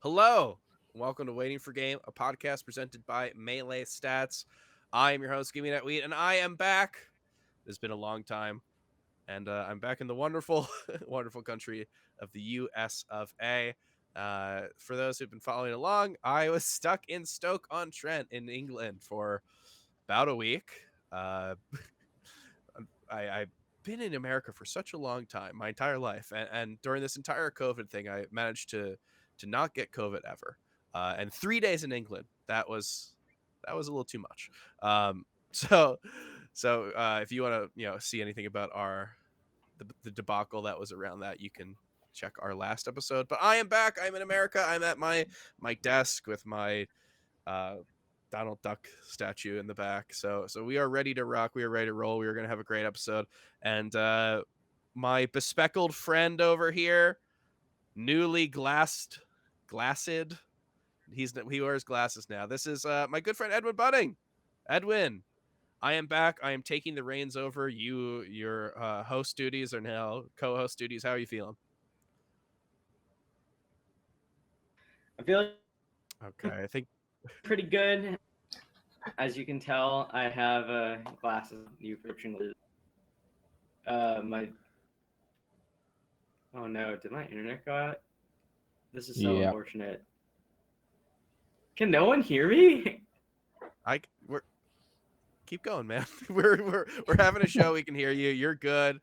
Hello, welcome to Waiting for Game, a podcast presented by Melee Stats. I am your host, Gimme That Wheat, and I am back. It's been a long time, and I'm back in the wonderful, wonderful country of the US of A. For those who've been following along, I was stuck in Stoke-on-Trent in England for about a week. I've been in America for such a long time, my entire life, and during this entire COVID thing, I managed to not get COVID ever. And 3 days in England, that was a little too much. Um, so so if you want to see anything about the debacle that was around that, you can check our last episode. But I am back. I'm in America. I'm at my desk with my uh, Donald Duck statue in the back. So we are ready to rock. We are ready to roll. We are going to have a great episode. And my bespeckled friend over here, newly glassed, he wears glasses now. This is my good friend Edwin Budding. Edwin, I am back. I am taking the reins over. Your host duties are now co-host duties. How are you feeling? I'm feeling Okay, I think pretty good. As you can tell, I have glasses, new prescription glasses. My oh no, did my internet go out? This is so Yeah. unfortunate. Can no one hear me? we're keep going, man. we're having a show. We can hear you. You're good.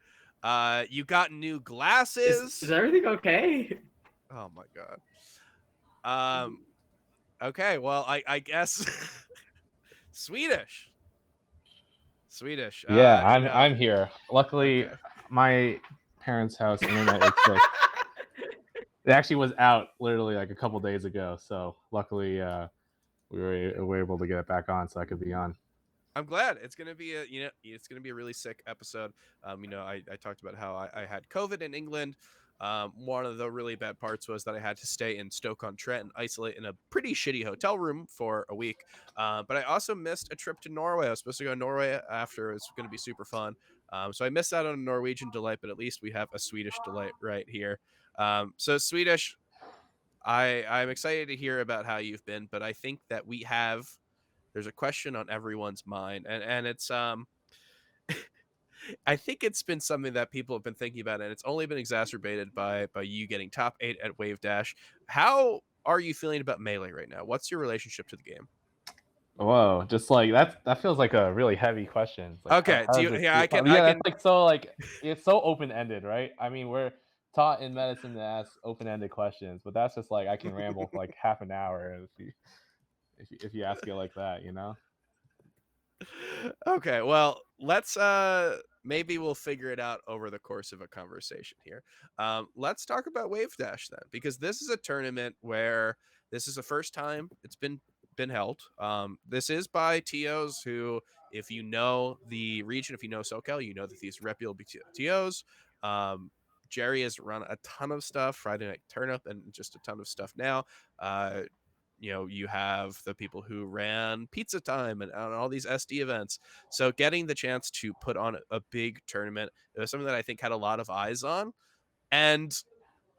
You got new glasses. Is everything okay? Oh my god. Okay, well, I guess Swedish. Yeah, I'm here. Luckily, Okay. my parents' house internet is fixed. It actually was out literally like a couple days ago, so luckily we were able to get it back on, so I could be on. I'm glad. It's gonna be it's gonna be a really sick episode. I talked about how I had COVID in England. One of the really bad parts was that I had to stay in Stoke-on-Trent and isolate in a pretty shitty hotel room for a week. But I also missed a trip to Norway. I was supposed to go to Norway after. It was going to be super fun. So I missed out on a Norwegian delight, but at least we have a Swedish delight right here. So Swedish, I'm excited to hear about how you've been, but I think that there's a question on everyone's mind, and it's I think it's been something that people have been thinking about, and it's only been exacerbated by you getting top 8 at WaveDash. How are you feeling about Melee right now? What's your relationship to the game? Whoa, just like that feels like a really heavy question. It's like, Okay, how do does you? it Yeah, feel? I can. Yeah, that's like so like it's so open ended, right? I mean, we're taught in medicine to ask open ended questions, but that's just like I can ramble for like half an hour if you ask it like that, you know? Okay, well, let's maybe we'll figure it out over the course of a conversation here. Let's talk about WaveDash then, because this is a tournament where this is the first time it's been held. This is by TOs who, if you know the region, if you know SoCal, you know that these reputable TOs. Jerry has run a ton of stuff, Friday Night Turnip, and just a ton of stuff now. You have the people who ran Pizza Time and all these SD events. So getting the chance to put on a big tournament, it was something that I think had a lot of eyes on. And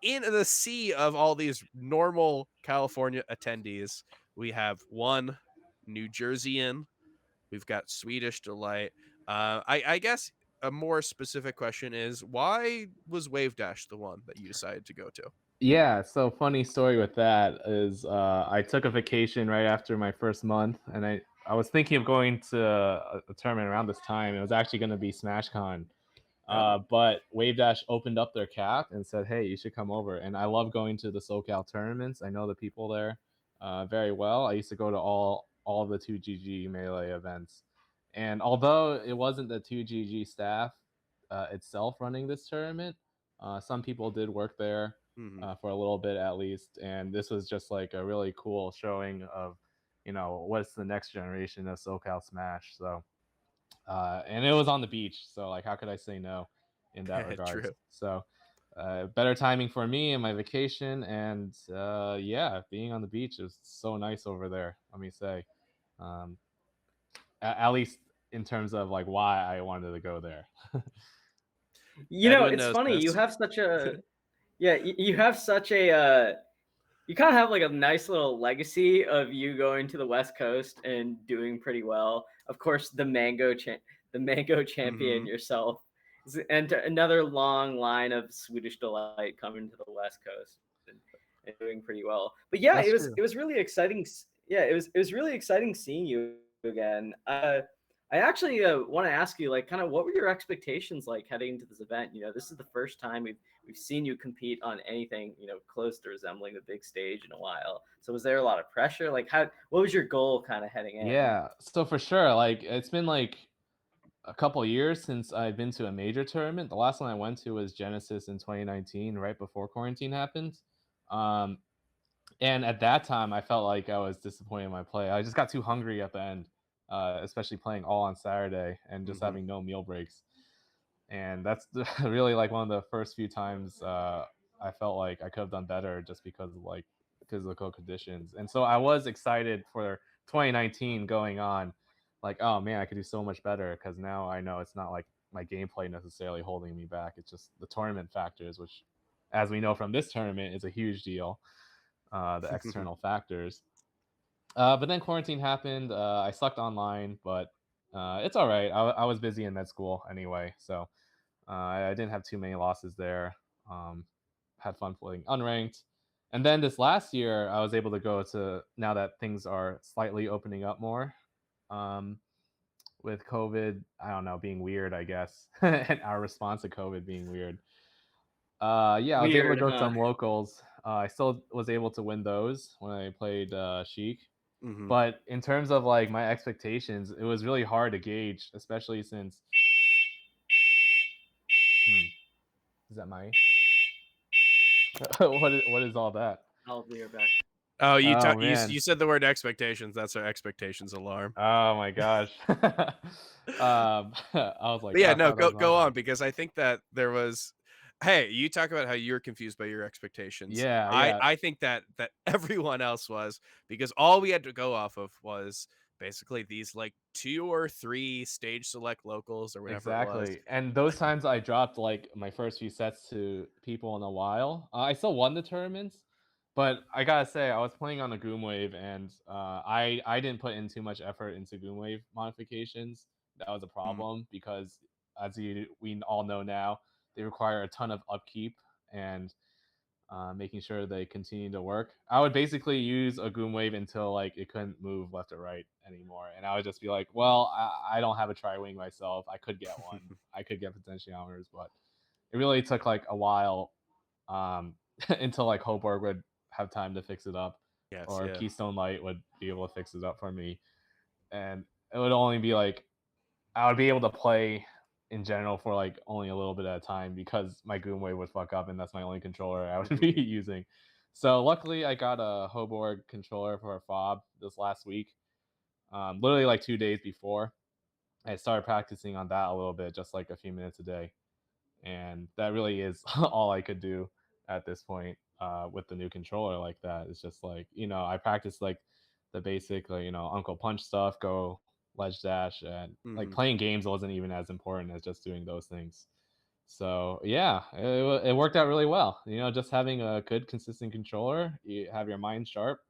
in the sea of all these normal California attendees, we have one New Jerseyan. We've got Swedish Delight. I guess a more specific question is, why was WaveDash the one that you decided to go to? Yeah, so funny story with that is I took a vacation right after my first month, and I was thinking of going to a tournament around this time. It was actually going to be SmashCon, but WaveDash opened up their cap and said, "Hey, you should come over." And I love going to the SoCal tournaments. I know the people there very well. I used to go to all the 2GG Melee events, and although it wasn't the 2GG staff itself running this tournament, some people did work there for a little bit at least, and this was just like a really cool showing of, what's the next generation of SoCal Smash. So, and it was on the beach, so like, how could I say no in that regards? True. So, better timing for me and my vacation, and yeah, being on the beach is so nice over there. Let me say, um, at least in terms of like why I wanted to go there. You know, Edwin it's knows funny. You this. have such a you have such a you kind of have like a nice little legacy of you going to the West Coast and doing pretty well. Of course, the mango champion yourself, and another long line of Swedish delight coming to the West Coast and doing pretty well. But yeah, That's it true. was really exciting. Yeah, it was really exciting seeing you again. I actually want to ask you, like, kind of what were your expectations like heading into this event? You know, this is the first time we've seen you compete on anything, you know, close to resembling the big stage in a while. So was there a lot of pressure? Like, what was your goal kind of heading in? Yeah, so for sure, like it's been like a couple years since I've been to a major tournament. The last one I went to was Genesis in 2019, right before quarantine happened. Um, and at that time, I felt like I was disappointed in my play. I just got too hungry at the end, especially playing all on Saturday and just having no meal breaks. And that's really like one of the first few times I felt like I could have done better just because of like physical conditions. And so I was excited for 2019 going on, like, oh man, I could do so much better because now I know it's not like my gameplay necessarily holding me back. It's just the tournament factors, which, as we know from this tournament, is a huge deal. The external factors. But then quarantine happened. I sucked online, but it's all right. I was busy in med school anyway, so I didn't have too many losses there. Um, had fun playing unranked. And then this last year, I was able to go to, now that things are slightly opening up more, um, with COVID, I don't know, being weird, I guess, and our response to COVID being weird. Yeah, I was able to Weird, go to huh? some locals. I still was able to win those when I played Sheik. Mm-hmm. But in terms of like my expectations, it was really hard to gauge, especially since. Is that my? What is all that? I'll be right back. Oh, Oh you man. you said the word expectations. That's our expectations alarm. Oh my gosh. I was like, But oh, yeah, I no, thought that was my go on alarm. because I think that there was. Hey, you talk about how you're confused by your expectations. Yeah, I yeah, I think that everyone else was because all we had to go off of was basically these like 2 or 3 stage select locals or whatever it was. exactly. And those times I dropped like my first few sets to people in a while. I still won the tournaments, but I gotta say I was playing on the Goomwave, and I didn't put in too much effort into Goomwave modifications. That was a Mm, problem because, as we all know now, they require a ton of upkeep and making sure they continue to work. I would basically use a Goomwave until like it couldn't move left or right anymore, and I would just be like, "Well, I don't have a Tri-Wing myself. I could get one. I could get potentiometers, but it really took like a while um, until like Hoborg would have time to fix it up, yes, or yeah. Keystone Light would be able to fix it up for me, and it would only be like I would be able to play in general for like only a little bit at a time because my Goomwave would fuck up, and that's my only controller I would be using. So luckily, I got a Hoborg controller for a fob this last week. Literally like 2 days before, I started practicing on that a little bit, just like a few minutes a day, and that really is all I could do at this point with the new controller like that. It's just like, I practice like the basic, like, Uncle Punch stuff, go ledge dash, and like Mhm. playing games wasn't even as important as just doing those things. So yeah, it worked out really well. Just having a good, consistent controller, you have your mind sharp,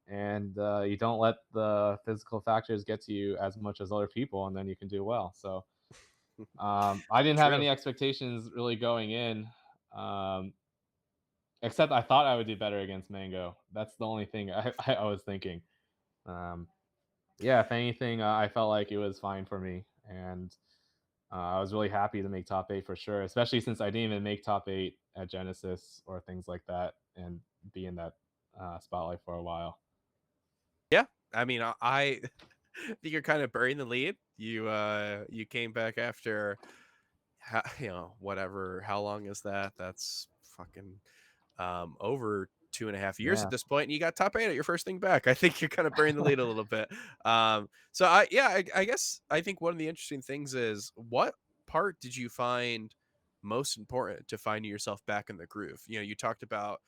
and you don't let the physical factors get to you as much as other people, and then you can do well. So I didn't have True. any expectations really going in, um, except I thought I would do better against Mango. That's the only thing I was thinking. Um, yeah, if anything, I felt like it was fine for me, and I was really happy to make top 8 for sure, especially since I didn't even make top 8 at Genesis or things like that, and be in that spotlight for a while. Yeah. I mean, I think you're kind of burying the lead. You came back after whatever. How long is that? That's fucking over 2.5 years at Yeah, this point, and you got top 8 at your first thing back. I think you're kind of burying the lead a little bit. So I guess I think one of the interesting things is what part did you find most important to finding yourself back in the groove? You talked about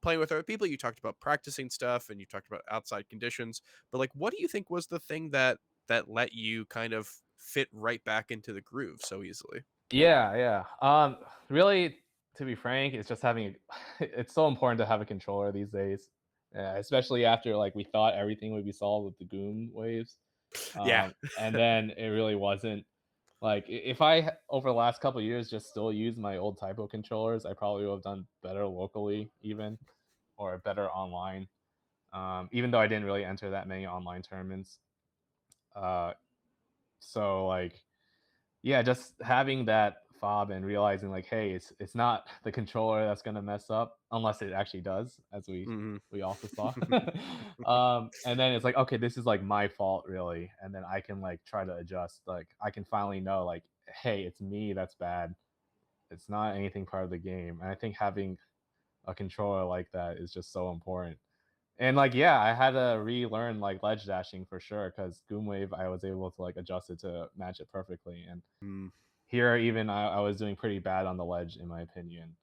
playing with other people, you talked about practicing stuff, and you talked about outside conditions. But like, what do you think was the thing that let you kind of fit right back into the groove so easily? yeah, yeah. Really, to be frank, it's just having it's so important to have a controller these days, especially after like we thought everything would be solved with the Goom waves, Yeah. and then it really wasn't. Like if I over the last couple of years just still used my old typo controllers, I probably would have done better locally even, or better online. Even though I didn't really enter that many online tournaments. Uh, so like yeah, just having that fob and realizing like, hey, it's not the controller that's gonna mess up unless it actually does, as Mhm. we also saw. And then it's like, okay, this is like my fault really, and then I can like try to adjust. Like I can finally know like, hey, it's me that's bad. It's not anything part of the game. And I think having a controller like that is just so important. And like, yeah, I had to relearn like ledge dashing for sure because Goomwave, I was able to like adjust it to match it perfectly. And Mm. here, even I was doing pretty bad on the ledge, in my opinion,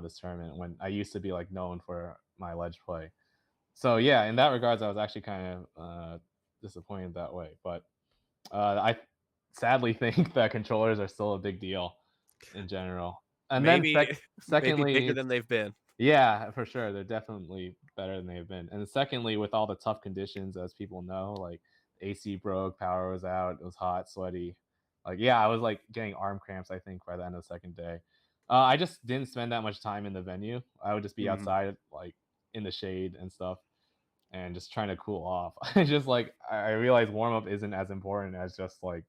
this tournament when I used to be like known for my ledge play. So yeah, in that regards, I was actually kind of disappointed that way. But I sadly think that controllers are still a big deal in general. And then Maybe maybe secondly, bigger than they've been. yeah, for sure. They're definitely better than they've been. And secondly, with all the tough conditions, as people know, like AC broke, power was out, it was hot, sweaty. Like, yeah, I was like getting arm cramps, I think, by the end of the second day. I just didn't spend that much time in the venue. I would just be Mhm. outside, like in the shade and stuff, and just trying to cool off. I just like, I realized warm up isn't as important as just like,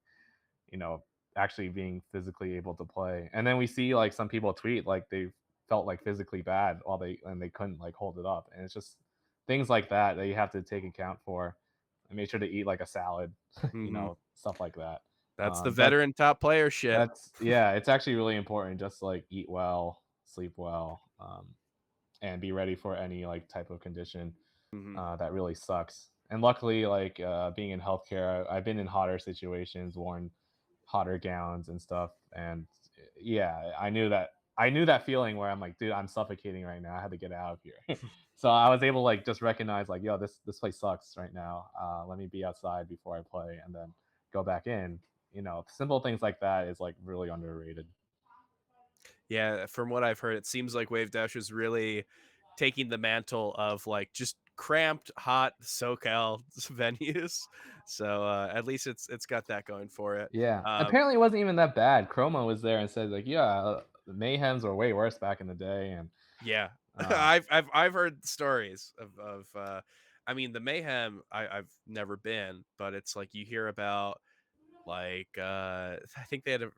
you know, actually being physically able to play. And then we see like some people tweet like they felt like physically bad while they couldn't like hold it up. And it's just things like that that you have to take account for. And make sure to eat like a salad, you Mhm. know, stuff like that. That's the That veteran top player shit. that's yeah, it's actually really important. Just like eat well, sleep well, and be ready for any like type of condition Mhm. that really sucks. And luckily, like being in healthcare, I've been in hotter situations, worn hotter gowns and stuff, and yeah, I knew that feeling where I'm like, dude, I'm suffocating right now. I had to get out of here. So I was able to like just recognize like, yo, this place sucks right now. Let me be outside before I play, and then go back in. You know, simple things like that is like really underrated. Yeah, from what I've heard, it seems like WaveDash is really taking the mantle of like just cramped, hot SoCal venues. So at least it's got that going for it. Yeah. Um, Apparently, it wasn't even that bad. Chroma was there and said like, yeah, the Mayhems were way worse back in the day, and yeah, uh, I've heard stories of I mean the mayhem I've never been, but it's like you hear about like I think they had a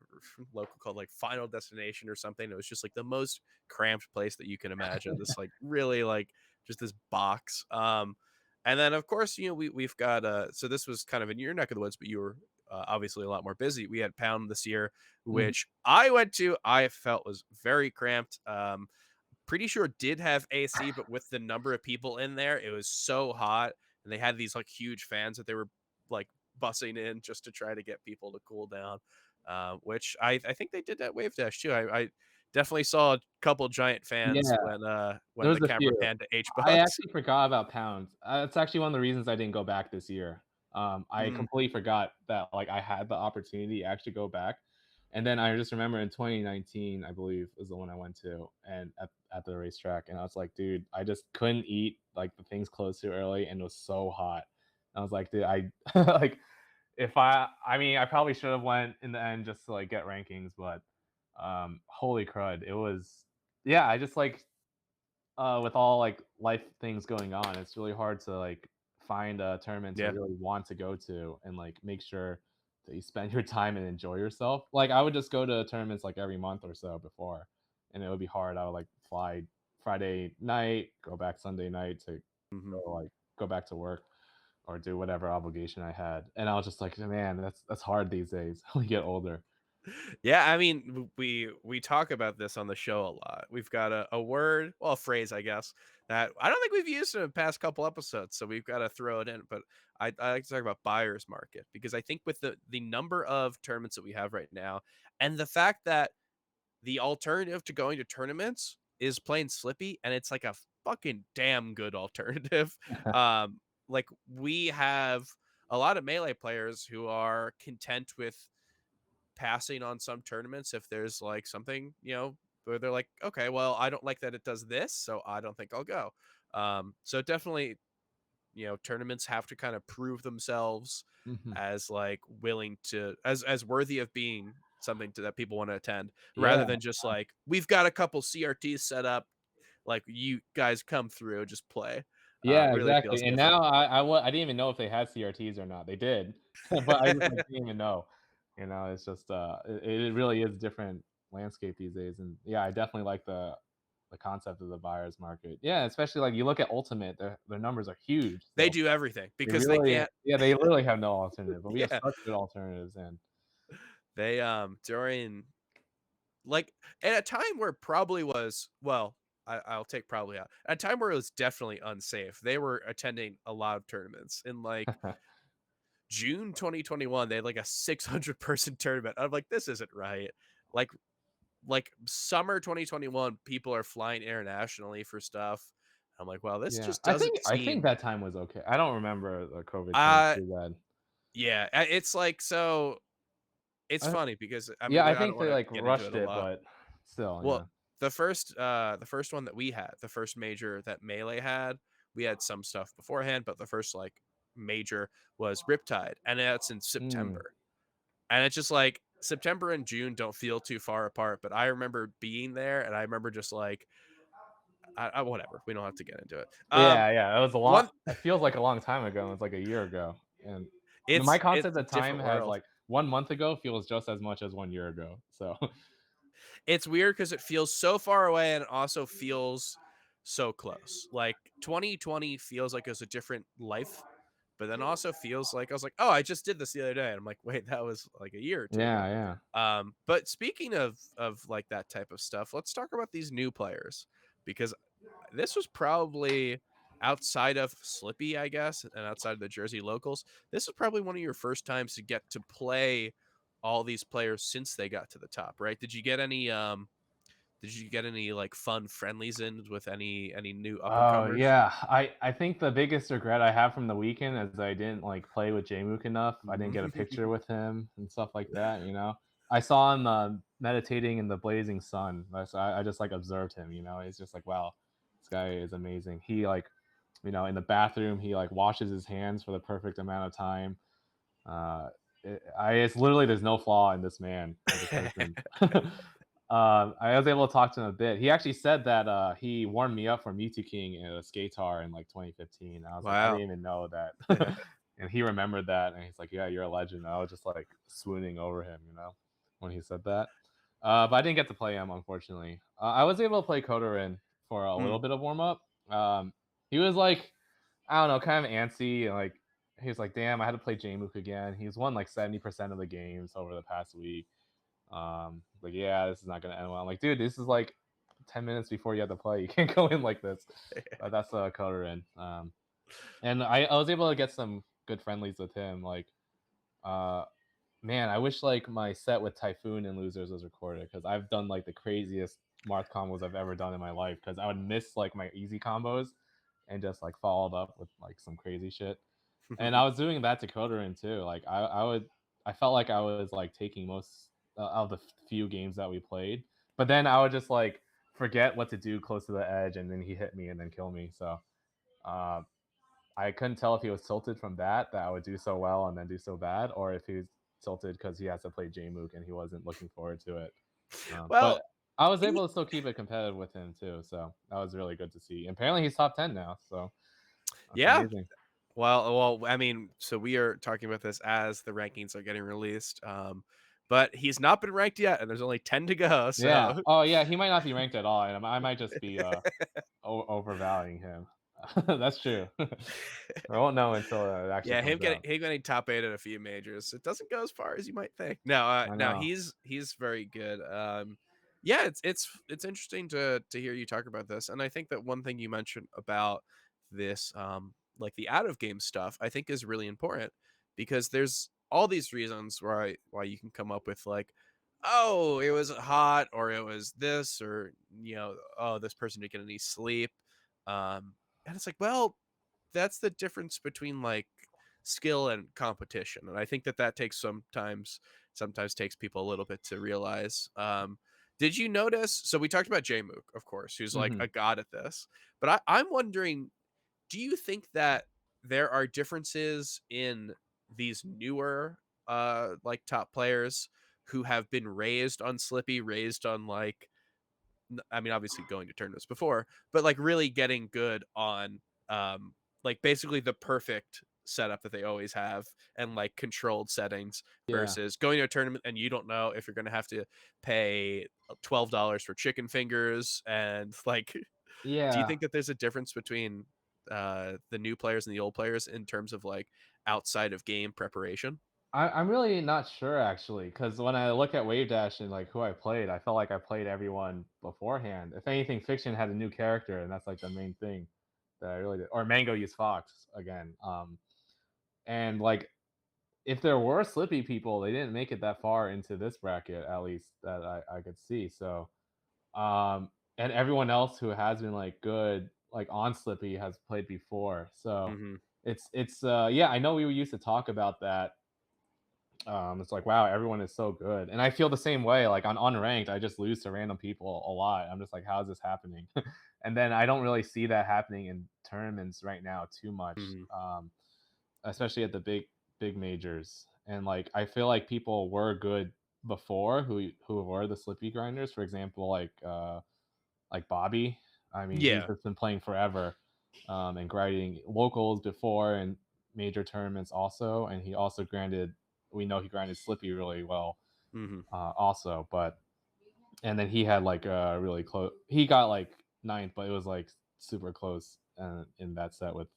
local called like Final Destination or something. It was just like the most cramped place that you can imagine. This like really like just this box. And then of course we've got so this was kind of in your neck of the woods, but you were obviously a lot more busy. We had Pound this year, mhm. which I went to. I felt was very cramped. Pretty sure it did have AC, but with the number of people in there, it was so hot, and they had these like huge fans that they were like bussing in just to try to get people to cool down. Which I think they did at WaveDash too. I definitely saw a couple giant fans Yeah, there when was the a camera few. panned to H I box. actually forgot about Pounds. It's actually one of the reasons I didn't go back this year. I Mm, completely forgot that like I had the opportunity to actually go back, and then I just remember in 2019, I believe, is the one I went to, and at the racetrack, and I was like, dude, I just couldn't eat. Like the things closed too early, and it was so hot. I was like, dude, I like if I mean, I probably should have went in the end just to like get rankings, but holy crud, it was yeah, I just like with all like life things going on, it's really hard to like find a tournament to yeah. really want to go to and like make sure that you spend your time and enjoy yourself. Like I would just go to tournaments like every month or so before, and it would be hard. I would like fly Friday night, go back Sunday night to Hmm. go like go back to work or do whatever obligation I had. And I was just like, man, that's hard these days when you get older. Yeah, I mean, we talk about this on the show a lot. We've got a word, well, a phrase, I guess, that I don't think we've used in the past couple episodes, so we've got to throw it in. But I like to talk about buyer's market because I think with the number of tournaments that we have right now, and the fact that the alternative to going to tournaments is playing Slippy, and it's like a fucking damn good alternative. Like we have a lot of melee players who are content with passing on some tournaments if there's like something where they're like, okay, well, I don't like that it does this, so I don't think I'll go. So definitely, tournaments have to kind of prove themselves Mhm. as like willing to as worthy of being something that people want to attend, rather Yeah. than just like, we've got a couple CRTs set up, like, you guys come through, just play. Yeah, Really feels exactly, and different. now I didn't even know if they had CRTs or not. They did, but I just, like, didn't even know. It's just, it really is a different landscape these days, and, yeah, I definitely like the concept of the buyer's market. Yeah, especially, like, you look at Ultimate, their numbers are huge, They so do everything they because they really can't. yeah, they literally have no alternative, but we have Yeah, such good alternatives, and they during, like, at a time where probably was, well, I'll take probably out. At a time where it was definitely unsafe, they were attending a lot of tournaments. In like June 2021, they had like a 600-person tournament. I'm like, this isn't right. Like summer 2021, people are flying internationally for stuff. I'm like, well, this yeah, just I doesn't think I think seem. that time was okay. I don't remember the COVID time Uh too bad. yeah, it's like, so it's I funny because I mean, Yeah, I I don't think want they, to like, get into it rushed a it, lot. but still, Well, yeah. the first one that we had, the first major that Melee had, we had some stuff beforehand, but the first like major was Riptide, and that's in Mm. September. And it's just like September and June don't feel too far apart, but I remember being there, and I remember just like, whatever. We don't have to get into it. Yeah, yeah, it was a One, lot it feels like a long time ago, it was like a year ago, and my it's concept a of time different has, world. like, 1 month ago feels just as much as 1 year ago, so It's weird because it feels so far away and it also feels so close. Like 2020 feels like it was a different life, but then also feels like I was like, oh, I just did this the other day. And I'm like, wait, that was like a year or two ago. yeah, yeah. But speaking of like that type of stuff, let's talk about these new players, because this was probably, outside of Slippy, I guess, and outside of the Jersey locals, this was probably one of your first times to get to play all these players since they got to the top, right? Did you get any like fun friendlies in with any new up and Oh, comers? yeah, I think the biggest regret I have from the weekend is I didn't, like, play with Jmook enough, I didn't get a picture with him and stuff like that. I saw him, meditating in the blazing sun, I just, like, observed him, it's just like, "Wow, this guy is amazing." He, like, in the bathroom, he, like, washes his hands for the perfect amount of time. Uh, it's literally there's no flaw in this man as a person. I was able to talk to him a bit. He actually said that he warmed me up for Mewtwo King at a Skatar in like 2015. I was like, I Wow. didn't even know that, and he remembered that, and he's like, "Yeah, you're a legend." I was just like swooning over him, when he said that. But I didn't get to play him, unfortunately. I was able to play Kodorin for a Mm. little bit of warm up. He was like, I don't know, kind of antsy, and like he was like, "Damn, I had to play Jmook again." He's won like 70% of the games over the past week. Like, yeah, this is not gonna end well. I'm like, dude, this is like 10 minutes before you have to play. You can't go in like this. But that's color in. And I was able to get some good friendlies with him. Like, uh, man, I wish like my set with Typhoon and Losers was recorded because I've done like the craziest Marth combos I've ever done in my life because I would miss like my easy combos and just like followed up with like some crazy shit. And I was doing that to Kodorin too. Like I felt like I was like taking most of the few games that we played, but then I would just like forget what to do close to the edge, and then he hit me and then kill me. So uh, I couldn't tell if he was tilted from that I would do so well and then do so bad, or if he was tilted because he has to play Jmook and he wasn't looking forward to it. Well, But I was he able to still keep it competitive with him too, so that was really good to see. And apparently, he's top 10 now, so that's yeah. amazing. Well, I mean, so we are talking about this as the rankings are getting released. But he's not been ranked yet, and there's only 10 to go. Yeah. So Oh, yeah. He might not be ranked at all, and I might just be overvaluing him. That's true. I won't know until it actually yeah, him comes getting out. him getting top 8 at a few majors, it doesn't go as far as you might think. No, I no, know. he's very good. Yeah, it's interesting to hear you talk about this, and I think that one thing you mentioned about this, like the out of game stuff, I think is really important, because there's all these reasons why you can come up with like, oh, it was hot, or it was this, or oh, this person didn't get any sleep, and it's like, well, that's the difference between like skill and competition, and I think that takes sometimes takes people a little bit to realize. Did you notice? So we talked about Jmook, of course, who's like a Hmm. god at this. But I'm wondering, do you think that there are differences in these newer like top players who have been raised on Slippy, raised on like I mean, obviously going to tournaments before, but like really getting good on like basically the perfect setup that they always have and like controlled settings Yeah. versus going to a tournament and you don't know if you're going to have to pay $12 for chicken fingers and like do you Yeah. think that there's a difference between the new players and the old players in terms of like outside of game preparation? I'm really not sure actually, because when I look at WaveDash and like who I played, I felt like I played everyone beforehand. If anything, Fiction had a new character, and that's like the main thing that I really did. Or Mango used Fox again. And like if there were Slippy people, they didn't make it that far into this bracket, at least that I could see. So and everyone else who has been like good, like on Slippy, has played before. So Hmm. it's yeah, I know we used to talk about that. It's like wow, everyone is so good, and I feel the same way. Like on unranked, I just lose to random people a lot. I'm just like, how is this happening? And then I don't really see that happening in tournaments right now too much, Hmm. especially at the big majors. And like I feel like people were good before who were the Slippy grinders. For example, like Bobby. I mean, he's Yeah. just been playing forever, and grinding locals before and major tournaments also. And he also grinded. We know he grinded Slippy really well, Hmm. also. But and then he had like a really close. He got like ninth, but it was like super close in that set with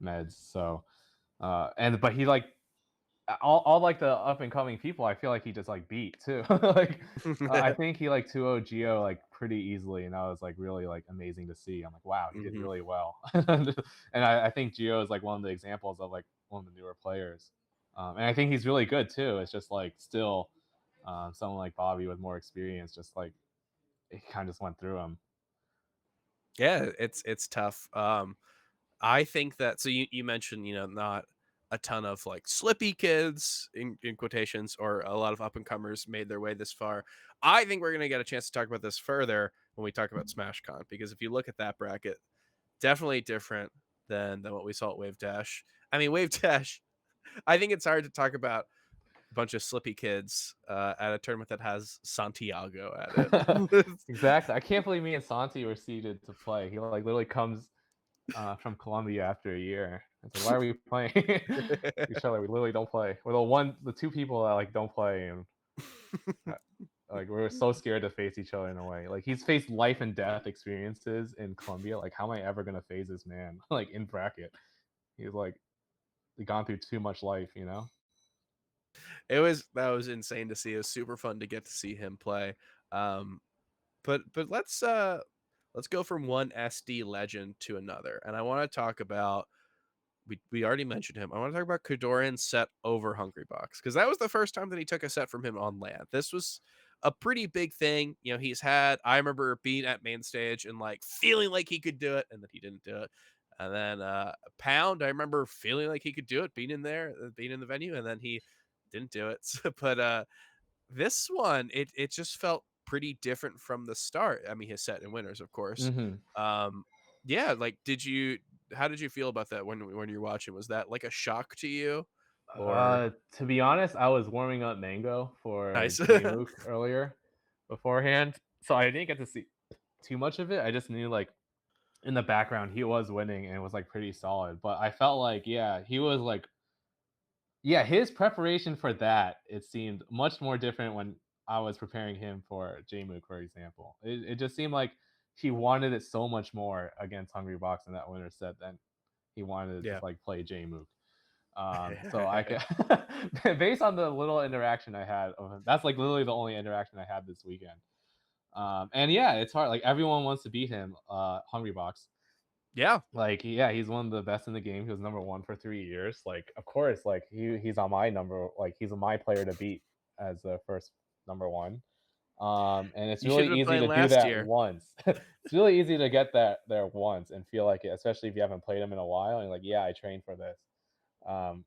Meds. So and but he like all like the up and coming people, I feel like he just like beat too. Like I think he like 2-0 Geo like pretty easily, and that was like really like amazing to see. I'm like, wow, he did Hmm. really well. And I think Geo is like one of the examples of like one of the newer players, and I think he's really good too. It's just like still someone like Bobby with more experience, just like it kind of just went through him. Yeah, it's tough. I think that so you mentioned, not a ton of like slippy kids in quotations or a lot of up and comers made their way this far. I think we're gonna get a chance to talk about this further when we talk about SmashCon because if you look at that bracket, definitely different than what we saw at Wave Dash. I mean, Wave Dash. I think it's hard to talk about a bunch of slippy kids at a tournament that has Santiago at it. Exactly. I can't believe me and Santi were seeded to play. He like literally comes from Colombia after a year. It's like, why are we playing each other? We literally don't play. We're the two people that like don't play, and uh, like we're so scared to face each other in a way. Like he's faced life and death experiences in Colombia. Like, how am I ever gonna phase this man? Like in bracket, he's like gone through too much life, you know. That was insane to see. It was super fun to get to see him play. Um, but let's go from one SD legend to another, and I want to talk about we already mentioned him. I want to talk about Kudoran's set over Hungrybox because that was the first time that he took a set from him on land. This was a pretty big thing. He's had. I remember being at main stage and like feeling like he could do it, and then he didn't do it. And then Pound, I remember feeling like he could do it, being in there, being in the venue, and then he didn't do it. But this one, it just felt pretty different from the start. I mean, his set in winners, of course. Mm-hmm. Um, yeah, like, how did you feel about that when you're watching? Was that like a shock to you, or To be honest, I was warming up Mango for nice? Jmook earlier beforehand, so I didn't get to see too much of it. I just knew like in the background he was winning and it was like pretty solid. But I felt like yeah, he was like yeah, his preparation for that it seemed much more different when I was preparing him for Jmook, for example. It just seemed like he wanted it so much more against Hungry Box in that winter set than he wanted to Yeah. just like play Jmook. So I can, based on the little interaction I had of him, that's like literally the only interaction I had this weekend. And yeah, it's hard. Like everyone wants to beat him. Hungry Box. Yeah. Like yeah, he's one of the best in the game. He was number one for 3 years. Like of course, like he's on my number. Like he's my player to beat as the first number one. And it's You should really have been easy playing to do last that year. once. It's really easy to get that there once and feel like it, especially if you haven't played him in a while. And like, yeah, I trained for this. Um,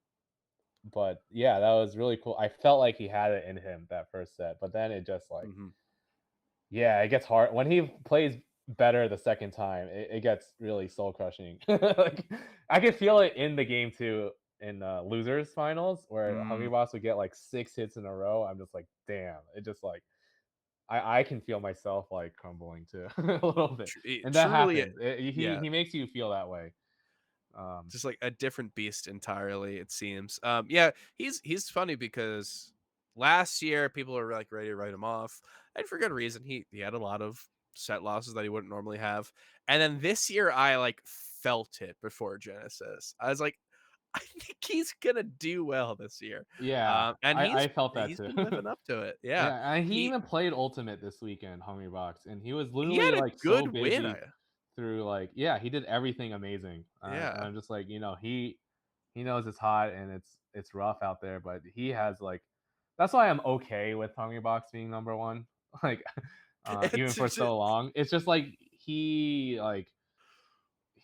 but yeah, that was really cool. I felt like he had it in him that first set, but then it just like Mhm. Yeah, it gets hard when he plays better the second time. It gets really soul crushing. Like I could feel it in the game too in losers finals where Mm, Hungry Boss would get like 6 hits in a row. I'm just like, damn. It just like I can feel myself like crumbling too a little bit, and that truly, happens. yeah. He makes you feel that way. Just like a different beast entirely, it seems. Yeah, he's funny because last year people were like ready to write him off, and for good reason. He had a lot of set losses that he wouldn't normally have, and then this year I like felt it before Genesis. I was like, I think he's gonna do well this year, Yeah, and I felt that he's too. been living up to it. Yeah, Yeah, and he he even played Ultimate this weekend, Hungry Box, and he was he literally had a like so good win. busy through like yeah, he did everything amazing. And Yeah. I'm just like, he knows it's hot and it's rough out there, but he has like that's why I'm okay with Hungry Box being number one. Like even It's for just, so long. It's just like he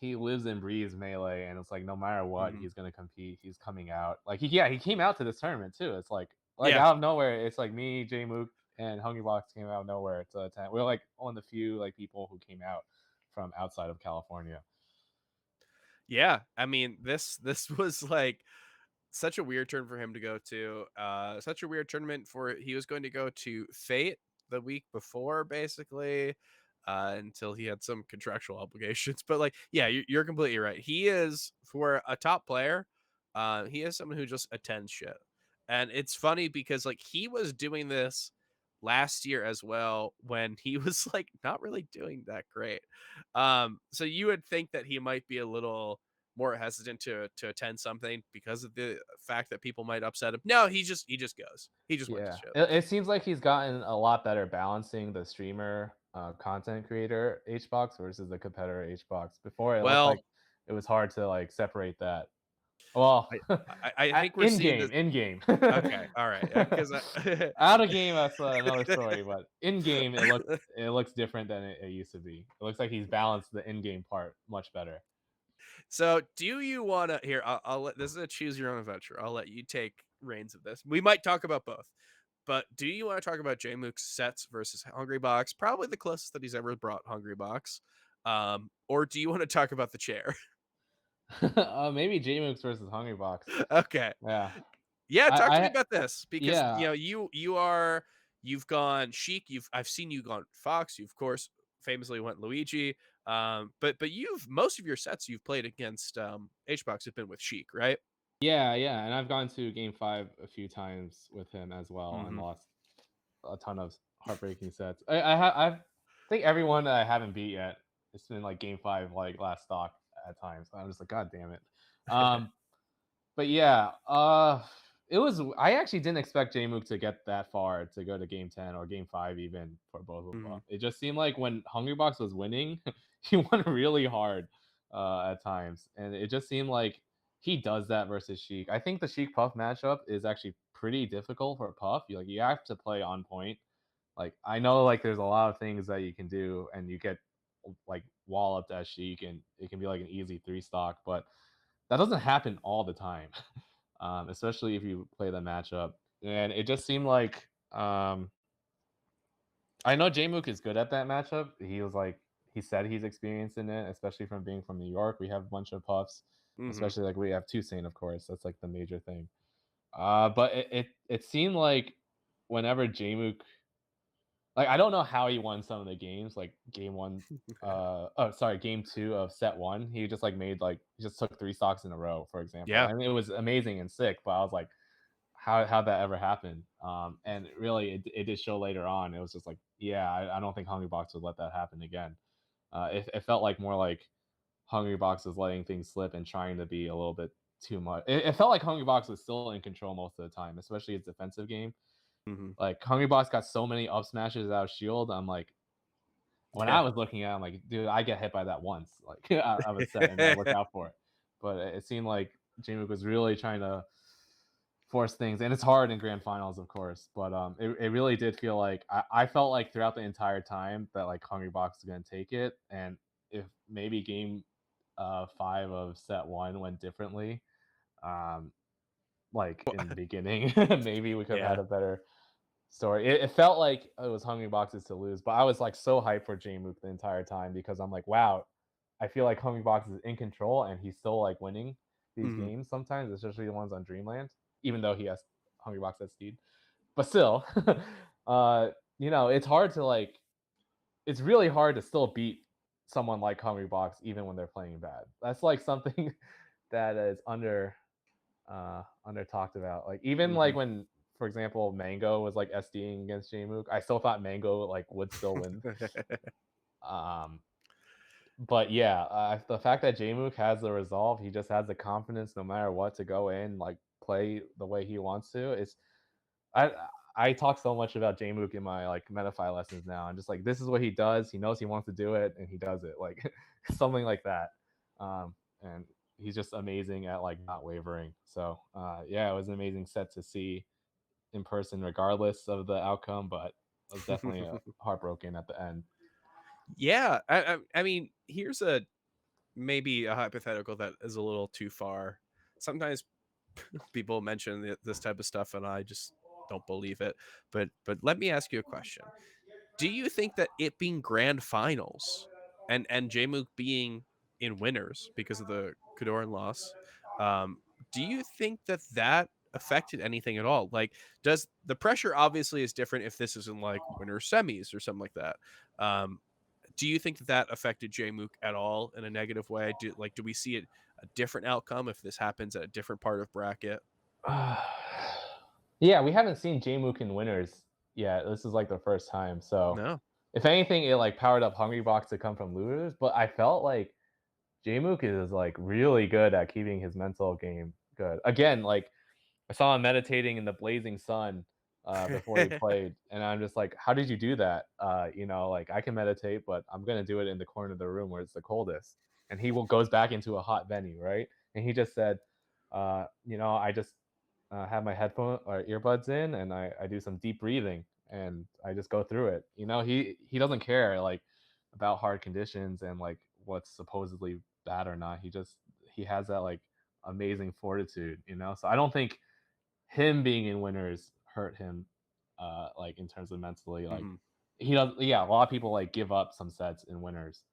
lives and breathes melee, and it's like no matter what, mhm. he's gonna compete. He's coming out. Like he came out to this tournament too. It's like Yeah. out of nowhere. It's like me, J Mook, and Hungry Box came out of nowhere to attend. We're like one of the few like people who came out from outside of California. Yeah, I mean, this was like such a weird turn for him to go to. Such a weird tournament for he was going to go to Fate the week before, basically, until he had some contractual obligations. But like, yeah, you're completely right. He is for a top player. He is someone who just attends shit, and it's funny because like he was doing this last year as well when he was like not really doing that great. So you would think that he might be a little more hesitant to attend something because of the fact that people might upset him. No, he just goes. He just went to Yeah, shit. it seems like he's gotten a lot better balancing the streamer, content creator HBox versus the competitor HBox. Before it looked like Well, it was hard to like separate that. Well, I think we're in seeing this. game, in game. Okay, all right, because Out of game, that's another story. But in game, it looks different than it used to be. It looks like he's balanced the in game part much better. so do you want to here? I'll let this is a choose your own adventure. I'll let you take reins of this. We might talk about both, but do you want to talk about J Mook's sets versus Hungry Box? Probably the closest that he's ever brought Hungry Box. Or do you want to talk about the chair? Maybe JMooks versus Hungry Box. Okay. Yeah, Yeah, talk to me I about this because yeah. you've gone Sheik, I've seen you gone Fox, you of course famously went Luigi. But you've most of your sets you've played against HBox have been with Sheik, right? Yeah, yeah, and I've gone to game 5 a few times with him as well and Hmm. lost a ton of heartbreaking sets. I think everyone that I haven't beat yet, it's been like game 5, like last stock at times. I'm just like, God damn it. Um, but yeah, it was. I actually didn't expect Jmook to get that far to go to game 10 or game 5 even for both of them. Hmm. It just seemed like when Hungrybox was winning, he won really hard at times, and it just seemed like he does that versus Sheik. I think the Sheik Puff matchup is actually pretty difficult for Puff. You have to play on point. Like I know like there's a lot of things that you can do, and you get like walloped as Sheik, and it can be like an easy 3 stock, but that doesn't happen all the time. Especially if you play the matchup. And it just seemed like I know Jmook is good at that matchup. He was like he said he's experienced in it, especially from being from New York. We have a bunch of puffs, Hmm. especially like we have two Sane, of course. That's like the major thing. But it seemed like whenever Jmook like I don't know how he won some of the games, like game one, game two of set one. He just like made like he just took 3 stocks in a row, for example. Yeah. I mean, it was amazing and sick, but I was like, how that ever happened? And really, it did show later on. It was just like, yeah, I don't think Hungrybox would let that happen again. It felt like more like Hungrybox was letting things slip and trying to be a little bit too much. It felt like Hungrybox was still in control most of the time, especially his defensive game. Hmm. Like Hungrybox got so many up smashes out of shield. I'm like, when I Yeah. was looking at, it, I'm like, dude, I get hit by that once, like I would set and I look out for it. But it seemed like Jmook was really trying to force things, and it's hard in grand finals, of course. But it really did feel like I felt like throughout the entire time that like Hungrybox was gonna take it, and if maybe game 5 of set one went differently, um, like in the beginning, maybe we could have had Yeah. a better story. It felt like it was Hungry Boxes to lose, but I was like so hyped for Jmook the entire time because I'm like, wow, I feel like Hungry Box is in control and he's still like winning these Mhm. games sometimes, especially the ones on Dreamland, even though he has Hungry Box at Steed. But still, uh, it's hard to like it's really hard to still beat someone like Hungry Box even when they're playing bad. That's like something that is under talked about. Like even like Mhm. when, for example, Mango was like SDing against Jmook, I still thought Mango like would still win. Um, but yeah, the fact that Jmook has the resolve, he just has the confidence no matter what to go in, like play the way he wants to. I I talk so much about Jmook in my like Metafy lessons now. I'm just like, this is what he does. He knows he wants to do it, and he does it. Like something like that. And he's just amazing at like not wavering. So yeah, it was an amazing set to see in person, regardless of the outcome. But I was definitely heartbroken at the end. Yeah, I mean, here's a maybe a hypothetical that is a little too far. Sometimes people mention this type of stuff, and I just don't believe it. But let me ask you a question: do you think that it being grand finals and Jmook being in winners because of the Kadoran loss, um, do you think that that affected anything at all? Like, does the pressure obviously is different if this is in like winner semis or something like that? Um, do you think that that affected Jmook at all in a negative way? Do we see it a different outcome if this happens at a different part of bracket? Yeah, we haven't seen Jmook in winners yet. This is like the first time. So No. if anything, it like powered up Hungry Box to come from losers. But I felt like Jmook is like really good at keeping his mental game good. Again, like I saw him meditating in the blazing sun before he played, and I'm just like, how did you do that? Like I can meditate, but I'm gonna do it in the corner of the room where it's the coldest. And he will goes back into a hot venue, right? And he just said, I just have my headphone or earbuds in, and I do some deep breathing, and I just go through it. He doesn't care like about hard conditions and like what's supposedly bad or not. He has that like amazing fortitude. So I don't think him being in winners hurt him like in terms of mentally. Like Mhm. he does, yeah, a lot of people like give up some sets in winners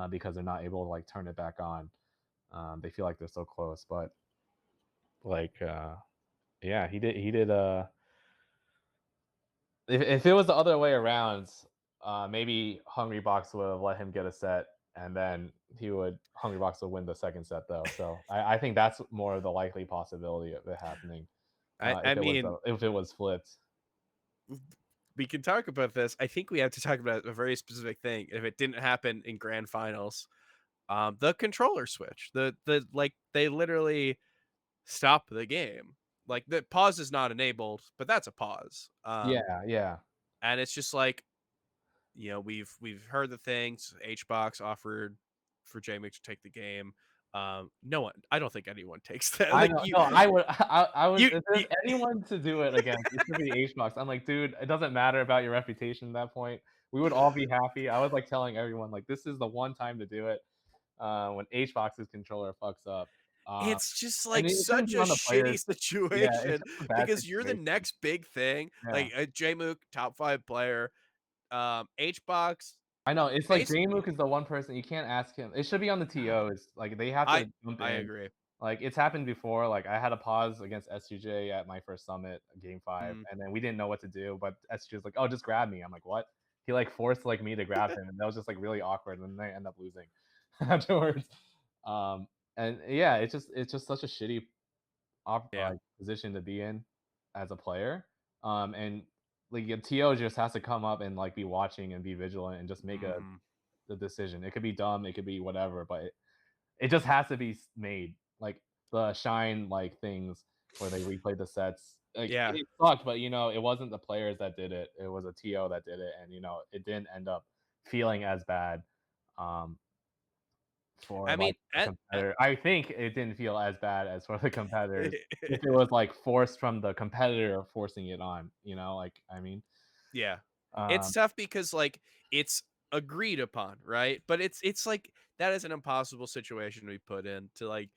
because they're not able to like turn it back on. They feel like they're so close. But like yeah, he did if it was the other way around, maybe Hungry Box would have let him get a set, and then Hungry Box would win the second set though. So I think that's more of the likely possibility of it happening I mean, if it was flipped. we can talk about this. I think we have to talk about a very specific thing. If it didn't happen in grand finals, the controller switch, the like they literally stop the game. Like the pause is not enabled, but that's a pause. Yeah, yeah. And it's just like, we've heard the things. HBox offered for JMix to take the game. No one, I don't think anyone takes that. I Like know. No, I would. I would. you, If you there's anyone to do it against, it should be HBox. I'm like, dude, it doesn't matter about your reputation at that point. We would all be happy. I was like telling everyone, like, this is the one time to do it. When HBox's controller fucks up. Uh, it's just and like it shouldn't such be a on the players. shitty Yeah, it's situation just a bad because you're the situation. next big thing. Yeah. Like a JMook top 5 player, HBox I know. It's like basically. Jmook is the one person you can't ask him. It should be on the TOs. Like they have I to jump I in. agree. Like it's happened before. Like I had a pause against SUJ at my first summit, game 5, Mm. and then we didn't know what to do. But SUJ was like, "Oh, just grab me." I'm like, "What?" He like forced like me to grab him, and that was just like really awkward. And then they end up losing afterwards. Um, and yeah, it's just such a shitty Yeah. position to be in as a player. And like a TO just has to come up and like be watching and be vigilant and just make Mhm. the decision. It could be dumb, it could be whatever, but it just has to be made. Like the shine like things where they replay the sets. Like Yeah. it sucked, but it wasn't the players that did it. It was a TO that did it, and it didn't end up feeling as bad. Um, for I like mean, the at competitor. I think it didn't feel as bad as for the competitors if it was like forced from the competitor forcing it on, like I mean, yeah. It's um, tough because like it's agreed upon, right? But it's like that is an impossible situation to be put in to like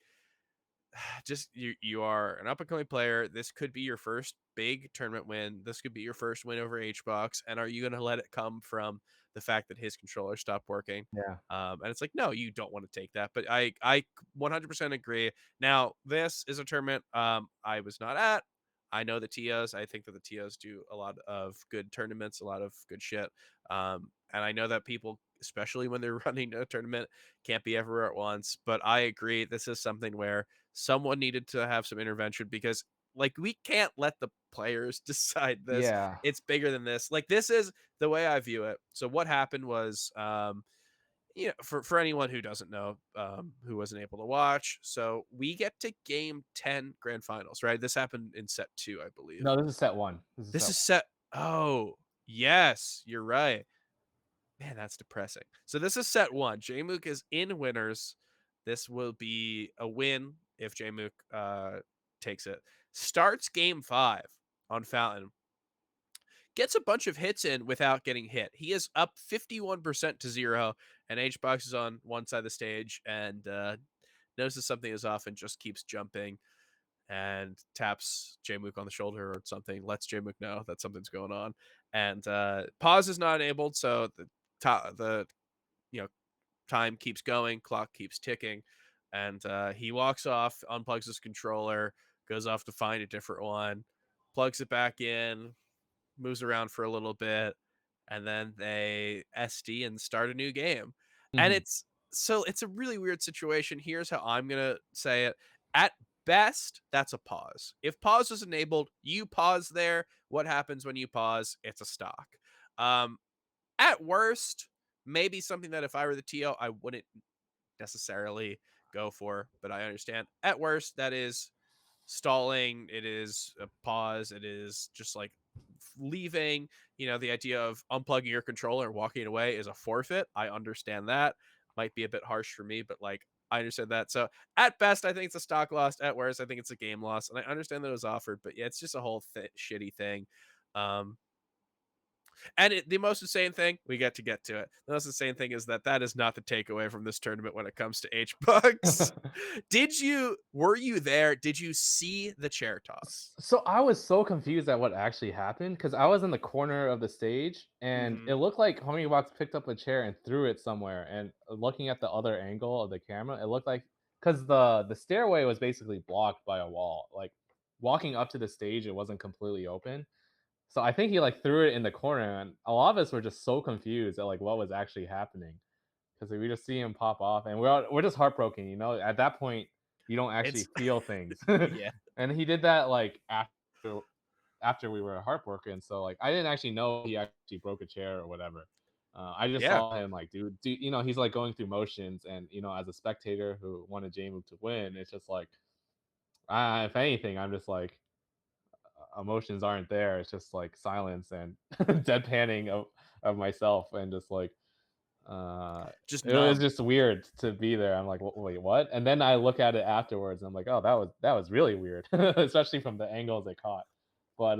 just you are an up and coming player. This could be your first big tournament win. This could be your first win over HBox. And are you going to let it come from the fact that his controller stopped working? Yeah. And it's like, no, you don't want to take that. But I 100% agree. Now, this is a tournament I was not at. I know the TOs. I think that the TOs do a lot of good tournaments, a lot of good shit. And I know that people, especially when they're running a tournament, can't be everywhere at once. But I agree. This is something where someone needed to have some intervention because, like, we can't let the players decide this. Yeah. It's bigger than this. Like, this is the way I view it. So what happened was, for anyone who doesn't know, who wasn't able to watch, so we get to game 10 grand finals, right? This happened in set 2, I believe. No, this is set one. This is This set. is set. Oh, yes, you're right. Man, that's depressing. So this is set 1. Jmook is in winners. This will be a win if Jmook takes it. Starts game 5 on Fountain. Gets a bunch of hits in without getting hit. He is up 51% to 0, and HBox is on one side of the stage and notices something is off and just keeps jumping and taps Jmook on the shoulder or something, lets Jmook know that something's going on. And pause is not enabled, so the you know time keeps going, clock keeps ticking, and he walks off, unplugs his controller, goes off to find a different one, plugs it back in, moves around for a little bit, and then they SD and start a new game. And Mhm. it's a really weird situation. Here's how I'm gonna say it. At best, that's a pause. If pause is enabled, you pause there. What happens when you pause? It's a stock. Um, at worst, maybe something that if I were the TO, I wouldn't necessarily go for, but I understand. At worst, that is stalling, it is a pause, it is just like leaving. The idea of unplugging your controller and walking away is a forfeit. I understand that. Might be a bit harsh for me, but like I understand that. So at best, I think it's a stock loss. At worst, I think it's a game loss. And I understand that it was offered, but yeah, it's just a whole shitty thing. Um, and the most insane thing, we get to it. The most insane thing is that is not the takeaway from this tournament when it comes to H Bucks. Were you there? Did you see the chair toss? So I was so confused at what actually happened because I was in the corner of the stage and Mm-hmm. it looked like Homie Box picked up a chair and threw it somewhere. And looking at the other angle of the camera, it looked like because the stairway was basically blocked by a wall. Like walking up to the stage, it wasn't completely open. So I think he like threw it in the corner, and a lot of us were just so confused at like what was actually happening because we just see him pop off, and we're just heartbroken. At that point, you don't actually It's feel things, yeah. and he did that like after we were heartbroken. So like I didn't actually know he actually broke a chair or whatever. I just Yeah. saw him like, dude, he's like going through motions, and as a spectator who wanted J-Move to win, it's just like, if anything, I'm just like emotions aren't there. It's just like silence and deadpanning of myself and just like uh Just it was numb. just weird to be there. I'm like, Wait, what?" And then I look at it afterwards and I'm like, oh, that was really weird, especially from the angles it caught. But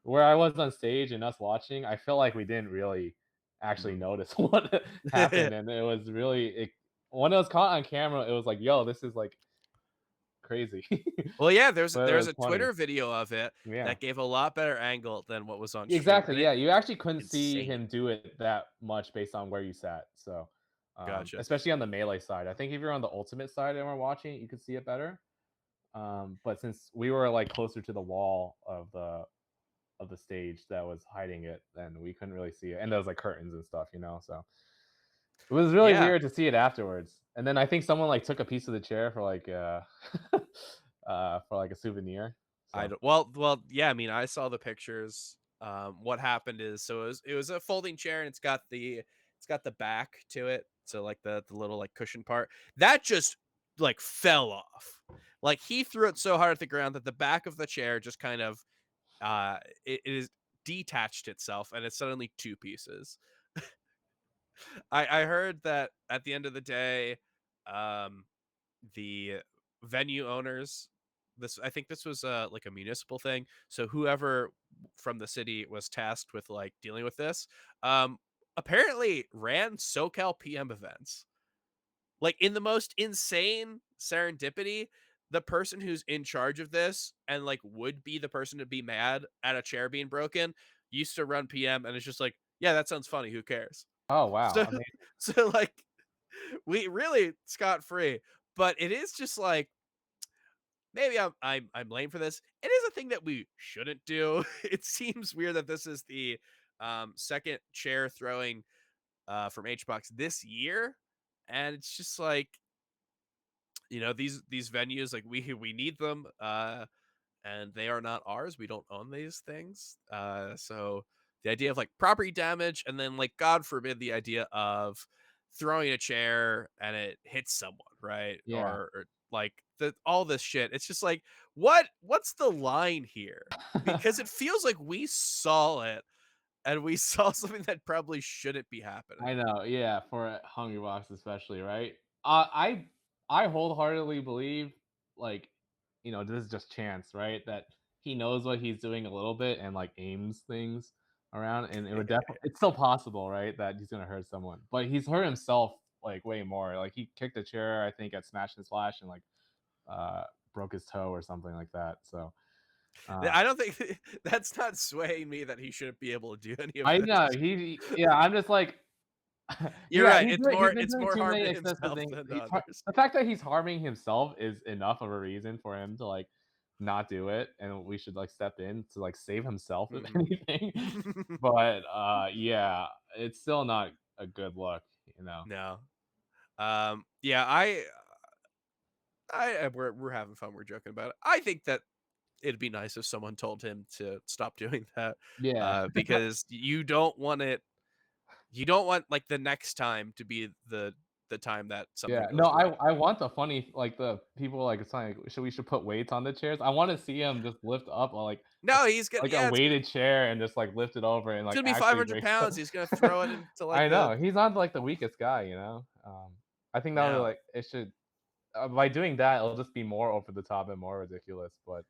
where I was on stage and us watching, I felt like we didn't really actually Mhm. notice what happened, and it was really when it was caught on camera, it was like, yo, this is like crazy. Well, yeah, there's But it there's was a funny. Twitter video of it Yeah. that gave a lot better angle than what was on stream, Exactly, and yeah, you it's actually couldn't see insane. him do it that much based on where you sat, so, Gotcha. especially on the melee side. I think if you're on the ultimate side and we're watching, you could see it better, but since we were, like, closer to the wall of the stage that was hiding it, then we couldn't really see it, and there was, like, curtains and stuff, so it was really Yeah. weird to see it afterwards, and then I think someone, like, took a piece of the chair for, like, a souvenir, I so don't, well, yeah. I mean, I saw the pictures. What happened is, so it was a folding chair, and it's got the back to it, so like the little like cushion part that just like fell off. Like he threw it so hard at the ground that the back of the chair just kind of it is detached itself, and it's suddenly two pieces. I heard that at the end of the day, um, the venue owners, I think this was like a municipal thing. So whoever from the city was tasked with like dealing with this, um, apparently ran SoCal PM events. Like in the most insane serendipity, the person who's in charge of this and like would be the person to be mad at a chair being broken used to run PM, and it's just like, yeah, that sounds funny. Who cares? Oh wow, So, I mean, so like we really scot free, but it is just like maybe I'm lame for this. It is a thing that we shouldn't do. It seems weird that this is the second chair throwing from HBox this year, and it's just like these venues like we need them and they are not ours. We don't own these things. So the idea of like property damage and then like God forbid the idea of throwing a chair and it hits someone, right? yeah. Or like all this shit. It's just like what's the line here? Because it feels like we saw it and we saw something that probably shouldn't be happening. I know, yeah, for Hungrybox especially, right? I wholeheartedly believe, like, this is just chance, right? That he knows what he's doing a little bit and like aims things around, and it would definitely it's still possible, right, that he's gonna hurt someone, but he's hurt himself like way more. Like he kicked a chair, I think, at Smash and Splash, and like uh broke his toe or something like that. So I don't think that's not swaying me that he shouldn't be able to do any of I this. know yeah, I'm just like You're yeah, right. he's been It's doing more too harm many to excessive himself things. than to others. The fact that he's harming himself is enough of a reason for him to like not do it, and we should like step in to like save himself if Mhm. anything. But yeah, it's still not a good look, you know. No. Yeah, we're having fun. We're joking about it. I think that it'd be nice if someone told him to stop doing that, Yeah, because you don't want it. You don't want like the next time to be the time that something yeah. No, goes wrong. I want the funny like the people like saying we should put weights on the chairs. I want to see him just lift up a, No, he's gonna. like a Yeah, weighted chair and just like lift it over and it's like gonna be actually 500 break pounds. stuff. He's gonna throw it into like I the know he's not like the weakest guy, you know. I think that would no. like it should by doing that it'll just be more over the top and more ridiculous. But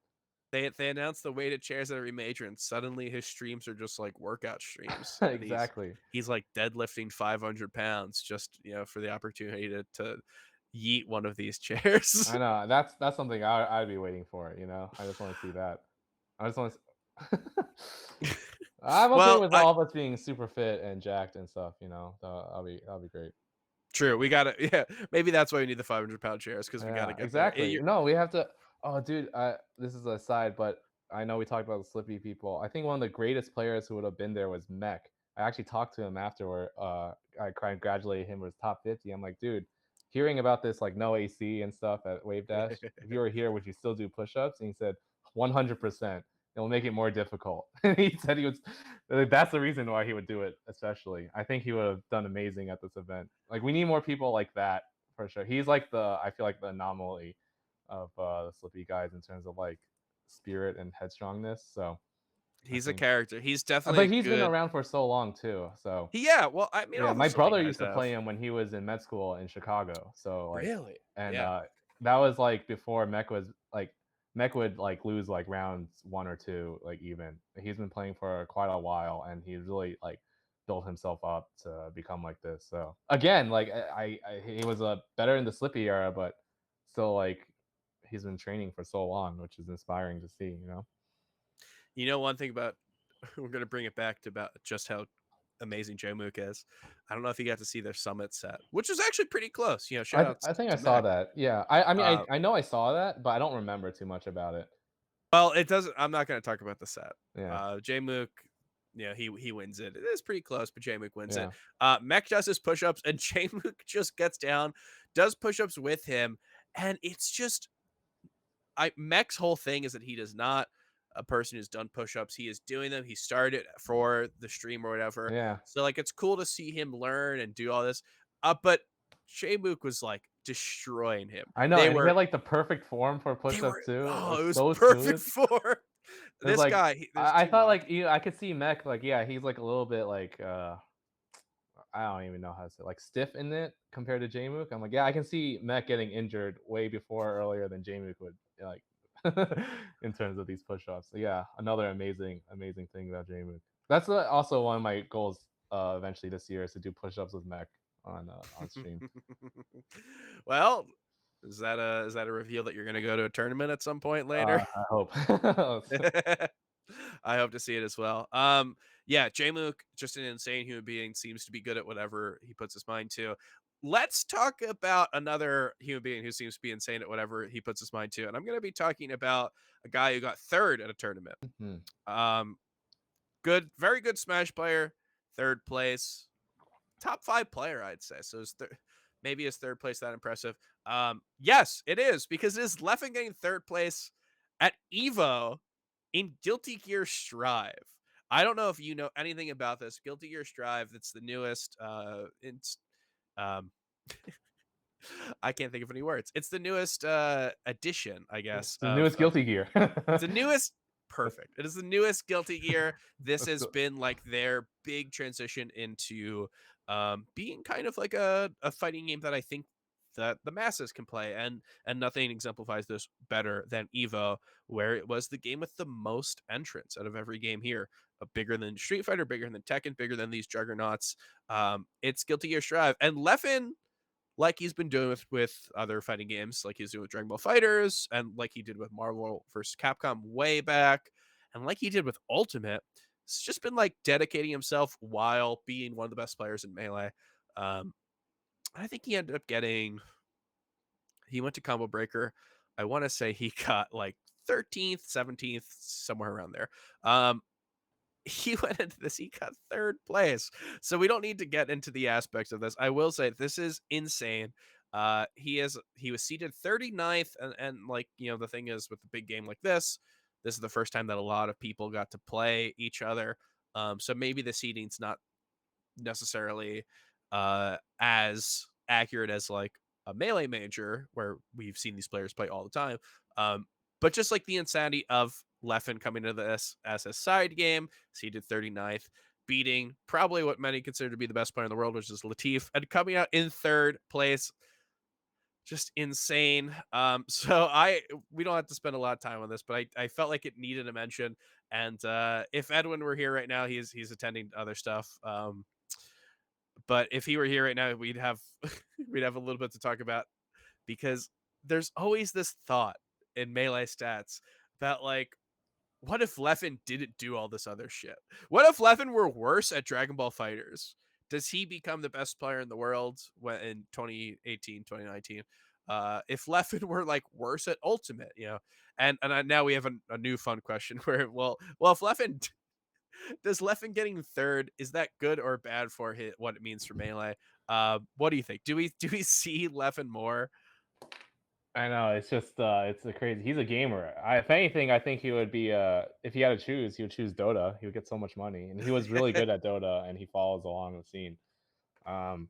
They announced the weighted chairs at every major, and suddenly his streams are just like workout streams, and exactly, he's like deadlifting 500 pounds just for the opportunity to yeet one of these chairs. I know that's something I'd be waiting for. You know, I just want to see that. I just want to. I'm okay Well, with all of us being super fit and jacked and stuff. You know, that'll be great. true. We gotta yeah. Maybe that's why we need the 500-pound chairs because we gotta Yeah, get there. exactly. No, we have to. Oh, dude, this is a side, but I know we talked about the Slippy people. I think one of the greatest players who would have been there was Mech. I actually talked to him afterward. I congratulated him with top 50. I'm like, dude, hearing about this like no AC and stuff at WaveDash. If you were here, would you still do push-ups? And he said 100%. It'll make it more difficult. And he said he was. That's the reason why he would do it. Especially, I think he would have done amazing at this event. Like we need more people like that for sure. He's like I feel like the anomaly of the Slippy guys in terms of like spirit and headstrongness. So I He's a think, character. He's definitely but a he's been good. around for so long too. So Yeah. Well, I mean, yeah, all the my Slippy brother guys used to have. play him when he was in med school in Chicago. So like, Really? and Yeah. that was like before Mech was like Mech would like lose like rounds 1 or 2 like even. He's been playing for quite a while, and he's really like built himself up to become like this. So again, like he was better in the Slippy era, but still like he's been training for so long, which is inspiring to see. You know. One thing about we're gonna bring it back to about just how amazing Joe Mook is. I don't know if you got to see their summit set, which was actually pretty close. Shout outs I think I to saw Mac. that. Yeah. I mean Uh, I know I saw that, but I don't remember too much about it. well, it doesn't. I'm not going to talk about the set. Yeah. J Mook, he wins it. It is pretty close, but J Mook wins it. Yeah. Mech does his push-ups, and J Mook just gets down, does push-ups with him, and it's just Mech's whole thing is that he does not a person who's done push-ups. He is doing them. He started for the stream or whatever. Yeah. So like it's cool to see him learn and do all this. But J Mook was like destroying him. I know, They and he had were like the perfect form for they push-ups were too. oh, Like it was so perfect smooth. for It's this like guy. There's I two thought levels. like I could see Mech like yeah, he's like a little bit like I don't even know how to say like stiff in it compared to Jmook. I'm like, yeah, I can see Mech getting injured way before earlier than Jmook would like in terms of these push-ups. So yeah, another amazing thing about Jmook. That's also one of my goals eventually this year is to do push-ups with Mech on stream. Well, Is that a reveal that you're gonna go to a tournament at some point later? I hope. I hope to see it as well. Yeah, J-Mook, just an insane human being, seems to be good at whatever he puts his mind to. Let's talk about another human being who seems to be insane at whatever he puts his mind to, and I'm going to be talking about a guy who got third at a tournament. Mhm. Good, very good Smash player, third place, top 5 player, I'd say. So maybe his third place that impressive. Yes, it is, because it is Leffen getting third place at Evo in Guilty Gear Strive. I don't know if you know anything about this. Guilty Gear Strive, it's the newest um I can't think of any words. It's the newest edition, I It's guess, the newest of Guilty Gear. it's the newest. Perfect. It is the newest Guilty Gear. This That's has cool. been like their big transition into being kind of like a fighting game that I think that the masses can play, and nothing exemplifies this better than Evo, where it was the game with the most entrants out of every game here. Bigger than Street Fighter, bigger than Tekken, bigger than these juggernauts. It's Guilty Gear Strive, and Leffen, like he's been doing with other fighting games, like he's doing with Dragon Ball Fighters, and like he did with Marvel vs. Capcom way back, and like he did with Ultimate. It's just been like dedicating himself while being one of the best players in Melee. I think he ended up getting. He went to Combo Breaker. I want to say he got like 13th, 17th, somewhere around there. He went into this, he got third place. So we don't need to get into the aspects of this. I will say this is insane. He was seated 39th, and like, you know, the thing is with the big game like this is the first time that a lot of people got to play each other. So maybe the seating's not necessarily as accurate as like a Melee major where we've seen these players play all the time. But just like the insanity of Leffen coming into this as a side game, seeded 39th, beating probably what many consider to be the best player in the world, which is Latif, and coming out in third place. Just insane. So we don't have to spend a lot of time on this, but I felt like it needed a mention. And if Edwin were here right now, he's attending other stuff. But if he were here right now, we'd have we'd have a little bit to talk about, because there's always this thought in Melee stats about like, what if Leffen didn't do all this other shit? What if Leffen were worse at Dragon Ball Fighters? Does he become the best player in the world when in 2018, 2019? If Leffen were like worse at Ultimate, you know, and now we have a new fun question where, well, if Leffen does Leffen getting third, is that good or bad for what it means for Melee? What do you think? Do we see Leffen more? I know, it's just it's a crazy. He's a gamer. If anything, I think he would be if he had to choose, he would choose Dota. He would get so much money, and he was really good at Dota, and he follows along the scene. Um,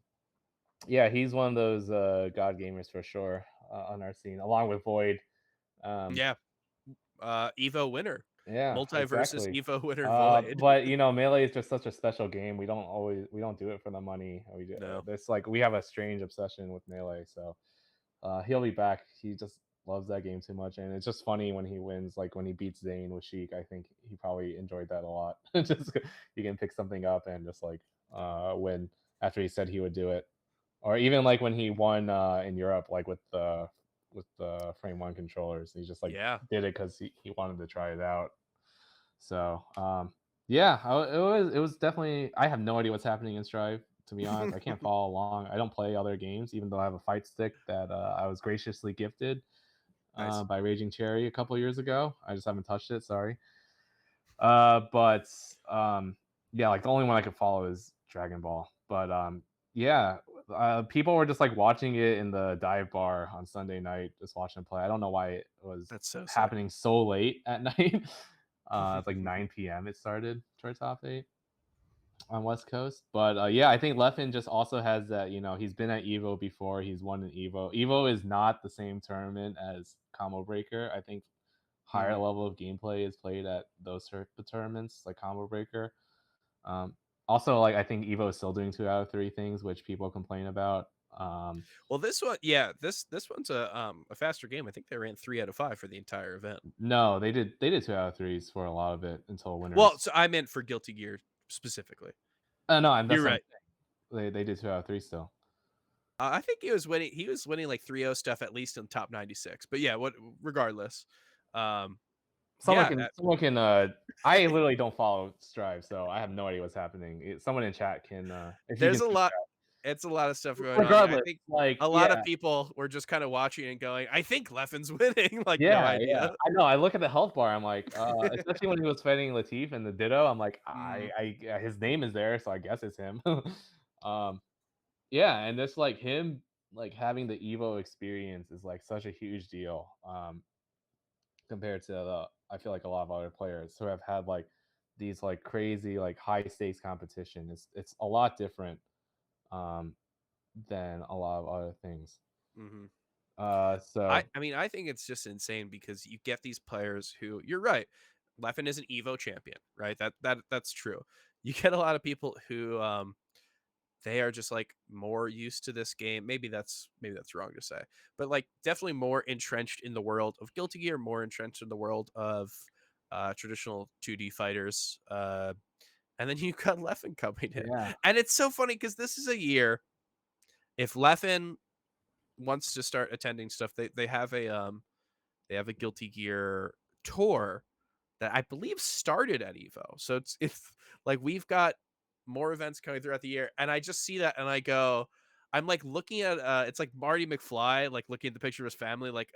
yeah, he's one of those god gamers for sure on our scene, along with Void. Um, Yeah, Evo winner, yeah, multiverses exactly. Evo winner Void. But you know, Melee is just such a special game. We don't do it for the money. No. It's like we have a strange obsession with Melee. So he'll be back. He just loves that game too much, and it's just funny when he wins. Like when he beats Zane with Sheik, I think he probably enjoyed that a lot. Just you can pick something up and just like win after he said he would do it, or even like when he won in Europe, like with the Frame One controllers. He just like Yeah. did it because he wanted to try it out. So yeah, it was definitely. I have no idea what's happening in Strive. To be honest, I can't follow along. I don't play other games, even though I have a fight stick that I was graciously gifted Nice. by Raging Cherry a couple years ago. I just haven't touched it. Sorry. But yeah, like the only one I could follow is Dragon Ball. But yeah, people were just like watching it in the dive bar on Sunday night, just watching it play. I don't know why it was That's so sick. happening so late at night. It's like 9 p.m. It started for top 8 on West Coast. But yeah, I think Leffen just also has that, you know, he's been at Evo before. He's won an Evo. Evo is not the same tournament as Combo Breaker. I think higher level of gameplay is played at those tournaments like Combo Breaker. Also, like I think Evo is still doing 2 out of 3 things, which people complain about. Well, this one, yeah, this one's a faster game. I think they ran 3 out of 5 for the entire event. No, they did 2 out of 3s for a lot of it until winners. Well, so I meant for Guilty Gear specifically. No, You're right. they did 2 out of 3 still. I think he was winning. He was winning like 3-0 stuff at least in top 96. But yeah, what regardless, um, Someone yeah, can someone can I literally don't follow Strive, so I have no idea what's happening. Someone in chat can if you there's can a see lot. It's a lot of stuff going on there. I regardless, think like a lot of yeah, people were just kind of watching and going, "I think Leffen's winning." Like no yeah, yeah. idea. I know. I look at the health bar. I'm like, especially when he was fighting Latif and the Ditto. I'm like, Mm, his name is there, so I guess it's him. um, yeah, and just like him, like having the Evo experience is like such a huge deal. Compared to I feel like a lot of other players who have had like these like crazy like high stakes competition. It's a lot different um, than a lot of other things. hmm So I mean, I think it's just insane because you get these players who you're right. Leffen is an Evo champion, right? That's true. You get a lot of people who they are just like more used to this game. Maybe that's wrong to say, but like definitely more entrenched in the world of Guilty Gear, more entrenched in the world of traditional 2D fighters. And then you got Leffen coming in, yeah, and it's so funny because this is a year. If Leffen wants to start attending stuff, they have a Guilty Gear tour that I believe started at Evo. So it's like we've got more events coming throughout the year, and I just see that and I go, I'm like looking at it's like Marty McFly, like looking at the picture of his family, like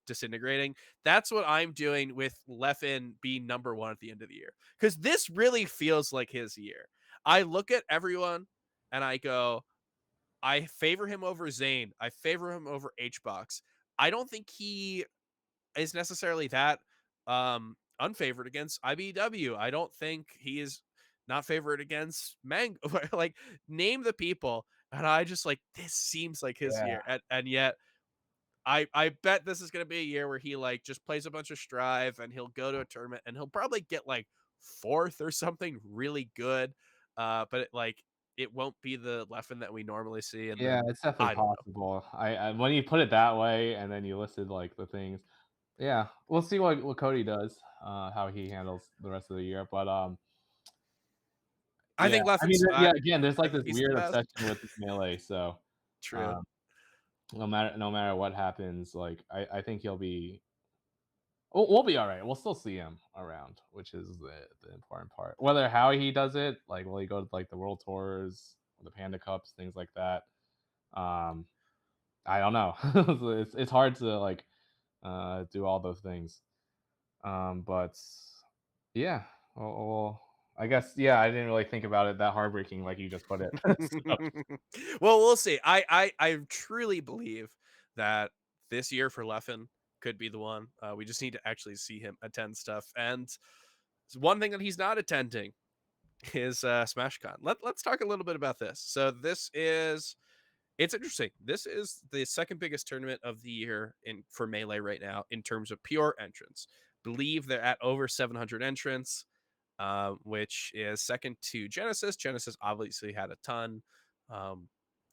disintegrating. That's what I'm doing with Leffen being number one at the end of the year. Because this really feels like his year. I look at everyone and I go, I favor him over Zane. I favor him over HBox. I don't think he is necessarily that unfavored against IBW. I don't think he is not favored against Mango. Like name the people, and I just like this seems like his yeah, year, and yet I bet this is gonna be a year where he like just plays a bunch of Strive and he'll go to a tournament and he'll probably get like fourth or something really good. But it won't be the Leffen that we normally see, and yeah. then It's definitely I don't know. possible. I when you put it that way, and then you listed like the things. Yeah, we'll see what Cody does, how he handles the rest of the year. But I yeah, think I mean, Leffen's. yeah. Again, there's I like think this he's the weird best. obsession with melee. So True. um, no matter what happens, like I think he'll be. We'll be all right. We'll still see him around, which is the important part. Whether how he does it, like will he go to like the world tours, the Panda Cups, things like that. Um, I don't know. It's hard to like do all those things. But yeah, well, I guess yeah. I didn't really think about it that heartbreaking, like you just put it. So, Well, we'll see. I truly believe that this year for Leffen could be the one. We just need to actually see him attend stuff. And one thing that he's not attending is SmashCon. Let's talk a little bit about this. So it's interesting. This is the second biggest tournament of the year in for Melee right now in terms of pure entrants. Believe they're at over 700 entrants, which is second to Genesis. Genesis obviously had a ton. Um,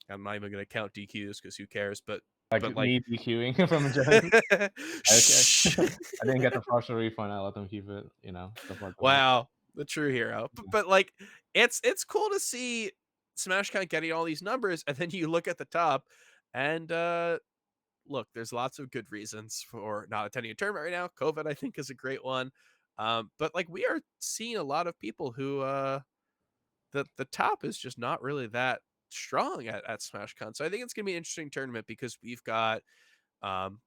I'm not even going to count DQs because who cares? But like like, me DQing from Genesis. Okay, shh. I didn't get the partial refund. I let them keep it. Stuff like that. Wow, the true hero. But like, it's cool to see SmashCon getting all these numbers, and then you look at the top, and look, there's lots of good reasons for not attending a tournament right now. COVID, I think, is a great one. But like, we are seeing a lot of people who the top is just not really that strong at SmashCon. So I think it's gonna be an interesting tournament because we've got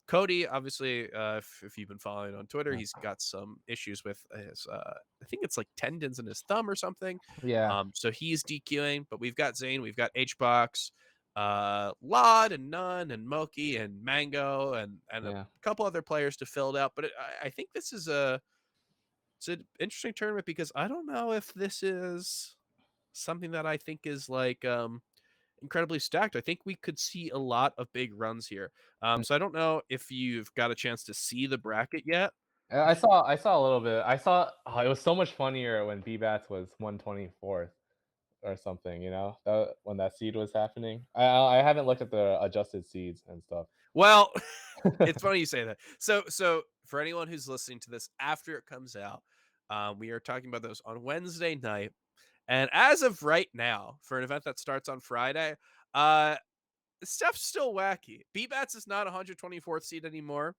Cody, obviously, if you've been following on Twitter, he's got some issues with his I think it's like tendons in his thumb or something. Yeah, So he's DQing, but we've got Zane, we've got HBox, Lod and Nun and Moki and Mango and a yeah. couple other players to fill it out. But I think this is it's an interesting tournament because I don't know if this is something that I think is like incredibly stacked. I think we could see a lot of big runs here. So I don't know if you've got a chance to see the bracket yet. I saw a little bit. I saw it was so much funnier when B-Bats was 124th or something. When that seed was happening. I haven't looked at the adjusted seeds and stuff. Well, it's funny you say that. So for anyone who's listening to this after it comes out, we are talking about those on Wednesday night. And as of right now, for an event that starts on Friday, uh, stuff's still wacky. BBATS is not 124th seed anymore,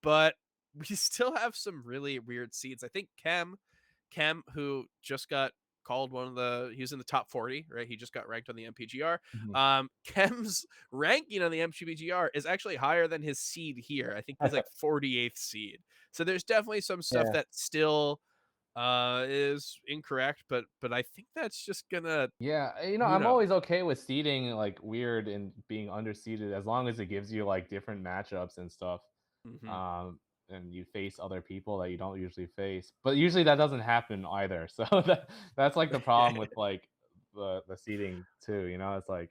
but we still have some really weird seeds. I think Kem, who just got called he was in the top 40, right? He just got ranked on the MPGR. Mhm. Kem's ranking on the MPGR is actually higher than his seed here. I think he's like 48th seed. So there's definitely some stuff Yeah. that still is incorrect, but I think that's just gonna, Yeah, who I'm knows. always okay with seeding like weird and being underseeded as long as it gives you like different matchups and stuff. Hmm. Um, and you face other people that you don't usually face. But usually that doesn't happen either. So that's like the problem with like the seeding too, It's like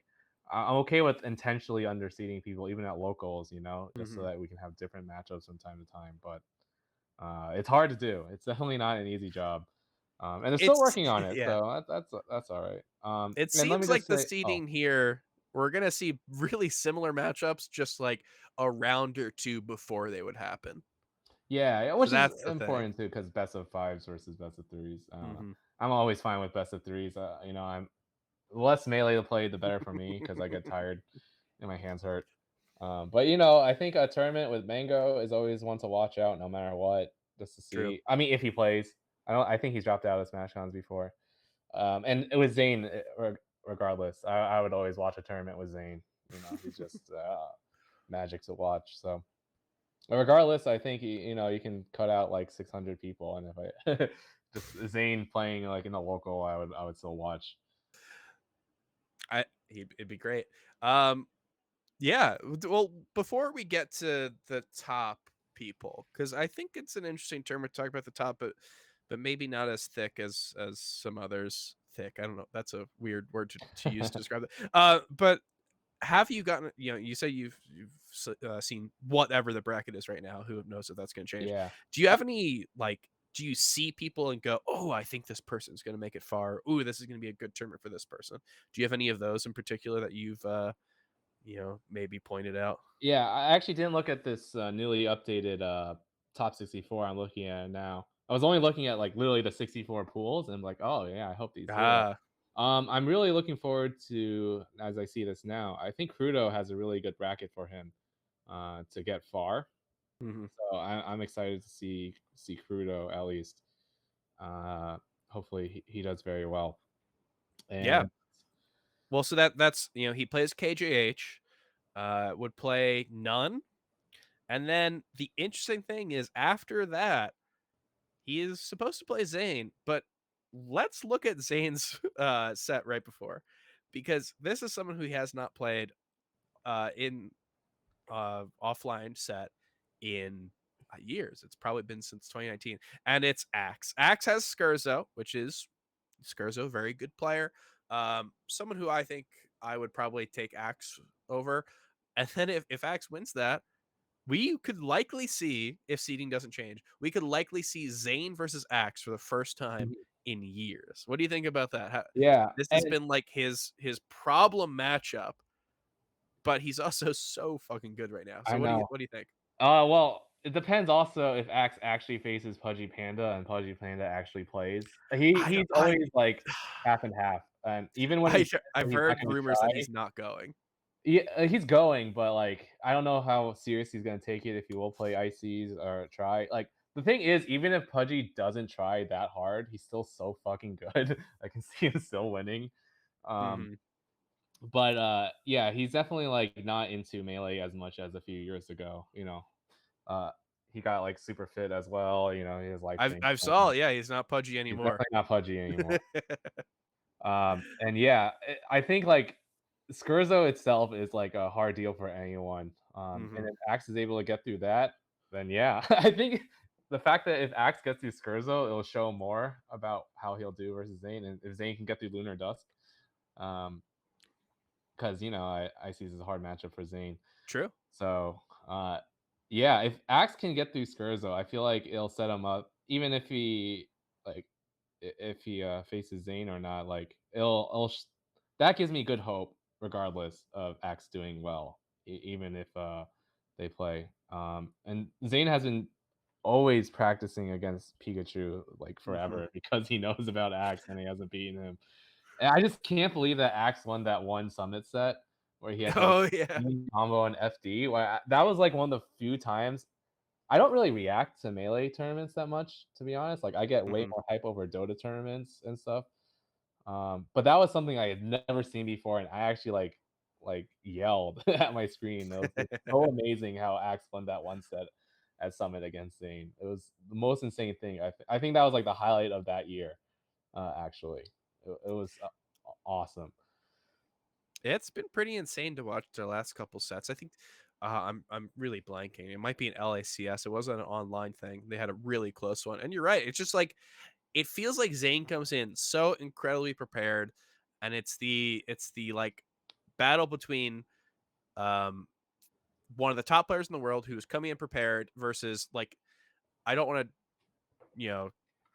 I'm okay with intentionally underseeding people even at locals, just so Hmm. that we can have different matchups from time to time. But it's hard to do. It's definitely not an easy job. And they're still It's working on it, yeah. so that's all right. It And let me seems like just the say, oh, seeding here, we're gonna see really similar matchups, just like a round or two before they would happen. yeah, So which is that's the thing. important too, because best of fives versus best of threes. I don't know. Hmm. I'm always fine with best of threes. I'm the less melee to play, the better for me because I get tired and my hands hurt. But I think a tournament with Mango is always one to watch out, no matter what, just to True. see. I mean, if he plays, I think he's dropped out of Smash Cons before. And it was Zane, regardless. I would always watch a tournament with Zane. He's just magic to watch. So regardless, I think you can cut out like 600 people, and if I just Zane playing like in the local, I would still watch. It'd be great. Um, yeah. Well, before we get to the top people, because I think it's an interesting term to talk about the top, but maybe not as thick as some others. Thick. I don't know. That's a weird word to use to describe it. But have you gotten? You say you've seen whatever the bracket is right now. Who knows if that's going to change? Yeah. Do you have any like? Do you see people and go, "Oh, I think this person's going to make it far. Ooh, this is going to be a good tournament for this person." Do you have any of those in particular that you've maybe pointed out? Yeah, I actually didn't look at this newly updated top 64. I'm looking at it now. I was only looking at like literally the 64 pools, and I'm like, oh yeah, I hope these do well. Ah, I'm really looking forward to, as I see this now. I think Crudo has a really good bracket for him to get far. mhm. So I'm excited to see Crudo at least. Uh, hopefully he does very well. Yeah. And Well, so that's he plays KJH, would play none, and then the interesting thing is after that he is supposed to play Zane, but let's look at Zane's set right before, because this is someone who has not played in offline set in years. It's probably been since 2019, and it's Axe. Axe has Skurzo, which is Skurzo, very good player. Someone who I think I would probably take Axe over. And then if Axe wins that, we could likely see, if seeding doesn't change, we could likely see Zane versus Axe for the first time in years. What do you think about that? yeah, This has and been like his problem matchup, but he's also so fucking good right now. So I know. what do you think? Well, it depends also if Axe actually faces Pudgy Panda and Pudgy Panda actually plays. I don't He's always like half and half, and even when he says that I've he's not heard going to rumors that try, he's not going. yeah, he's going, but like I don't know how serious he's going to take it if he will play ICs or try. Like the thing is, even if Pudgy doesn't try that hard, he's still so fucking good. I can see him still winning. Um, Hmm. but yeah, he's definitely like not into melee as much as a few years ago. Uh, he got like super fit as well. He has life things I've going saw, on. yeah, he's not pudgy He's anymore. definitely not pudgy anymore. And yeah, I think like Skurzo itself is like a hard deal for anyone. And Hmm. if Axe is able to get through that, then yeah, I think the fact that if Axe gets through Skurzo, it'll show more about how he'll do versus Zane, and if Zane can get through Lunar Dusk, um, because I see this as a hard matchup for Zane. True. So, yeah, if Axe can get through Skurzo, I feel like it'll set him up. Even if he like, if he faces Zane or not, like that gives me good hope, regardless of Axe doing well, even if they play. And Zane has been always practicing against Pikachu like Hmm. forever because he knows about Axe and he hasn't beaten him. And I just can't believe that Axe won that one summit set where he had to like Oh yeah. combo and FD. That was like one of the few times. I don't really react to Melee tournaments that much, to be honest. Like I get way Mhm. more hype over Dota tournaments and stuff. But that was something I had never seen before, and I actually like yelled at my screen. It was so amazing how Axe won that one set at Summit against Zane. It was the most insane thing. I think that was like the highlight of that year. Actually, it was awesome. It's been pretty insane to watch the last couple sets. I think I'm really blanking. It might be an LACS. It wasn't an online thing. They had a really close one. And you're right. It's just like it feels like Zayn comes in so incredibly prepared, and it's the like battle between um one of the top players in the world who's coming in prepared versus like I don't want to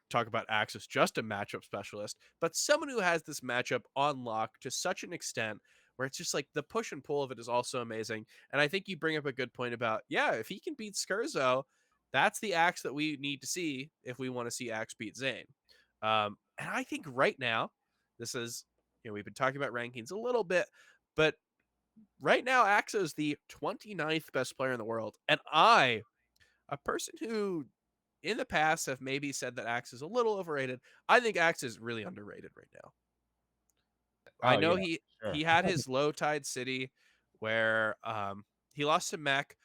talk about Axis just a matchup specialist, but someone who has this matchup on lock to such an extent where it's just like the push and pull of it is also amazing. And I think you bring up a good point about, yeah, if he can beat Skurzo, that's the Axe that we need to see if we want to see Axe beat Zane. And I think right now, this is, we've been talking about rankings a little bit, but right now, Axe is the 29th best player in the world. And a person who in the past have maybe said that Axe is a little overrated. I think Axe is really underrated right now. I Oh know yeah, he sure. had his low tide city where he lost to Mech.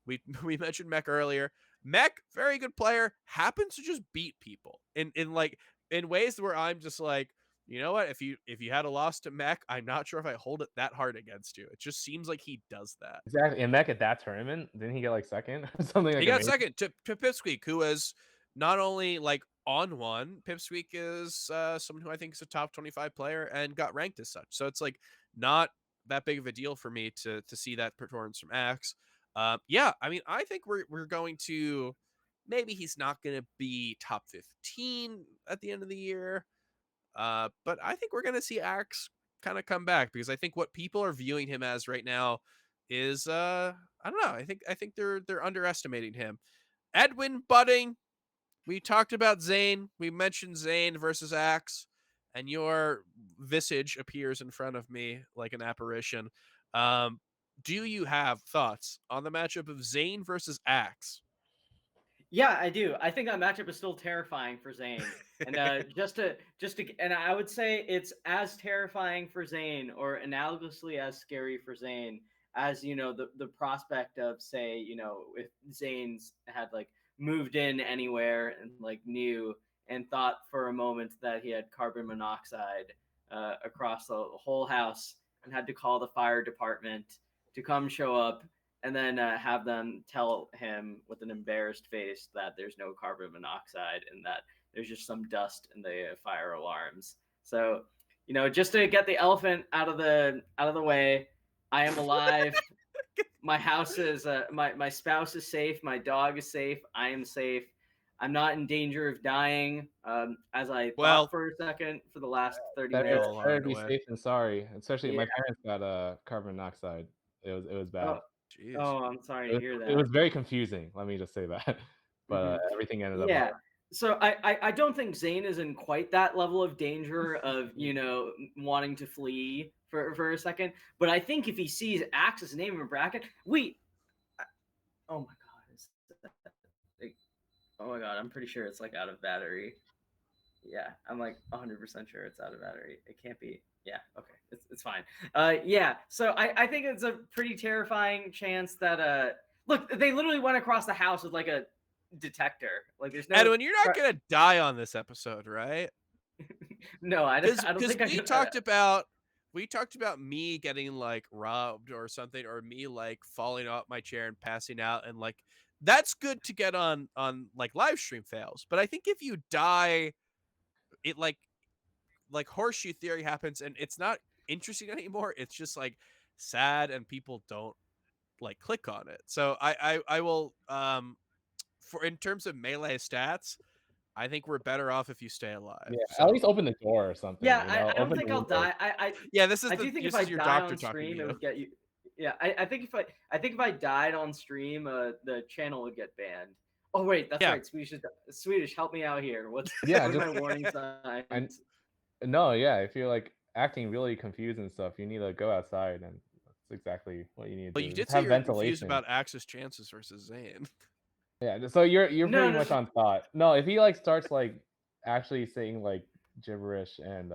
We we mentioned Mech earlier. Mech, very good player, happens to just beat people in like in ways where I'm just like, you know what? If you had a loss to Mech, I'm not sure if I hold it that hard against you. It just seems like he does that. Exactly. And Mech at that tournament, didn't he get like second or something He like got amazing? second to Pipsqueak, who is not only like on one. Pipsqueak is someone who I think is a top 25 player and got ranked as such. So it's like not that big of a deal for me to see that performance from Axe. Yeah, I mean, I think we're going to maybe he's not going to be top 15 at the end of the year. But I think we're going to see Axe kind of come back because I think what people are viewing him as right now is I don't know. I think they're underestimating him. Edwin Budding, we talked about Zane. We mentioned Zane versus Axe, and your visage appears in front of me like an apparition. Um, do you have thoughts on the matchup of Zane versus Axe? Yeah, I do. I think that matchup is still terrifying for Zayn. And and I would say it's as terrifying for Zayn or analogously as scary for Zayn as, the prospect of, say, if Zayn's had like moved in anywhere and like knew and thought for a moment that he had carbon monoxide across the whole house and had to call the fire department to come show up and then have them tell him with an embarrassed face that there's no carbon monoxide and that there's just some dust in the fire alarms. So, just to get the elephant out of the way, I am alive. My house is my spouse is safe. My dog is safe. I am safe. I'm not in danger of dying, as I thought Well, for a second for the last 30 Better, minutes. all along better the be way. safe than sorry. Especially Yeah. my parents got carbon monoxide. It was bad. Oh, Jeez. oh, I'm sorry It to was, hear it that. was very confusing. Let me just say that. But Hmm. everything ended up Yeah. alright. So I don't think Zayn is in quite that level of danger of, wanting to flee for a second. But I think if he sees Axe's name in a bracket, oh my God. Oh my God. I'm pretty sure it's like out of battery. Yeah. I'm like 100% sure it's out of battery. It can't be. Yeah. Okay. It's fine. Yeah. So I think it's a pretty terrifying chance that, look, they literally went across the house with like a detector. Like there's no, Edwin, you're not gonna die on this episode, right? no, Because I don't because think I can. we talked about me getting like robbed or something, or me like falling off my chair and passing out, and like that's good to get on like live stream fails. But I think if you die, it like horseshoe theory happens, and it's not interesting anymore. It's just like sad, and people don't like click on it. So I will for in terms of melee stats, I think we're better off if you stay alive. Yeah, at So least open the door or something. Yeah, I don't Open think the I'll window. die. yeah, I do think if this I is your die doctor on talking to stream, it you. would get you. Yeah, I think if I died on stream, the channel would get banned. Oh wait, that's Yeah. right. Swedish, help me out here. What Yeah, what are just my warning I signs? no, yeah. If you're like acting really confused and stuff, you need to go outside and That's exactly what you need Well, to you do. did Just say have you were confused ventilation. about Axe's chances versus Zane. Yeah, so you're No, pretty no, much on thought. No, if he like starts like actually saying like gibberish and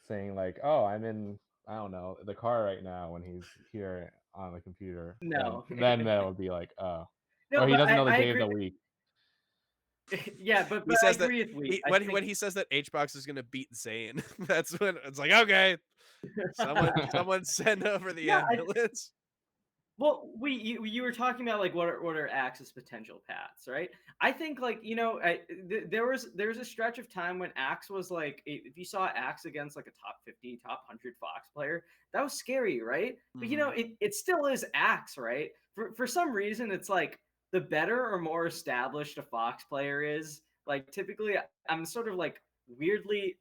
saying like, "Oh, I'm in I don't know, the car right now," when he's here on the computer, then no. that would be like, "Oh." No, Or he but doesn't know the I day of agree. the week. Yeah, He but I says that agree with Lee. he I when think he says that HBox is gonna beat Zane, that's when it's like, okay, someone send over the yeah, ambulance. well, you were talking about like what are Axe's potential paths, right? I think like there was a stretch of time when Axe was like if you saw Axe against like a top 50, top 100 Fox player, that was scary, right? But Mhm. it still is Axe, right? For some reason, it's like the better or more established a Fox player is, like typically I'm sort of like weirdly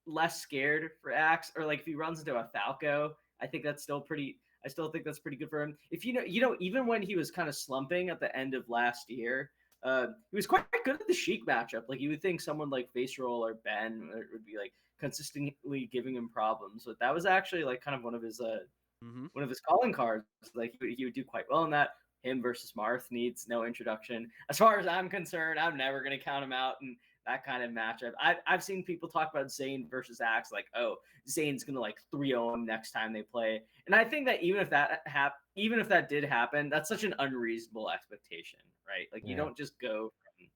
less scared for Axe, or like if he runs into a Falco, I think that's still pretty. I still think that's pretty good for him. If even when he was kind of slumping at the end of last year, he was quite good at the Sheik matchup. Like you would think someone like Face Roll or Ben would be like consistently giving him problems, but that was actually like kind of Mhm. one of his calling cards. Like he would do quite well in that. Him versus Marth needs no introduction. As far as I'm concerned, I'm never going to count him out in that kind of matchup. I've seen people talk about Zane versus Axe, like, oh, Zane's going to like 3-0 him next time they play. And I think that even if that did happen, that's such an unreasonable expectation, right? Like you Yeah. don't just go from.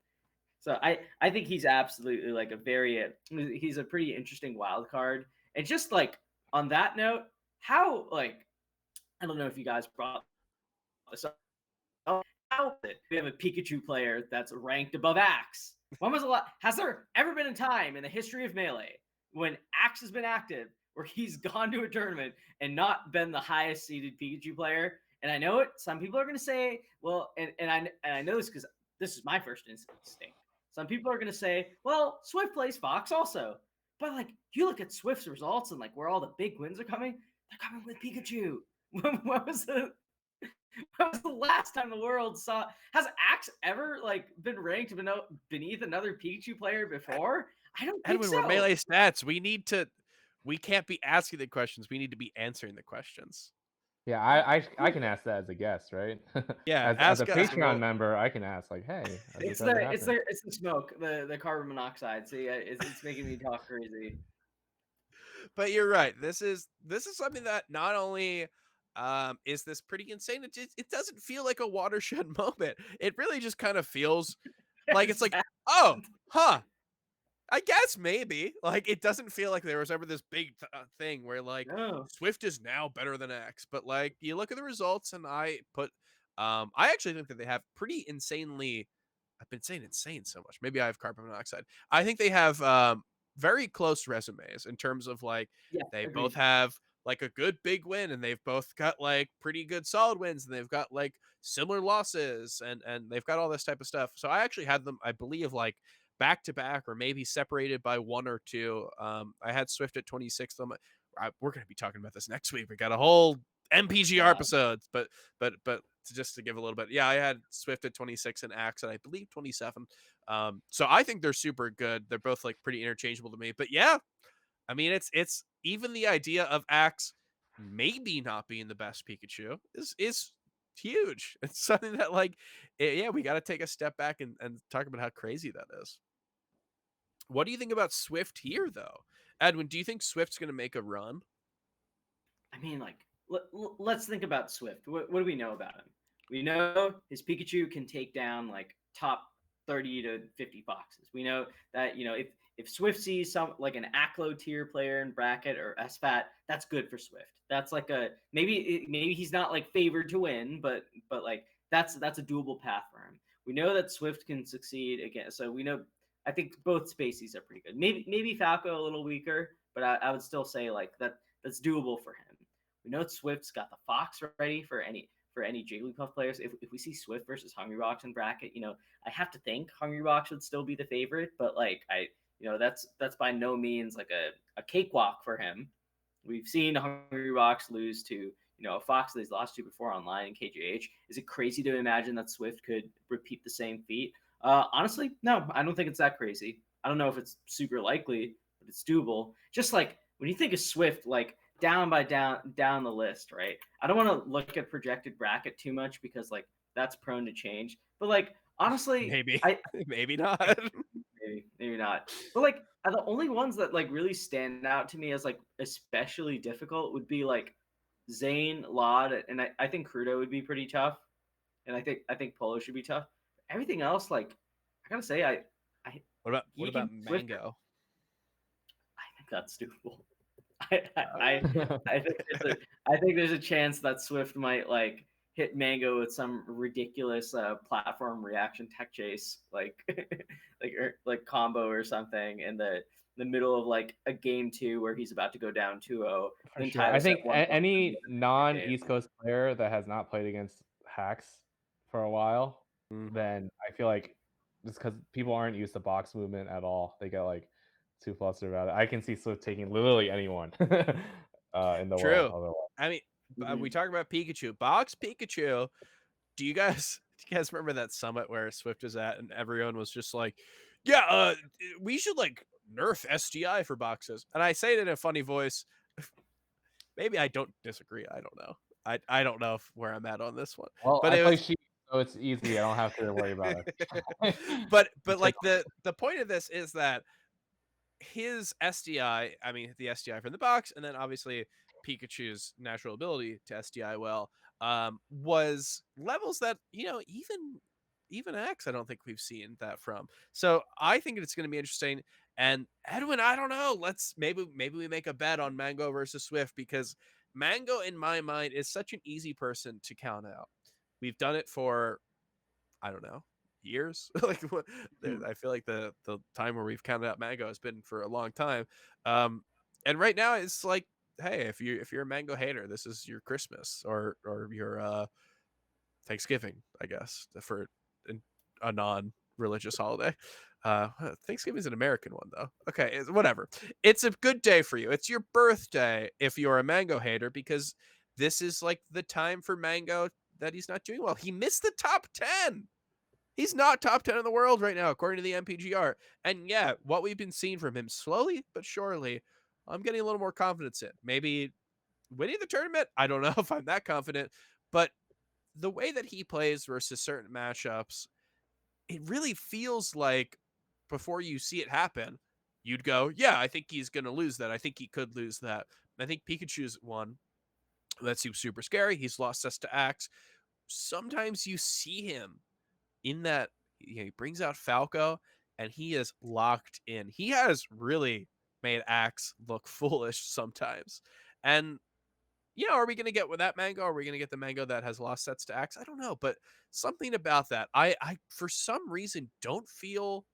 So I think he's absolutely like he's a pretty interesting wild card. And just like on that note, how like I don't know if you guys brought this up. How we have a Pikachu player that's ranked above Axe? When was a lot? Has there ever been a time in the history of Melee when Axe has been active where he's gone to a tournament and not been the highest seeded Pikachu player? And I know it. Some people are going to say, well, and I know this because this is my first instinct. Some people are going to say, well, Swift plays Fox also. But like, you look at Swift's results and like where all the big wins are coming, they're coming with Pikachu. What was the last time the world saw? Has Axe ever like been ranked beneath another Pikachu player before? I don't think Edwin, we're so. Melee stats. We can't be asking the questions. We need to be answering the questions. Yeah, I can ask that as a guest, right? Yeah, As a ask us. Patreon member, I can ask like, "Hey, has this It's ever the happened?" smoke, the carbon monoxide. See, it's making me talk crazy. But you're right. This is something that not only is this pretty insane, it doesn't feel like a watershed moment. It really just kind of feels like it's like, oh, huh. I guess maybe. Like it doesn't feel like there was ever this big thing where like No. Swift is now better than X, but like you look at the results and I actually think that they have pretty insanely I've been saying insane so much. Maybe I have carbon monoxide. I think they have very close resumes in terms of like Yeah, they both agreed. have like a good big win and they've both got like pretty good solid wins and they've got like similar losses and they've got all this type of stuff. So I actually had them, I believe, like back to back or maybe separated by one or two. I had Swift at 26th. We're going to be talking about this next week. We got a whole MPGR Wow. episode, but just to give a little bit, yeah, I had Swift at 26 and Axe at I believe 27. So I think they're super good. They're both like pretty interchangeable to me. But yeah, I mean it's even the idea of Axe maybe not being the best Pikachu is huge. It's something that like yeah, we got to take a step back and talk about how crazy that is. What do you think about Swift here though? Edwin, do you think Swift's going to make a run? I mean, like, let's think about Swift. What do we know about him? We know his Pikachu can take down like top 30 to 50 foxes. We know that, if Swift sees some like an Aclo tier player in bracket or SFAT, that's good for Swift. That's like maybe he's not like favored to win, but like that's a doable path for him. We know that Swift can succeed again. So we know I think both Spaceys are pretty good. Maybe Falco a little weaker, but I would still say like that's doable for him. We know Swift's got the Fox ready for any Jigglypuff players. If we see Swift versus Hungrybox in bracket, I have to think Hungrybox would still be the favorite, but like that's by no means like a cakewalk for him. We've seen Hungrybox lose to a Fox that he's lost to before online in KGH. Is it crazy to imagine that Swift could repeat the same feat? Honestly, no, I don't think it's that crazy. I don't know if it's super likely, but it's doable. Just like when you think of Swift, like down the list, right? I don't want to look at projected bracket too much because like that's prone to change. But like honestly, Maybe, I maybe not. maybe not. But like the only ones that like really stand out to me as like especially difficult would be like Zane, Laud, and I think Crudo would be pretty tough, and I think Polo should be tough. Everything else, like I gotta say, What he about can Swift. Mango? I think that's doable. I think there's a chance that Swift might like hit Mango with some ridiculous platform reaction tech chase like like combo or something in the middle of like a game 2 where he's about to go down 2-0. For Then sure. tie I the set think 1-1 any game. non-East Coast player that has not played against hacks for a while, then I feel like just because people aren't used to box movement at all, they get like too flustered about it. I can see Swift taking literally anyone in the world. True. Otherwise. I mean, Mhm. we talk about Pikachu. Box Pikachu. Do you guys remember that summit where Swift was at and everyone was just like, yeah, we should like nerf SDI for boxes. And I say it in a funny voice. Maybe I don't disagree. I don't know. I don't know where I'm at on this one. Well, But I it play was sheep, so it's easy. I don't have to worry about it. but like the point of this is that his SDI, I mean the SDI from the box, and then obviously Pikachu's natural ability to SDI well, was levels that, you know, even X, I don't think we've seen that from. So I think it's going to be interesting. And Edwin, I don't know. Let's maybe we make a bet on Mango versus Swift, because Mango, in my mind, is such an easy person to count out. We've done it for, I don't know, years. Like I feel like the time where we've counted out Mango has been for a long time. And right now it's like, hey, if you're a Mango hater, this is your Christmas or your Thanksgiving, I guess, for a non-religious holiday. Thanksgiving is an American one, though. Okay, whatever. It's a good day for you. It's your birthday if you're a Mango hater, because this is like the time for Mango that he's not doing well. He missed the top 10. He's not top 10 in the world right now, according to the MPGR. And yeah, what we've been seeing from him slowly but surely, I'm getting a little more confidence in. Maybe winning the tournament, I don't know if I'm that confident, but the way that he plays versus certain matchups, it really feels like before you see it happen, you'd go, yeah, I think he's going to lose that. I think he could lose that. I think Pikachu's one. That's super scary. He's lost us to Axe. Sometimes you see him in that, you know, he brings out Falco and he is locked in. He has really made Axe look foolish sometimes. And you know, are we going to get with that Mango? Are we going to get the Mango that has lost sets to Axe? I don't know, but something about that, I for some reason don't feel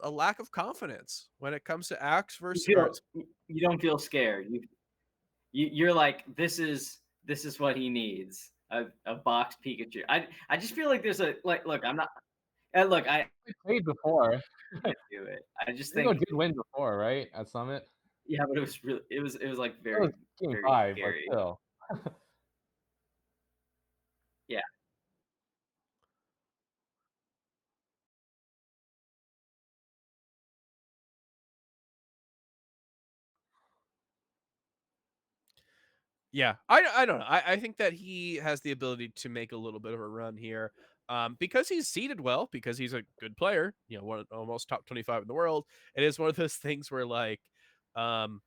a lack of confidence when it comes to Axe versus. You don't feel scared. You're like this is what he needs, a box Pikachu. I just feel like there's a like look I'm not and look I played before. can't do it. I just Mango think did win before, right? At Summit. yeah, but it was really it was like It very was game very 5, scary. but still. Yeah. Yeah, I don't know. I think that he has the ability to make a little bit of a run here, because he's seeded well, because he's a good player. You know, almost top 25 in the world. It is one of those things where like, um,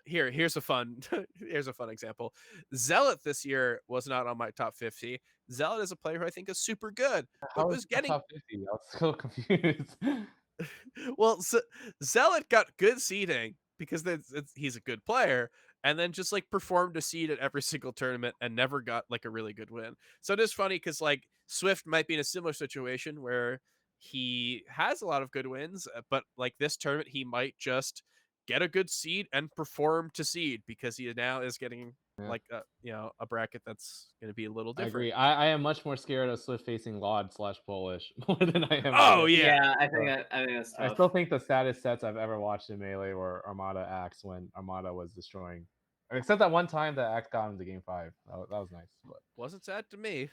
here's a fun here's a fun example. Zealot this year was not on my top 50. Zealot is a player who I think is super good, but How is was the getting top 50? I was so confused. well, Zealot got good seeding because he's a good player, and then just like performed a seed at every single tournament and never got like a really good win. So it is funny because like Swift might be in a similar situation where he has a lot of good wins, but like this tournament he might just get a good seed and perform to seed because he now is getting Yeah. like you know, a bracket that's going to be a little I different. agree. I am much more scared of Swift facing Laud/Polish more than I am. Oh Swift. yeah. I think that's tough. I still think the saddest sets I've ever watched in Melee were Armada Axe when Armada was destroying. Except that one time that Axe got into game 5. That was nice. But Wasn't sad to me.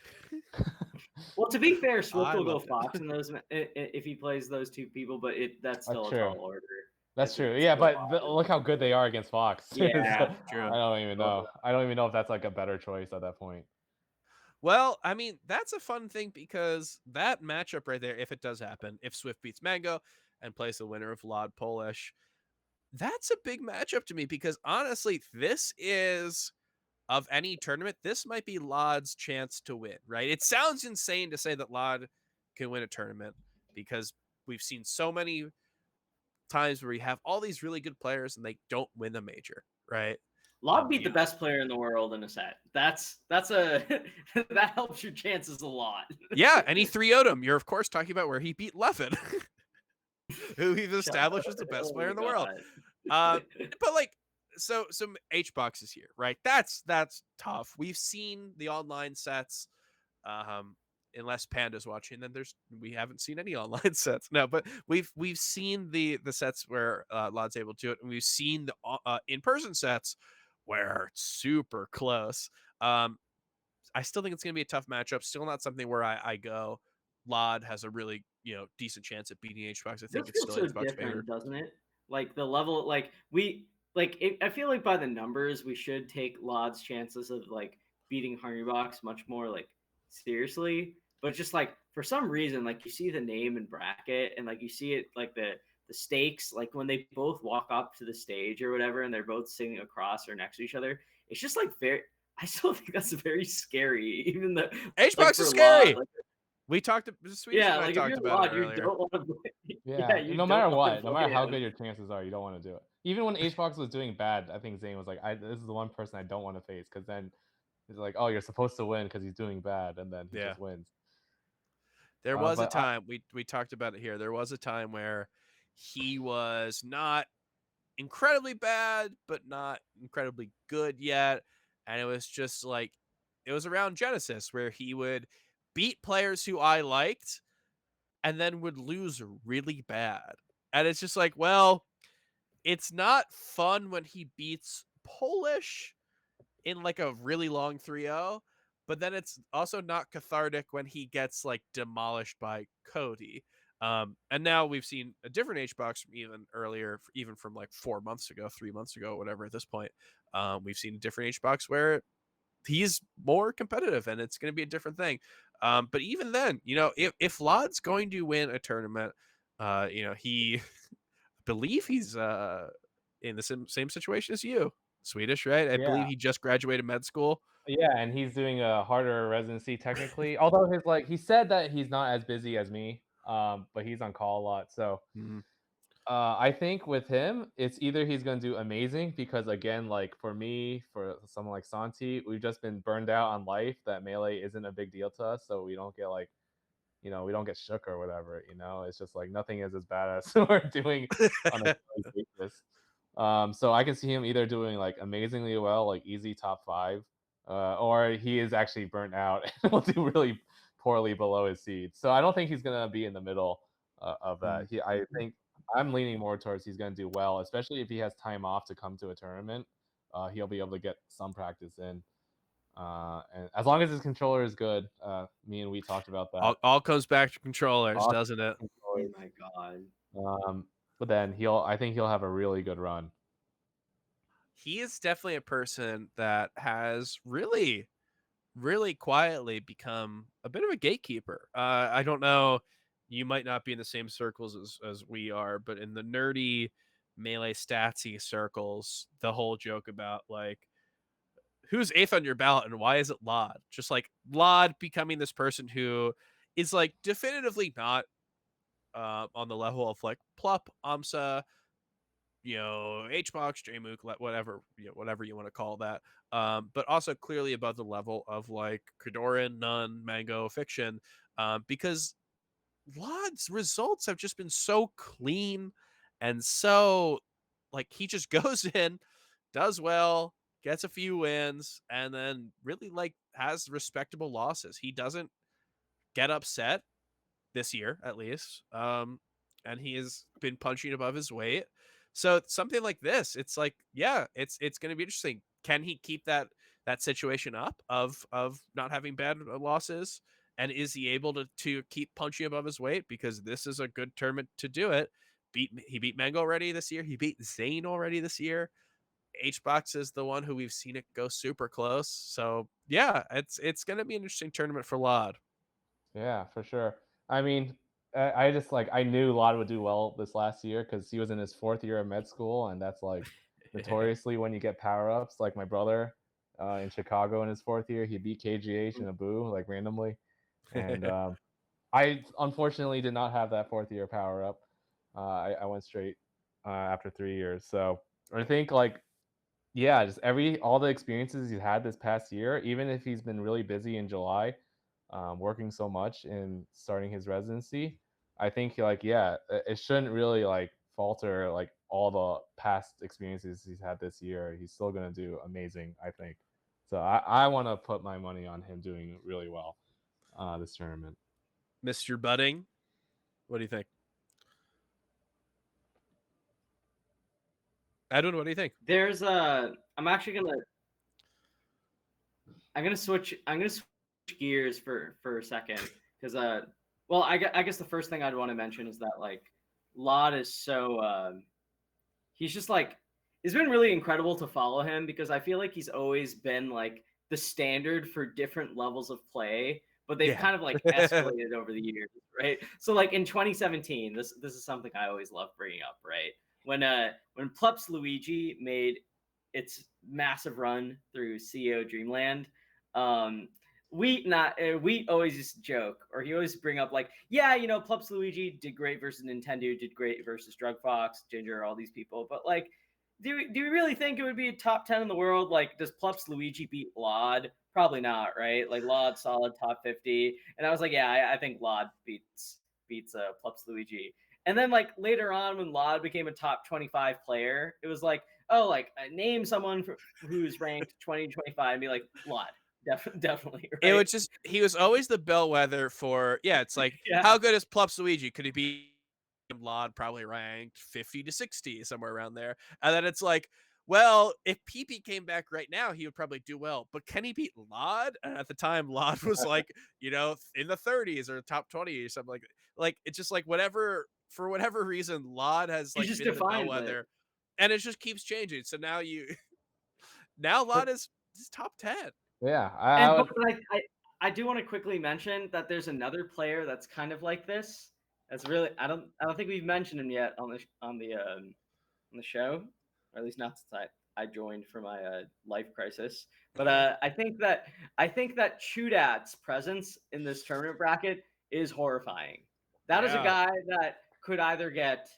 Well, to be fair, Swift I will go loved it. Fox in those if he plays those two people, but that's still a true. tall order. That's true. Yeah, but look how good they are against Fox. So, Yeah, True. I don't even know. I don't even know if that's like a better choice at that point. Well, I mean, that's a fun thing because that matchup right there, if it does happen, if Swift beats Mango and plays the winner of Lod Polish, that's a big matchup to me because honestly, this is of any tournament, this might be Lod's chance to win, right? It sounds insane to say that Lod can win a tournament because we've seen so many times where we have all these really good players and they don't win a major, right? Lob beat You the know, best player in the world in a set. That's a that helps your chances a lot. yeah, and he 3-0'd him. You're of course talking about where he beat Leffen, who he's Shut established up. as the best Oh player my in the world. god. But like, so some H box is here, right? That's tough. We've seen the online sets. Um, unless Panda's watching, then we haven't seen any online sets. No, but we've seen the sets where Lod's able to do it, and we've seen the in-person sets where it's super close. I still think it's gonna be a tough matchup. Still not something where I go. Lod has a really decent chance at beating HBox. I think This it's feels still so HBox favored. different, doesn't it? Like the level, I feel like by the numbers, we should take Lod's chances of like beating Hungrybox much more like seriously. But just like for some reason, like you see the name and bracket, and like you see it like the stakes, like when they both walk up to the stage or whatever, and they're both sitting across or next to each other. It's just like very. I still think that's very scary, even though like HBox for is Lod, scary. like We talked. Swedish yeah, and I like if talked you're about it Lod, you earlier. don't want to. Yeah, Yeah, you no don't matter want to what, no play matter how him. good your chances are, you don't want to do it. Even when HBox was doing bad, I think Zane was like, "This is the one person I don't want to face," because then it's like, "Oh, you're supposed to win because he's doing bad," and then he Yeah. just wins. There was a But time we talked about it here. There was a time where he was not incredibly bad, but not incredibly good yet. And it was just like it was around Genesis where he would beat players who I liked and then would lose really bad. And it's just like, well, it's not fun when he beats Polish in like a really long 3-0, but then it's also not cathartic when he gets like demolished by Cody. And now we've seen a different H box from even earlier, even from like 4 months ago, 3 months ago, whatever. At this point, we've seen a different H box where he's more competitive, and it's going to be a different thing. But even then, if Lod's going to win a tournament, he believe he's in the same situation as you, Swedish, right? I yeah, believe he just graduated med school. yeah, and he's doing a harder residency technically. Although he said that he's not as busy as me, but he's on call a lot. So Mhm. I think with him, it's either he's going to do amazing because again, like for me, for someone like Santi, we've just been burned out on life that melee isn't a big deal to us, so we don't get like we don't get shook or whatever. It's just like nothing is as bad as we're doing on a daily basis. So I can see him either doing like amazingly well, like easy top 5, or he is actually burnt out and will do really poorly below his seed. So I don't think he's gonna be in the middle of that. Mm. I think I'm leaning more towards he's gonna do well, especially if he has time off to come to a tournament. He'll be able to get some practice in. And as long as his controller is good, me and we talked about that. All comes back to controllers, Awesome doesn't it? Oh controllers. my god. But then I think he'll have a really good run. He is definitely a person that has really, really quietly become a bit of a gatekeeper. I don't know. You might not be in the same circles as we are, but in the nerdy melee statsy circles, the whole joke about like who's eighth on your ballot and why is it Lod? Just like Lod becoming this person who is like definitively not on the level of like Plup, Amsa, HBox, JMOOC, whatever, whatever you want to call that. But also clearly above the level of like Kadoran, Nun, Mango, Fiction, because Lod's results have just been so clean and so like he just goes in, does well, gets a few wins, and then really like has respectable losses. He doesn't get upset this year, at least. And he has been punching above his weight. So something like this, it's like, yeah, it's going to be interesting. Can he keep that situation up of not having bad losses? And is he able to keep punching above his weight? Because this is a good tournament to do it. beat Mango already this year. He beat Zane already this year. HBox is the one who we've seen it go super close. So yeah, it's gonna be an interesting tournament for Lod. Yeah, for sure. I mean, I just like I knew Lod would do well this last year because he was in his 4th year of med school, and that's like notoriously when you get power ups. Like my brother in Chicago in his 4th year, he beat KGH in a boo like randomly, and I unfortunately did not have that 4th year power up. I went straight after 3 years. So I think like yeah, just all the experiences he's had this past year, even if he's been really busy in July, working so much and starting his residency, I think like yeah, it shouldn't really like falter like all the past experiences he's had this year. He's still gonna do amazing, I think. So I want to put my money on him doing really well this tournament. Mr. Budding, what do you think? Edwin, what do you think? There's I'm actually gonna switch gears for a second because well I guess the first thing I'd want to mention is that like Lod is so he's just like it's been really incredible to follow him because I feel like he's always been like the standard for different levels of play, but they've kind of like escalated over the years, right? So like in 2017, this is something I always love bringing up, right? When Plups Luigi made its massive run through CEO Dreamland, we always just joke, or he always bring up like, yeah, you know, Plups Luigi did great versus Nintendo, did great versus Drug Fox, Ginger, all these people, but like, do we really think it would be a top 10 in the world? Like, does Plups Luigi beat Lod? Probably not, right? Like Lod solid top 50, and I was like, yeah, I think Lod beats Plups Luigi. And then like later on, when Lod became a top 25 player, it was like, oh, like name someone who's ranked 20, 25, and be like Lod. Definitely, right? It would just he was always the bellwether for it's like how good is Plups Luigi? Could he be Lod probably ranked 50 to 60 somewhere around there? And then it's like, well, if PP came back right now, he would probably do well. But can he beat Lod? And at the time, Lod was like, in the 30s or top 20 or something like that. Like it's just like for whatever reason, Lod has like been the bellwether, and it just keeps changing. So now now Lod is top 10. Yeah, I do want to quickly mention that there's another player that's kind of like this. That's really I don't think we've mentioned him yet on the show, or at least not since I joined for my life crisis. But I think that Chudat's presence in this tournament bracket is horrifying. That is a guy that could either get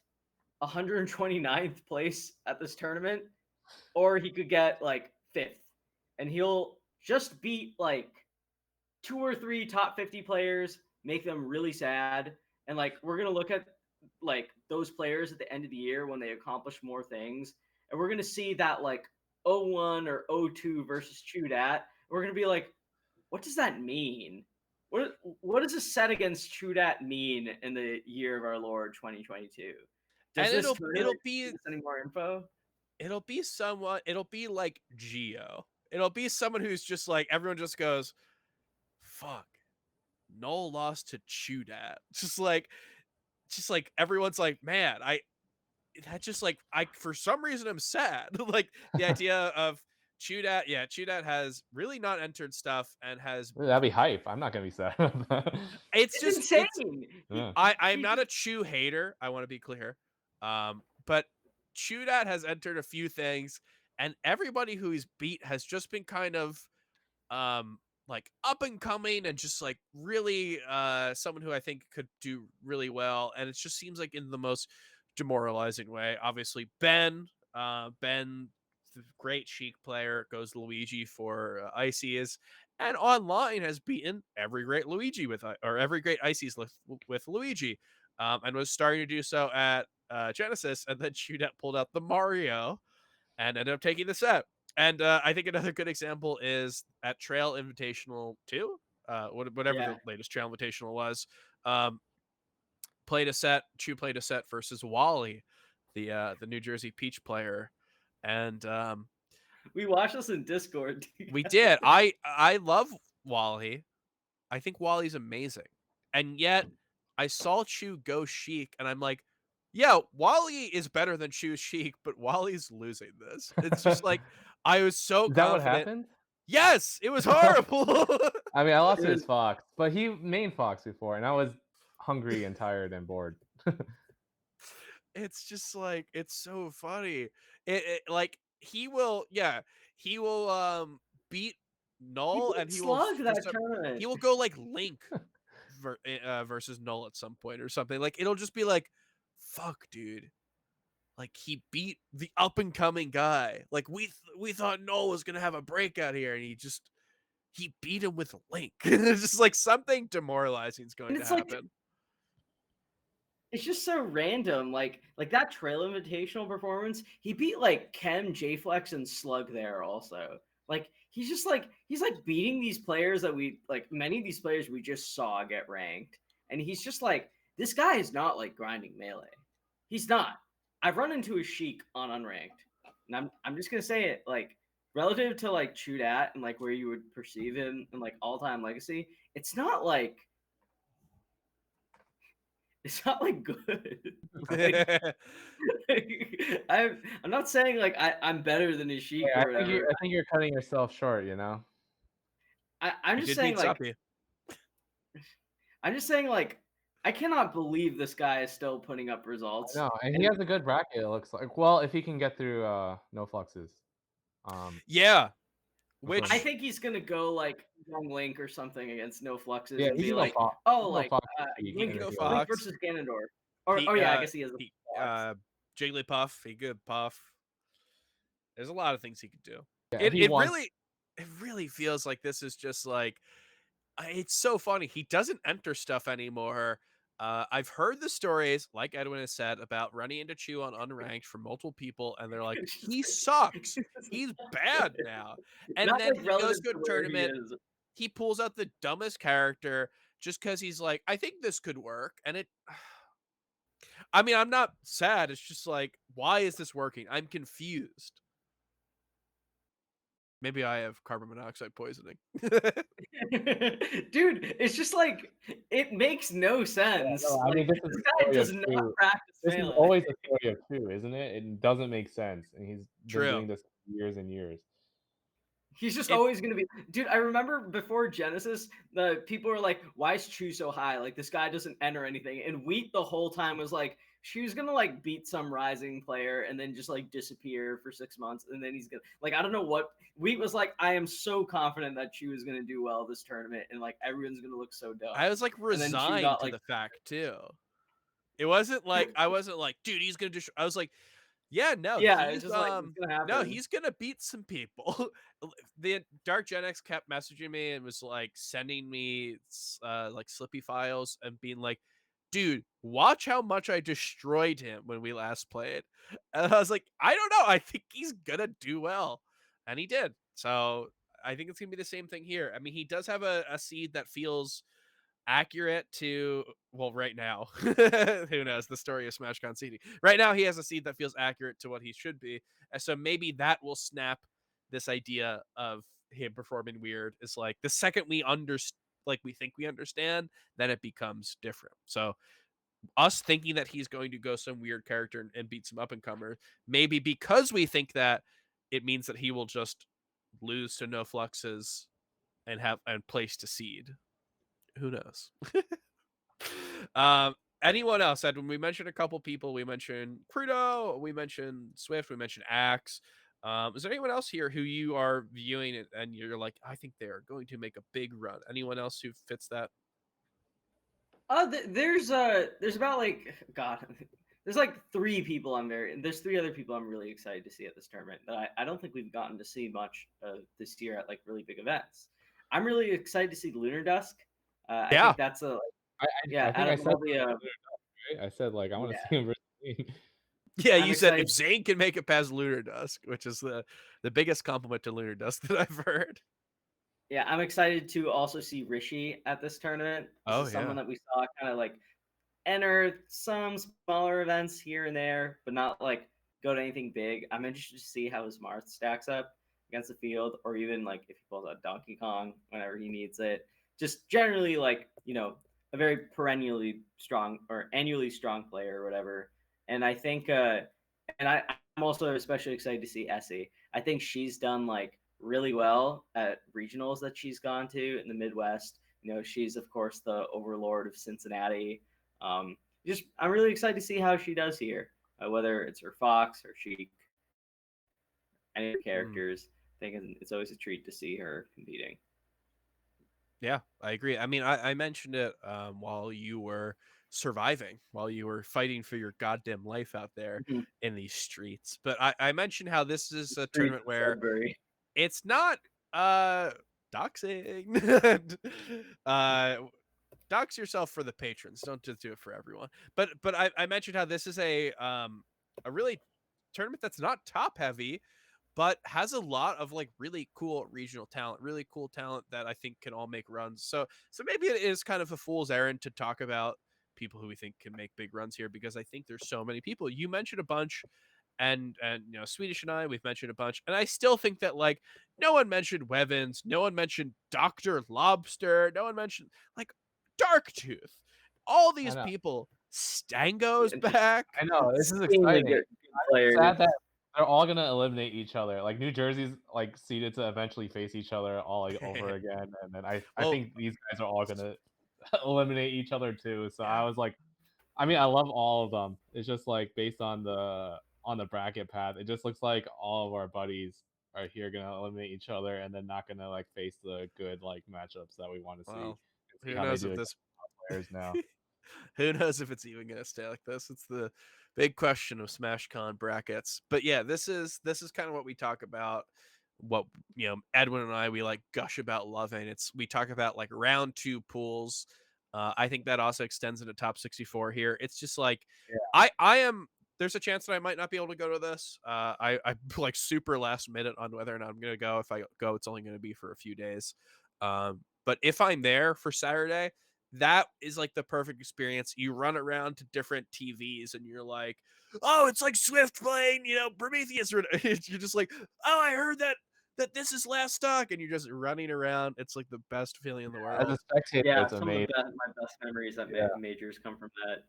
129th place at this tournament, or he could get like 5th, and he'll just beat like 2 or 3 top 50 players, make them really sad. And like we're gonna look at like those players at the end of the year when they accomplish more things, and we're gonna see that like 0-1 or 0-2 versus Chudat. We're gonna be like, what does that mean? What does a set against Chudat mean in the year of our Lord 2022? Does And this it'll be any more info? It'll be like Geo. It'll be someone who's just like everyone just goes, fuck. Null lost to Chudat. Just like everyone's like, man, I for some reason I'm sad. Like the idea of Chudat has really not entered stuff and has that'd be hype. I'm not gonna be sad. it's just insane. I'm not a Chew hater, I want to be clear. But Chudat has entered a few things, and everybody who he's beat has just been kind of like up and coming and just like really someone who I think could do really well. And it just seems like in the most demoralizing way. Obviously, Ben, the great Sheik player, goes Luigi for Ices, and online has beaten every great Luigi or every great Ices with Luigi, and was starting to do so at Genesis, and then Chudat pulled out the Mario and ended up taking the set. And I think another good example is at Trail Invitational 2, whatever the latest Trail Invitational was. Chew played a set versus Wally, the New Jersey Peach player, and we watched this in Discord. We did. I love Wally. I think Wally's amazing, and yet I saw Chew go Sheik, and I'm like, Yeah, Wally is better than Chu Sheik, but Wally's losing this. It's just like I was so Is that what confident. happened? Yes, it was horrible. I mean, I lost It to was, his Fox, but he main Fox before, and I was hungry and tired and bored. It's just like it's so funny. Like he will beat he Null beat and he will Slug for that some tournament. he will go like Link versus Null at some point or something. Like it'll just be like, fuck, dude. Like he beat the up and coming guy. Like we thought Null was gonna have a breakout here, and he beat him with Link. It's just like something demoralizing is going And to it's like happen. it's just so random. Like that Trail Invitational performance, he beat like Chem, J-Flex, and Slug there also. Like he's like beating these players that we like many of these players we just saw get ranked. And he's just like, this guy is not like grinding melee. He's not. I've run into a Sheik on unranked. And I'm just gonna say it, like relative to like Chudat and like where you would perceive him in like all-time legacy, it's not like good. Like, I'm not saying like I'm better than Ishik Yeah, or whatever. I think you're cutting yourself short. You know. I'm He just did saying beat like Sapi. I cannot believe this guy is still putting up results. No, and he And has a good bracket. It looks like. Well, if he can get through no fluxes, Yeah, I which think he's gonna go like Young Link or something against no fluxes yeah, and he be can go like, Fox. oh, He can go like Fox he can Link, go Link Fox. versus Ganondorf. Or He oh yeah, I guess he has a he Fox. Jigglypuff. He could puff. There's a lot of things he could do. Yeah, It he it wants. really it really feels like this is just like it's so funny. He doesn't enter stuff anymore. I've heard the stories, like Edwin has said, about running into Chew on unranked from multiple people, and they're like, It's just he sucks. He's bad now. And not then like he goes relative to to a where he tournament, is. he pulls out the dumbest character just because he's like, I think this could work. And I mean, I'm not sad. It's just like, why is this working? I'm confused. Maybe I have carbon monoxide poisoning. Dude, it's just like it makes no Yeah, sense. no, I Like mean, this is this the guy story of does not two. practice This is melee. always the story of two, isn't it? It doesn't make sense, and he's been True. doing this for years and years. He's just It always gonna be, dude. I remember before Genesis, the people were like, "Why is Chu so high? Like this guy doesn't enter anything." And Wheat the whole time was like, "Chu's gonna like beat some rising player and then just like disappear for 6 months, and then he's gonna like I don't know what." Wheat was like, "I am so confident that Chu is gonna do well this tournament, and like everyone's gonna look so I dumb." was like And then Chu resigned got to like, the fact too. It wasn't like I wasn't like, dude, he's gonna just. I was like, yeah, no, yeah, it's just like it's gonna no, happen. he's gonna beat some people. The Dark Gen X kept messaging me and was like sending me like Slippy files and being like, dude, watch how much I destroyed him when we last played. And I was like, I don't know. I think he's gonna do well. And he did. So I think it's gonna be the same thing here. I mean, he does have a seed that feels accurate to well right now who knows the story of SmashCon seeding right now. He has a seed that feels accurate to what he should be, and so maybe that will snap this idea of him performing weird. Is like the second we understand, like we think we understand, then it becomes different. So us thinking that he's going to go some weird character and beat some up and comer, maybe because we think that, it means that he will just lose to no fluxes and have and place to seed. Who knows? um, anyone else? When we mentioned a couple people, we mentioned Crudo, we mentioned Swift, we mentioned Axe. Is there anyone else here who you are viewing and you're like, I think they are going to make a big run? Anyone else who fits that? There's about like God, there's like there's three other people I'm really excited to see at this tournament that I don't think we've gotten to see much this year at like really big events. I'm really excited to see Lunar Dusk. I Yeah, think that's a I, yeah. I think Out I of said all the right? I said like I want to yeah, see him really. yeah. I'm You said excited. if Zane can make it past Lunar Dusk, which is the biggest compliment to Lunar Dusk that I've heard. Yeah, I'm excited to also see Rishi at this tournament. This Oh is someone yeah, that we saw kind of like enter some smaller events here and there, but not like go to anything big. I'm interested to see how his Marth stacks up against the field, or even like if he pulls out Donkey Kong whenever he needs it. Just generally like, a very perennially strong or annually strong player or whatever. And I think, I'm also especially excited to see Essie. I think she's done like really well at regionals that she's gone to in the Midwest. She's of course the overlord of Cincinnati. Just I'm really excited to see how she does here, whether it's her Fox or Sheik, any of the Mm. characters. I think it's always a treat to see her competing. Yeah, I agree. I mean, I mentioned it while you were surviving, while you were fighting for your goddamn life out there Mhm. in these streets. But I mentioned how this is The a streets tournament of where Sudbury. it's not uh doxing. uh dox yourself for the patrons. Don't just do it for everyone. But I mentioned how this is a really tournament that's not top heavy, but has a lot of like really cool regional talent, really cool talent that I think can all make runs. So maybe it is kind of a fool's errand to talk about people who we think can make big runs here, because I think there's so many people. You mentioned a bunch, and Swedish and we've mentioned a bunch, and I still think that like no one mentioned Wevins, no one mentioned Dr. Lobster, no one mentioned like Darktooth. All I these know. people, Stango's And back. I know. This is extremely exciting. good players. Sad that they're all gonna eliminate each other. Like New Jersey's like seeded to eventually face each other all like over again, and then I Well, think these guys are all gonna eliminate each other too. So yeah. I was like, I mean, I love all of them. It's just like based on the bracket path, it just looks like all of our buddies are here gonna eliminate each other, and then not gonna like face the good like matchups that we want to see Well, and see who how they knows do if against this top players now. who knows if it's even going to stay like this. It's the big question of SmashCon brackets. But yeah, this is kind of what we talk about. What Edwin and I, we like gush about loving. It's we talk about like round 2 pools. I think that also extends into top 64 here. It's just like I am. There's a chance that I might not be able to go to this. I like super last minute on whether or not I'm going to go. If I go, it's only going to be for a few days. But if I'm there for Saturday, that is like the perfect experience. You run around to different TVs and you're like, oh, it's like Swift playing, Prometheus. You're just like, oh, I heard that this is last stock, and you're just running around. It's like the best feeling in the As a world. spectator, Yeah, it's some of amazing. my best memories at Yeah, majors come from that.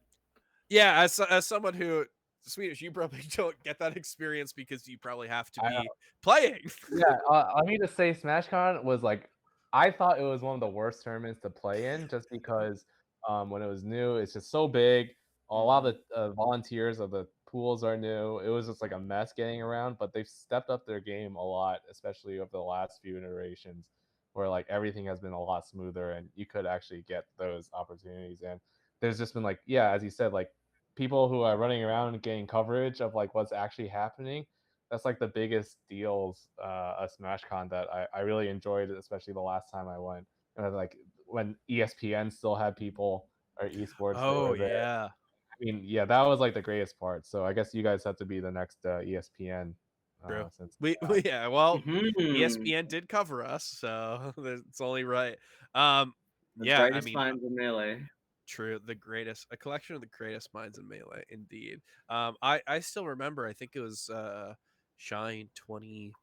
Yeah, as someone who Swedish, you probably don't get that experience because you probably have to I be playing. Yeah, I need to say SmashCon was like I thought it was one of the worst tournaments to play in just because when it was new, it's just so big. A lot Mhm. of the volunteers of the pools are new. It was just like a mess getting around, but they've stepped up their game a lot, especially over the last few iterations, where like everything has been a lot smoother and you could actually get those opportunities. And there's just been like, yeah, as you said, like people who are running around and getting coverage of like what's actually happening. That's like the biggest deals of SmashCon that I really enjoyed, especially the last time I went. And like when ESPN still had people or esports, they Oh were there. yeah, I mean, yeah, that was like the greatest part. So I guess you guys have to be the next ESPN true. since Yeah, well, Hmm. ESPN did cover us, so it's only right. Um, The yeah, I brightest mean, minds in Melee. true, a collection of the greatest minds in Melee, indeed. I still remember. I think it was Shine 20.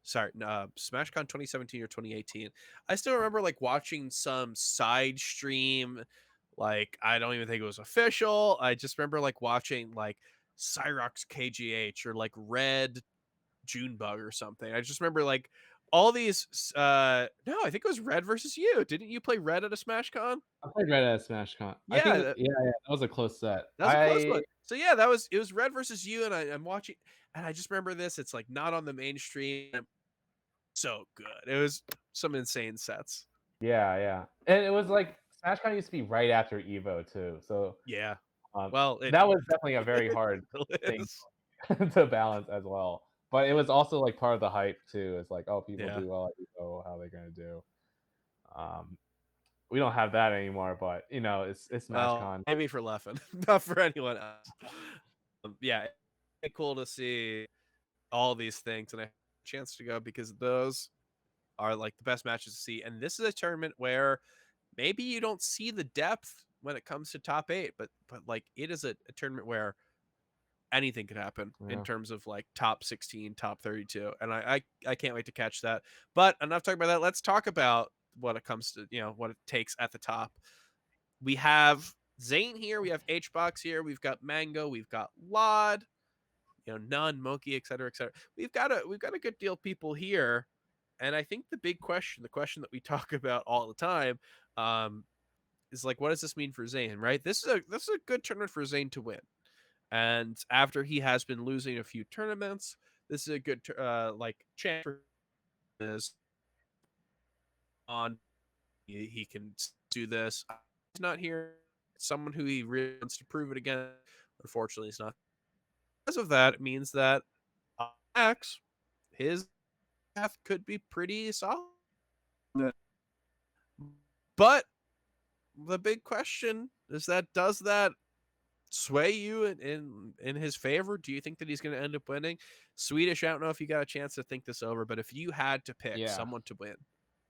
Sorry, SmashCon 2017 or 2018. I still remember like watching some side stream. Like I don't even think it was official. I just remember like watching like Cyrox KGH or like Red Junebug or something. I just remember like all these. No, I think it was Red versus you. Didn't you play Red at a SmashCon? I played Red at SmashCon. I Yeah, think yeah, that was a close set. that was a close one. So yeah, it was Red versus you, and I'm watching, and I just remember this. It's like not on the mainstream. So good. It was some insane sets. Yeah, and it was like SmashCon used to be right after Evo too. So Yeah. Well, it that was definitely a very hard still thing is. to balance as well. But it was also like part of the hype too. It's like, oh, people Yeah. do well at Evo, how are they gonna do? Um, we don't have that anymore, but it's Well, SmashCon. maybe for Leffen, not for anyone else. Yeah, it's cool to see all these things, and I had a chance to go because those are like the best matches to see. And this is a tournament where maybe you don't see the depth when it comes to top 8, but like it is a tournament where anything could happen in Yeah. terms of like top 16, top 32. And I can't wait to catch that. But enough talking about that. Let's talk about what it comes to, what it takes at the top. We have Zane here. We have H-Box here. We've got Mango. We've got Lod. Nun, Moki, et cetera, et cetera. We've got a good deal of people here, and I think the big question, the question that we talk about all the time, is like, what does this mean for Zane? Right? This is a good tournament for Zane to win, and after he has been losing a few tournaments, this is a good chance for this on. He can do this. He's not here. Someone who he really wants to prove it again. Unfortunately, he's not. Because of that, it means that Max, his path could be pretty solid. But the big question is that does that sway you in his favor? Do you think that he's going to end up winning? Swedish, I don't know if you got a chance to think this over, but if you had to pick Yeah. someone to win,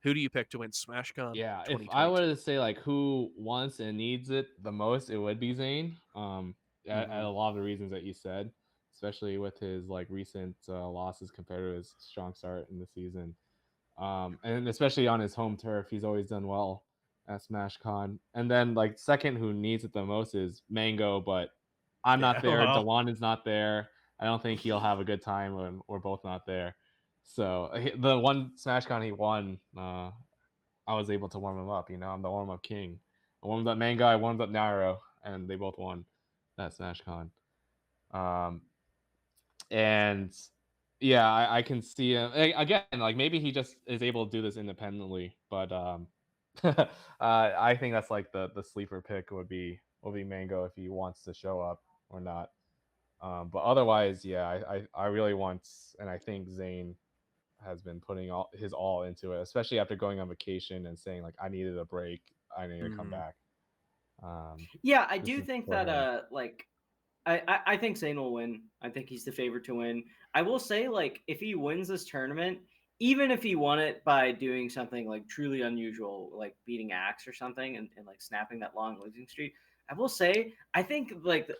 who do you pick to win SmashCon Yeah, if 2022? I were to say like who wants and needs it the most, it would be Zayn. At a lot of the reasons that you said, especially with his like recent losses compared to his strong start in the season, and especially on his home turf, he's always done well at SmashCon. And then like second, who needs it the most is Mango, but I'm not there. well, Dewan is not there. I don't think he'll have a good time when we're both not there. So the one SmashCon he won, I was able to warm him up. I'm the warm up king. I warmed up Mango, I warmed up Nairo, and they both won that SmashCon. And yeah, I can see him again. Like maybe he just is able to do this independently, but I think that's like the sleeper pick would be Mango if he wants to show up or not. But otherwise, yeah, I really want, and I think Zayn has been putting his all into it, especially after going on vacation and saying like I needed a break, I need to come back. Yeah, I This do is think for him. that I think Zayn will win. I think he's the favorite to win. I will say, like, if he wins this tournament, even if he won it by doing something like truly unusual, like beating Axe or something, and like snapping that long losing streak, I will say, I think like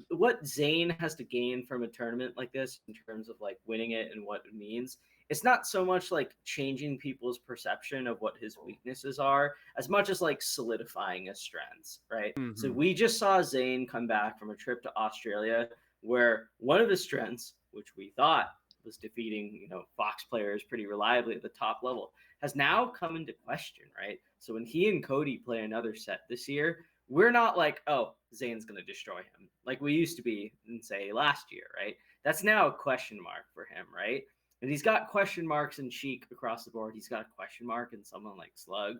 what Zayn has to gain from a tournament like this in terms of like winning it and what it means, it's not so much like changing people's perception of what his weaknesses are as much as like solidifying his strengths, right? So we just saw Zayn come back from a trip to Australia where one of his strengths, which we thought was defeating, Fox players pretty reliably at the top level, has now come into question, right? So when he and Cody play another set this year, we're not like, oh, Zayn's going to destroy him like we used to be in, say, last year, right? That's now a question mark for him, right? And he's got question marks in Sheik across the board. He's got a question mark in someone like Slug,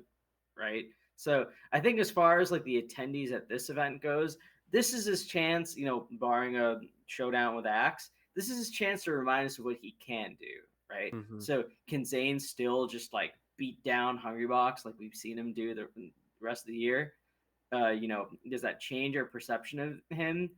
right? So I think as far as like the attendees at this event goes, this is his chance, barring a showdown with Axe, this is his chance to remind us of what he can do, right? So can Zayn still just like beat down Hungrybox like we've seen him do the rest of the year? Does that change our perception of him?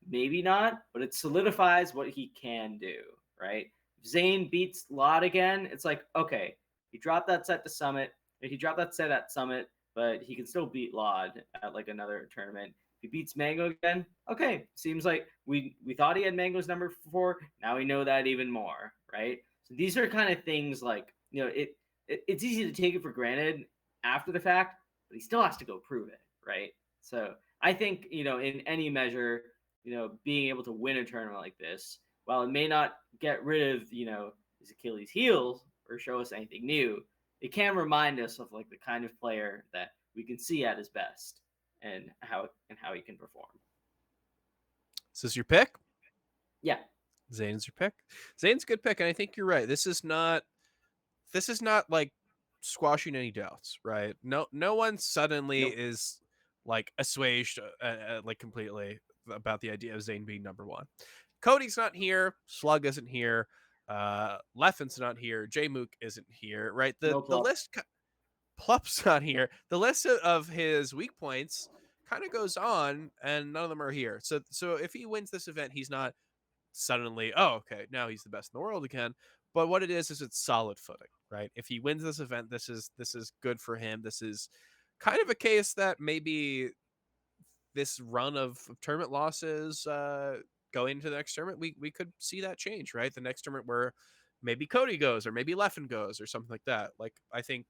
Maybe not, but it solidifies what he can do, right? If Zayn beats Lot again, it's like, okay, he dropped that set to Summit. He dropped that set at Summit, but he can still beat Lod at like another tournament. If he beats Mango again, okay, seems like we thought he had Mango's number before. Now we know that even more, right? So these are kind of things like it's easy to take it for granted after the fact, but he still has to go prove it, right? So I think in any measure, being able to win a tournament like this, while it may not get rid of his Achilles heels or show us anything new, it can remind us of like the kind of player that we can see at his best and how he can perform. Is this your pick? Yeah. Zayn's your pick. Zayn's a good pick, and I think you're right. This is not like squashing any doubts, right? No one suddenly is like assuaged like completely about the idea of Zayn being number one. Cody's not here. Slug isn't here. Leffen's not here. J-Mook isn't here, right? The list, Plup's not here. The list of his weak points kind of goes on, and none of them are here. So if he wins this event, he's not suddenly, oh, okay, now he's the best in the world again. But what it is it's solid footing, right? If he wins this event, this is good for him. This is kind of a case that maybe this run of tournament losses going into the next tournament, we could see that change, right? The next tournament where maybe Cody goes or maybe Leffen goes or something like that. Like I think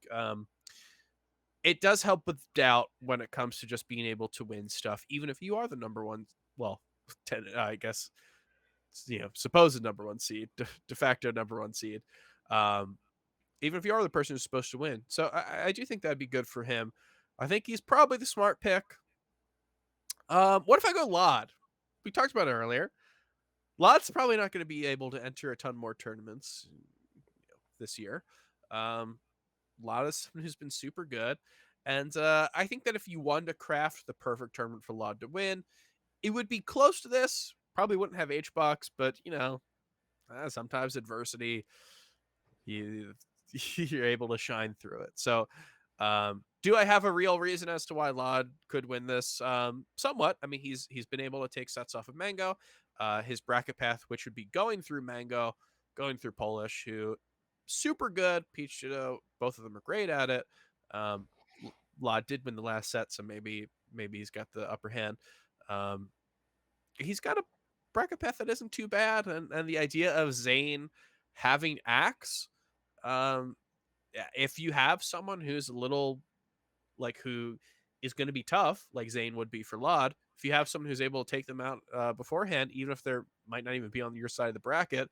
it does help with doubt when it comes to just being able to win stuff, even if you are the number one. Well, I guess supposed number one seed, de facto number one seed. Um, even if you are the person who's supposed to win. So I do think that'd be good for him. I think he's probably the smart pick. What if I go Lod? We talked about it earlier. Lod's probably not going to be able to enter a ton more tournaments this year. Lod is someone who's been super good. And I think that if you wanted to craft the perfect tournament for Lod to win, it would be close to this. Probably wouldn't have HBox, but sometimes adversity, you you're able to shine through it. So, do I have a real reason as to why Lod could win this? Somewhat. I mean, he's been able to take sets off of Mango. His bracket path, which would be going through Mango, going through Polish, who super good. Peach, both of them are great at it. Um, Lod did win the last set, so maybe he's got the upper hand. He's got a bracket path that isn't too bad, and the idea of Zane having Axe, if you have someone who's a little who is going to be tough, like Zane would be for Lod, if you have someone who's able to take them out beforehand, even if they might not even be on your side of the bracket,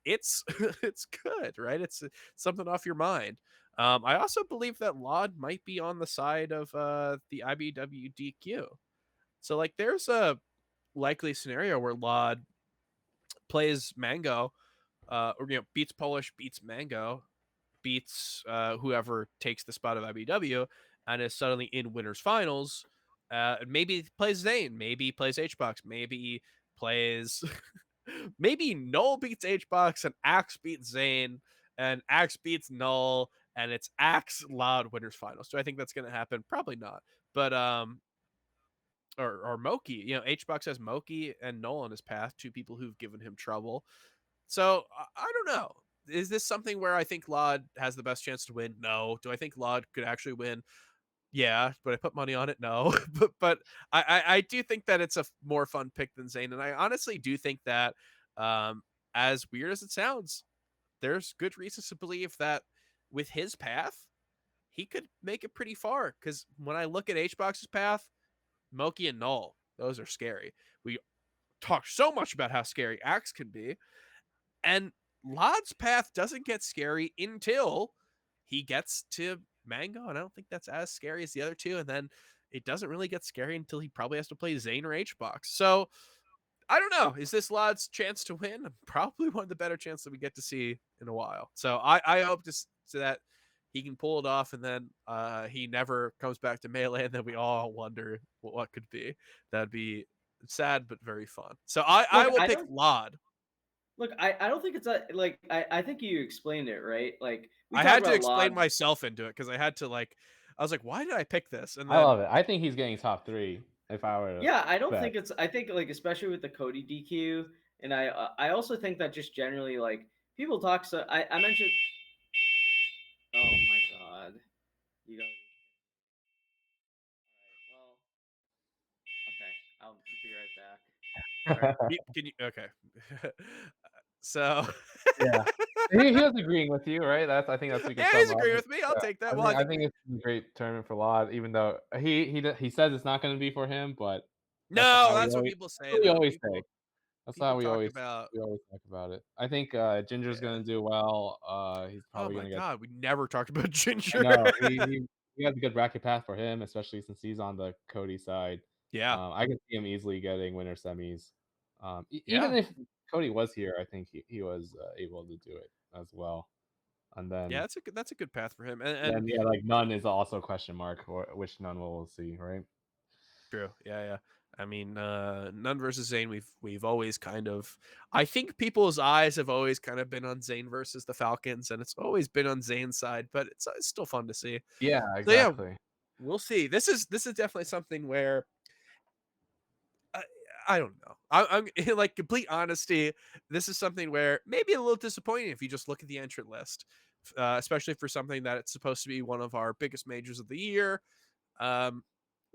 it's it's good, right? It's something off your mind. I also believe that Lod might be on the side of the IBWDQ. So there's a likely scenario where Lod plays Mango, or beats Polish, beats Mango, beats whoever takes the spot of IBW, and is suddenly in winners finals. Maybe plays Zane, maybe plays HBox, maybe plays maybe Null beats HBox and Axe beats Zane, and Axe beats Null, and it's Axe Loud winners finals. Do I think that's going to happen? Probably not. But or Moki, HBox has Moki and Null on his path, two people who've given him trouble. So I don't know. Is this something where I think Lod has the best chance to win? No. Do I think Lod could actually win? Yeah. But I put money on it? No. but I do think that it's a more fun pick than Zane, and I honestly do think that, as weird as it sounds, there's good reasons to believe that with his path, he could make it pretty far. Because when I look at HBox's path, Moki and Null, those are scary. We talk so much about how scary Axe can be, and Lod's path doesn't get scary until he gets to Mango, and I don't think that's as scary as the other two. And then it doesn't really get scary until he probably has to play Zane or HBox. So I don't know. Is this Lod's chance to win? Probably one of the better chances that we get to see in a while. So I hope so that he can pull it off, and then he never comes back to Melee, and then we all wonder what could be. That'd be sad but very fun. So I will pick Lod. Look, I don't think it's I think you explained it right. Like we I talk had to about explain Lod. myself into it because I had to I was like, why did I pick this? And I love then it. I think he's getting top 3 if I were to Yeah, I don't bet. think it's. I think especially with the Cody DQ, and I also think that just generally people talk. So I mentioned. Oh my god, you don't. All right, well, okay, I'll be right back. All right. can you okay? So Yeah. He was agreeing with you, right? I think that's we can yeah, sum he's up. agreeing with me. I'll Yeah. take that. I Well, I think I think think it's a great tournament for Lod, even though he says it's not going to be for him, but that's no, how that's what people that's say what we though. always say. That's how People talk about. we always talk about it. I think Ginger's Yeah. going to do well. He's Oh probably my going to get. god, we never talked about I Ginger. know he has a good bracket path for him, especially since he's on the Cody side. Yeah, I can see him easily getting winner semis. Even yeah, if Cody was here, I think he was able to do it as well. And yeah. then That's a good path for him. And yeah, like none is also a question mark, or which none we'll see, right? true. Yeah, yeah. I mean, Nunn versus Zayn, we've always kind of, I think people's eyes have always kind of been on Zayn versus the Falcons, and it's always been on Zayn's side, but it's still fun to see. Yeah, So yeah, exactly. we'll see. This is definitely something where I, I don't know. I'm in complete honesty. This is something where maybe a little disappointing if you just look at the entrant list, especially for something that it's supposed to be one of our biggest majors of the year. Um,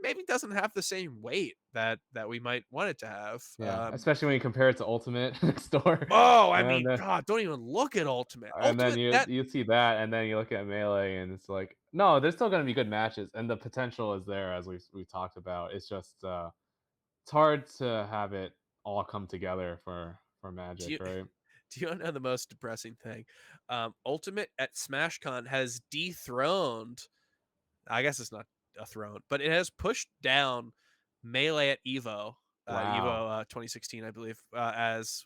maybe doesn't have the same weight that we might want it to have. Yeah, especially when you compare it to Ultimate next door. Oh, I And mean, then God, don't even look at Ultimate. and then Ultimate that you see that, and then you look at Melee, and it's like, no, there's still gonna be good matches, and the potential is there, as we talked about. It's just it's hard to have it all come together for do Magic, you right? do you know the most depressing thing? Ultimate at SmashCon has dethroned. I guess it's not a throne, but it has pushed down Melee at Evo, Wow, Evo 2016, I believe, as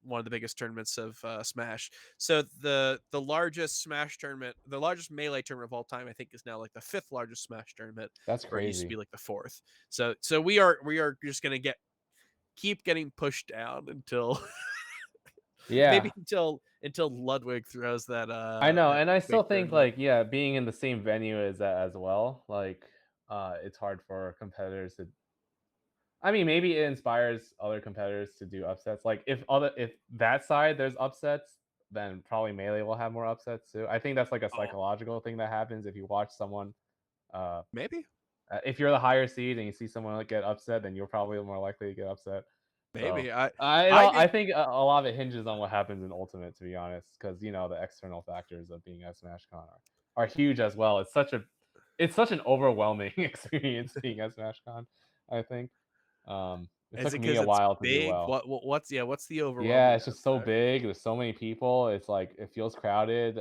one of the biggest tournaments of Smash. So the largest Smash tournament, the largest Melee tournament of all time, I think, is now like the fifth largest Smash tournament, that's where it used to be crazy. like the fourth. So we are just gonna keep getting pushed down until maybe Yeah, until Ludwig throws I know, that and I still big think tournament. like, yeah, being in the same venue as well. Like, it's hard for competitors to. I mean, maybe it inspires other competitors to do upsets. Like, if that side there's upsets, then probably Melee will have more upsets too. I think that's like a Oh, psychological thing that happens if you watch someone. Uh, maybe, if you're the higher seed and you see someone like get upset, then you're probably more likely to get upset. So maybe I I I know I think think a lot of it hinges on what happens in Ultimate, to be honest, because the external factors of being at SmashCon are huge as well. It's such an overwhelming experience being at SmashCon. I think it is took it me because a it's while to do big? well. What's the Yeah, overwhelming it's just so aspect? big. There's so many people. It's like it feels crowded.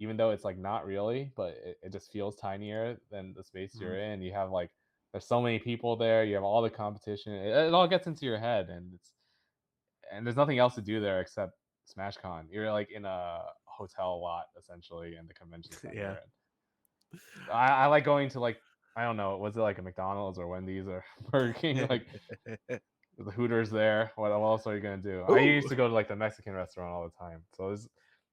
Even though it's like not really, but it just feels tinier than the space Mhm. you're in. You have like there's so many people there. You have all the competition. It all gets into your head, and there's nothing else to do there except SmashCon. You're like in a hotel lot essentially in the convention Yeah. center. And I like going to like I don't know, was it like a McDonald's or Wendy's or Burger King? Like the Hooters there. What else are you gonna do? I Ooh, used to go to like the Mexican restaurant all the time. So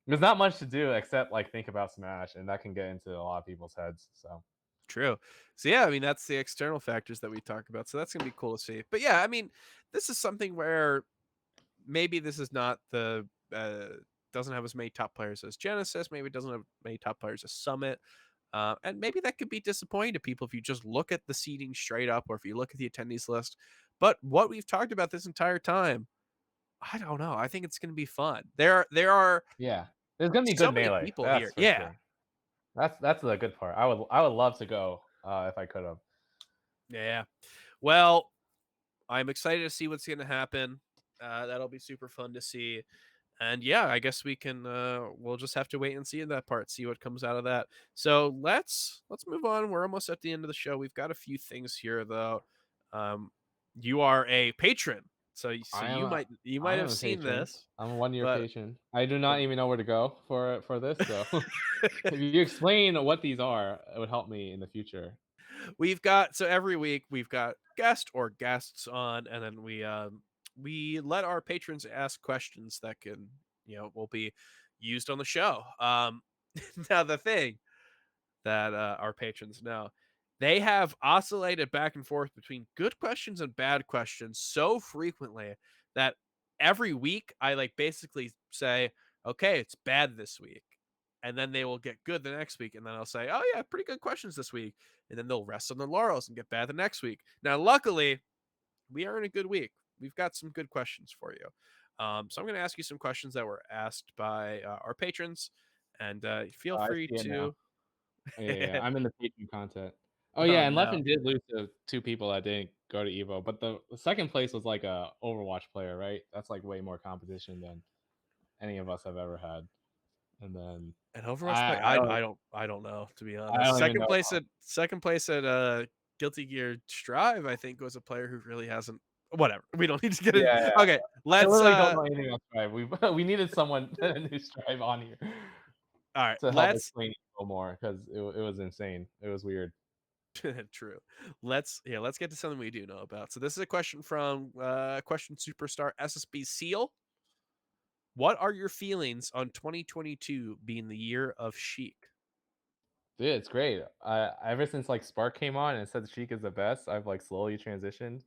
there's not much to do except like think about Smash, and that can get into a lot of people's heads. So true. So yeah, I mean that's the external factors that we talk about. So that's gonna be cool to see. But yeah, I mean, this is something where maybe this is not the doesn't have as many top players as Genesis. Maybe it doesn't have many top players as Summit. And maybe that could be disappointing to people if you just look at the seating straight up, or if you look at the attendees list. But what we've talked about this entire time, I don't know. I think it's going to be fun. There are yeah, there's gonna be so good many melee. people here. That's for Yeah, sure. That's the good part. I would love to go if I could have. yeah. Well, I'm excited to see what's going to happen. That'll be super fun to see. And yeah, I guess we can. We'll just have to wait and see in that part, see what comes out of that. So let's move on. We're almost at the end of the show. We've got a few things here though. Um, you are a patron, so I am you I might am have a seen patron. this, I'm a 1 year but patron. I do not um, even know where to go for this. So if you explain what these are, it would help me in the future. we've got so every week we've got guest or guests on, and then we let our patrons ask questions that can will be used on the show. Now the thing that our patrons know, they have oscillated back and forth between good questions and bad questions so frequently that every week I like basically say, okay, it's bad this week. And then they will get good the next week. And then I'll say, oh, yeah, pretty good questions this week. And then they'll rest on their laurels and get bad the next week. Now, luckily, we are in a good week. We've got some good questions for you. So I'm going to ask you some questions that were asked by our patrons. And feel I free see it now. to. Yeah, I'm in the patron content. Oh Oh, yeah, and no. Leffen did lose to two people that didn't go to Evo, but the second place was like a Overwatch player, right? That's like way more competition than any of us have ever had. And then An Overwatch I play? I don't I don't know, to be I honest. don't even know. Second place at Guilty Gear Strive, I think, was a player who really hasn't. Whatever. We don't need to get in. Yeah, yeah. Okay, I let's literally don't know anything about Strive. We needed someone new Strive on here all right, to help let's explain Evo more because it was insane. It was weird. true. Let's get to something we do know about. So this is a question from question superstar SSB Seal. What are your feelings on 2022 being the year of Sheik? Dude, it's great. Ever since like Spark came on and it said Sheik is the best, I've like slowly transitioned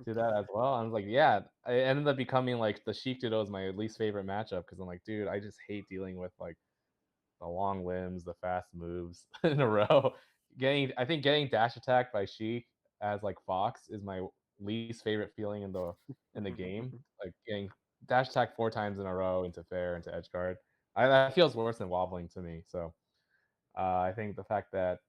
to that as well. I was like, yeah, it ended up becoming like the Sheik Duo is my least favorite matchup because I'm like, dude, I just hate dealing with like the long limbs, the fast moves in a row. getting dash attacked by Sheik as like Fox is my least favorite feeling in the game. Like getting dash attacked 4 times in a row into fair into edge guard. That feels worse than wobbling to me. So I think the fact that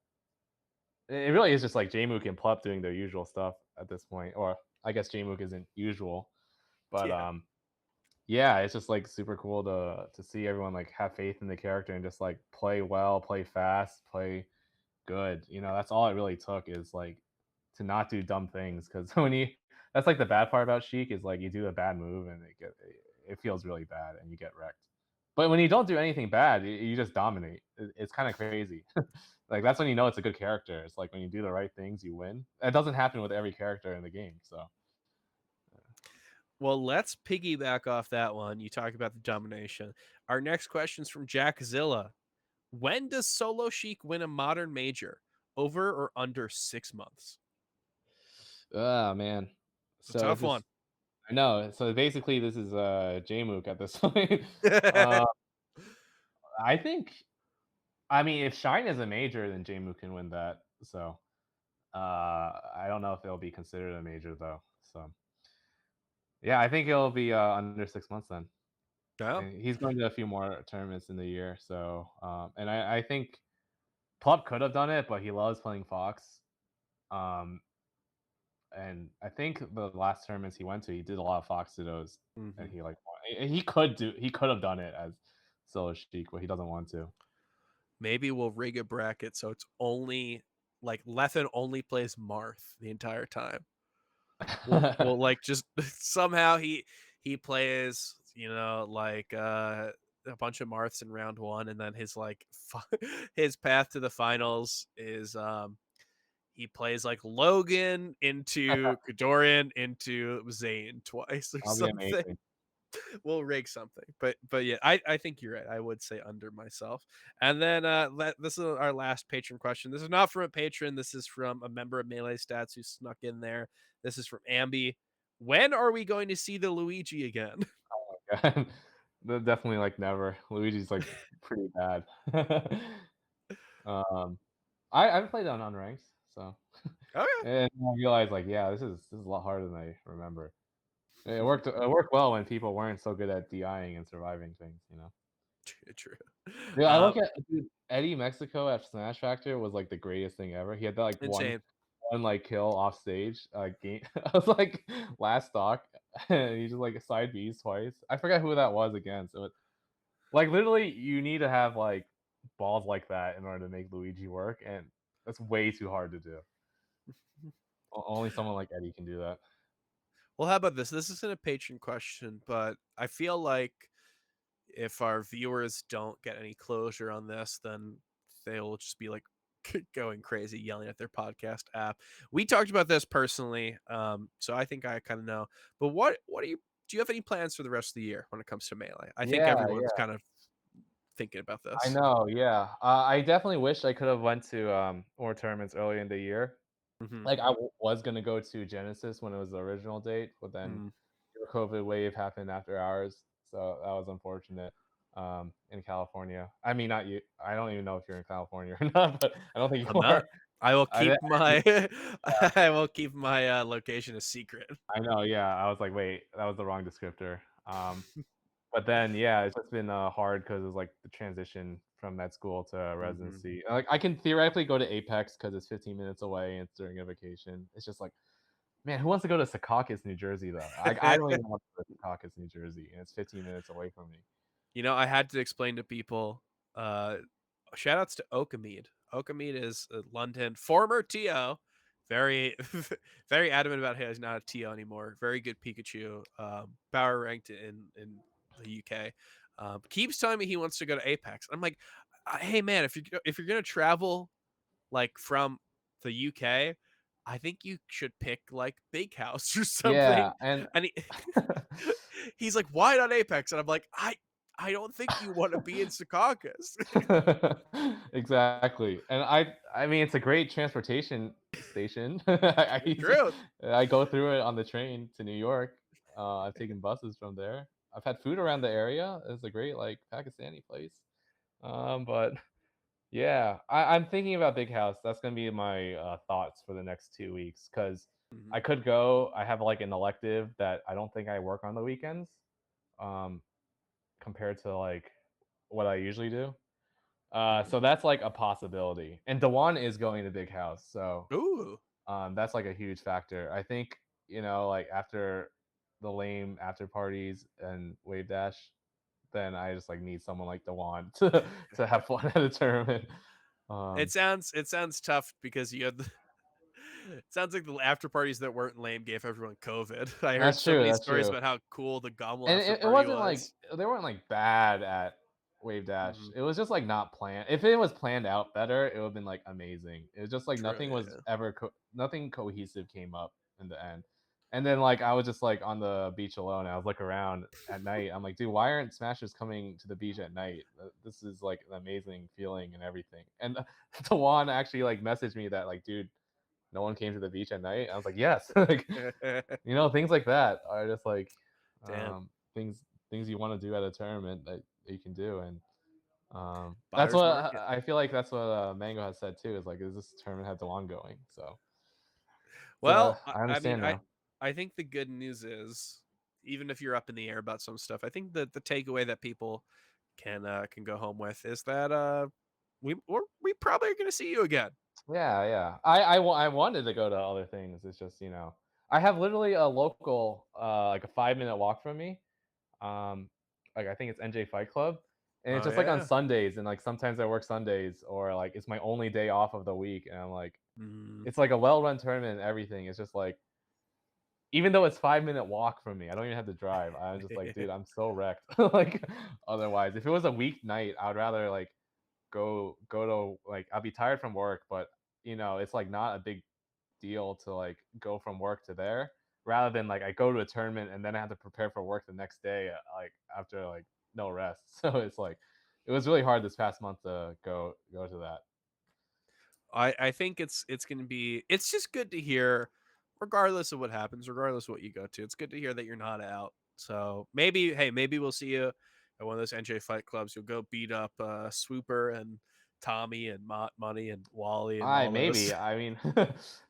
it really is just like Jmook and Plup doing their usual stuff at this point, or I guess Jmook isn't usual, but Yeah. yeah, it's just like super cool to see everyone like have faith in the character and just like play well, play fast, play good. You know, that's all it really took is like to not do dumb things because when you that's like the bad part about Sheik is like you do a bad move and it feels really bad and you get wrecked. But when you don't do anything bad, you just dominate. It's kind of crazy. Like that's when you know it's a good character. It's like when you do the right things, you win. It doesn't happen with every character in the game. So Well, let's piggyback off that one. You talk about the domination. Our next question is from Jackzilla. When does Solo Sheik win a modern major? Over or under 6 months? oh man. It's a So tough this one. I know. So basically this is Jmook at this point. uh I think I mean if Shine is a major, then Jmook can win that. So I don't know if it'll be considered a major though. So yeah, I think it'll be under 6 months then. No. And he's going to a few more tournaments in the year. So and I think Plup could have done it, but he loves playing Fox. Um and I think the last tournaments he went to, he did a lot of Fox Pseudos, and Mhm. he like won. He could have done it as Solo Sheik, but he doesn't want to. Maybe we'll rig a bracket so it's only like Lethen only plays Marth the entire time. We'll like just somehow he plays, you know, like a bunch of Marths in round one, and then his like his path to the finals is he plays like Logan into Kadorian into Zayn twice or That'll be something. amazing. We'll rig something, but yeah, I think you're right. I would say under myself. And then this is our last patron question. This is not from a patron. This is from a member of Melee Stats who snuck in there. This is from Ambi. When are we going to see the Luigi again? God. Definitely like never. Luigi's like pretty bad. um, I haven't played on unranked, so Okay. and I realized like yeah, this is a lot harder than I remember. It worked well when people weren't so good at DIing and surviving things, you know. True. Yeah, I look at dude, Eddie Mexico at Smash Factor was like the greatest thing ever. He had that like Insane. one like kill off stage game. I was like last stock, and he just like side B's twice. I forgot who that was against. Like literally, you need to have like balls like that in order to make Luigi work, and that's way too hard to do. Only someone like Eddie can do that. Well, how about this? This isn't a patron question, but I feel like if our viewers don't get any closure on this, then they'll just be like going crazy yelling at their podcast app. We talked about this personally, so I think I kind of know. But what do you have any plans for the rest of the year when it comes to Melee? I think Yeah, everyone's yeah. kind of thinking about I this. know, yeah. I definitely wish I could have went to more tournaments early in the year. Hmm. Like was gonna go to Genesis when it was the original date, but then Mm. the COVID wave happened after ours, so that was unfortunate. In California, I mean, not you. I don't even know if you're in California or not, but I don't think I'm you not. are. I will I, keep my I will keep my location a secret. I know, yeah. I was like, wait, that was the wrong descriptor. But then, yeah, it's just been hard because it's like the transition from med school to Hmm. residency. Like, I can theoretically go to Apex because it's 15 minutes away and it's during a vacation. It's just like, man, who wants to go to Secaucus, New Jersey, though? I don't even want to go to Secaucus, New Jersey, and it's 15 minutes away from me. You know, I had to explain to people. Uh, Shout outs to Okamead. Okamead is a London former TO, very very adamant about how he's not a TO anymore. Very good Pikachu, power ranked in the UK. Keeps telling me he wants to go to Apex. I'm like, hey man, if you're gonna travel like from the UK, I think you should pick like Big House or Yeah, something. and And he's like, why not Apex? And I'm like, I don't think you want to be in Secaucus. exactly. And I mean, it's a great transportation station. True. I go through it on the train to New York. I've taken buses from there. I've had food around the area. It's a great like Pakistani place. But Yeah, I'm thinking about Big House. That's gonna be my thoughts for the next 2 weeks because Mhm. I could go. I have like an elective that I don't think I work on the weekends, um, compared to like what I usually do. Mhm. So that's like a possibility. And Dewan is going to Big House, so Ooh. that's like a huge factor. I think like after the lame after parties and Wave Dash, then I just like need someone like Dewan to have fun at a tournament. Um, It sounds tough because you had the it sounds like the after parties that weren't lame gave everyone COVID. I heard that's so true. many That's stories true. about how cool the Gommel And after it party wasn't like was. they weren't like bad at Wave Dash. Mhm. It was just like not planned. If it was planned out better, it would have been like amazing. It was just like True, nothing was yeah. ever nothing cohesive came up in the end. And then like I was just like on the beach alone. And I was looking around at night. I'm like, dude, why aren't Smashers coming to the beach at night? This is like an amazing feeling and everything. And Tawan actually like messaged me that like, dude, no one came to the beach at night. I was like, yes, like things like that are just like Damn. things you want to do at a tournament that you can do, and that's Buyer's what market. I feel like that's what Mango has said too. Is like, is this tournament has Delon going? So Well, I I mean, understand now. I think the good news is, even if you're up in the air about some stuff, I think that the takeaway that people can go home with is that we probably are going to see you again. Yeah, yeah. I wanted to go to other things. It's just I have literally a local like a 5 minute walk from me. Um, like I think it's NJ Fight Club, and it's Oh just like on yeah. Sundays, and like sometimes I work Sundays, or like it's my only day off of the week, and I'm like, Mm. it's like a well run tournament and everything. It's just like even though it's 5 minute walk from me, I don't even have to drive. I'm just like, dude, I'm so wrecked. Like otherwise, if it was a weeknight, I would rather like go to like I'll be tired from work, but it's like not a big deal to like go from work to there rather than like I go to a tournament and then I have to prepare for work the next day like after like no rest. So it's like it was really hard this past month to go to that. I think it's going to be it's just good to hear regardless of what happens, regardless of what you go to. It's good to hear that you're not out. So maybe hey, maybe we'll see you at one of those NJ fight clubs. You'll go beat up Swooper and Tommy and Money and Wally and I all those. maybe I mean,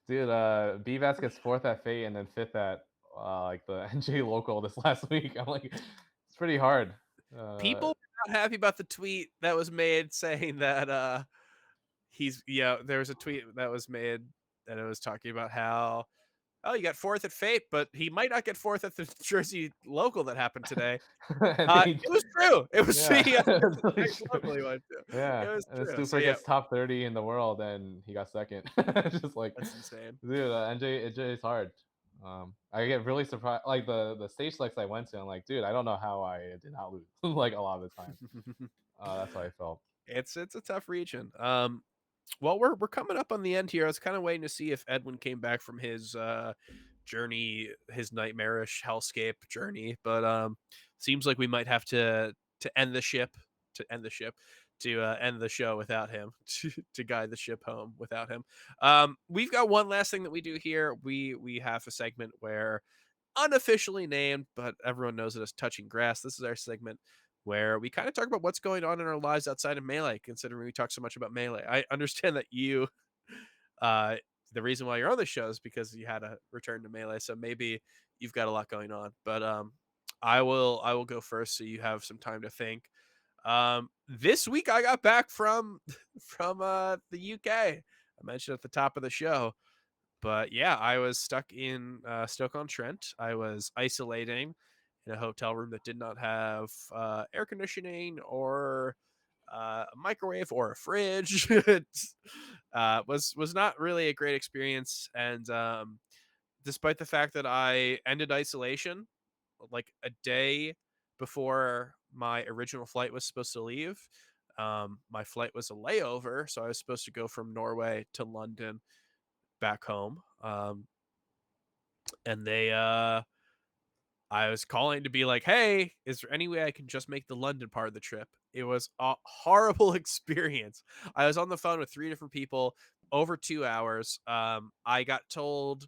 dude, BVAS gets fourth at Fate and then fifth at like the NJ local this last week. I'm like, it's pretty hard. People were not happy about the tweet that was made saying that he's yeah, there was a tweet that was made and it was talking about how oh, you got fourth at Fate, but he might not get fourth at the Jersey local that happened today. And then It was true. It was yeah, the it's really next true. local he went to. It Yeah, was and then true. So Super yeah, gets top 30 in the world, and he got second. It's just like, that's insane. dude, NJ is hard. I get really surprised. Like the stage selects I went to, I'm like, dude, I don't know how I did not lose. Like a lot of the time, that's how I felt. It's a tough region. Well, we're coming up on the end here. I was kind of waiting to see if Edwin came back from his journey, his nightmarish hellscape journey, but seems like we might have to end the ship, to end the ship, to end the show without him, to guide the ship home without him. We've got one last thing that we do here. We have a segment where unofficially named, but everyone knows it as touching grass. This is our segment where we kind of talk about what's going on in our lives outside of Melee, considering we talk so much about Melee. I understand that you, uh, the reason why you're on the show is because you had a return to Melee, so maybe you've got a lot going on. But I will go first, so you have some time to think. This week I got back from from the UK. I mentioned at the top of the show, but yeah, I was stuck in Stoke-on-Trent. I was isolating in a hotel room that did not have air conditioning or a microwave or a fridge. Was not really a great experience, and despite the fact that I ended isolation like a day before my original flight was supposed to leave. My flight was a layover, so I was supposed to go from Norway to London back home. And I was calling to be like, "Hey, is there any way I can just make the London part of the trip?" It was a horrible experience. I was on the phone with 3 different people over 2 hours. I got told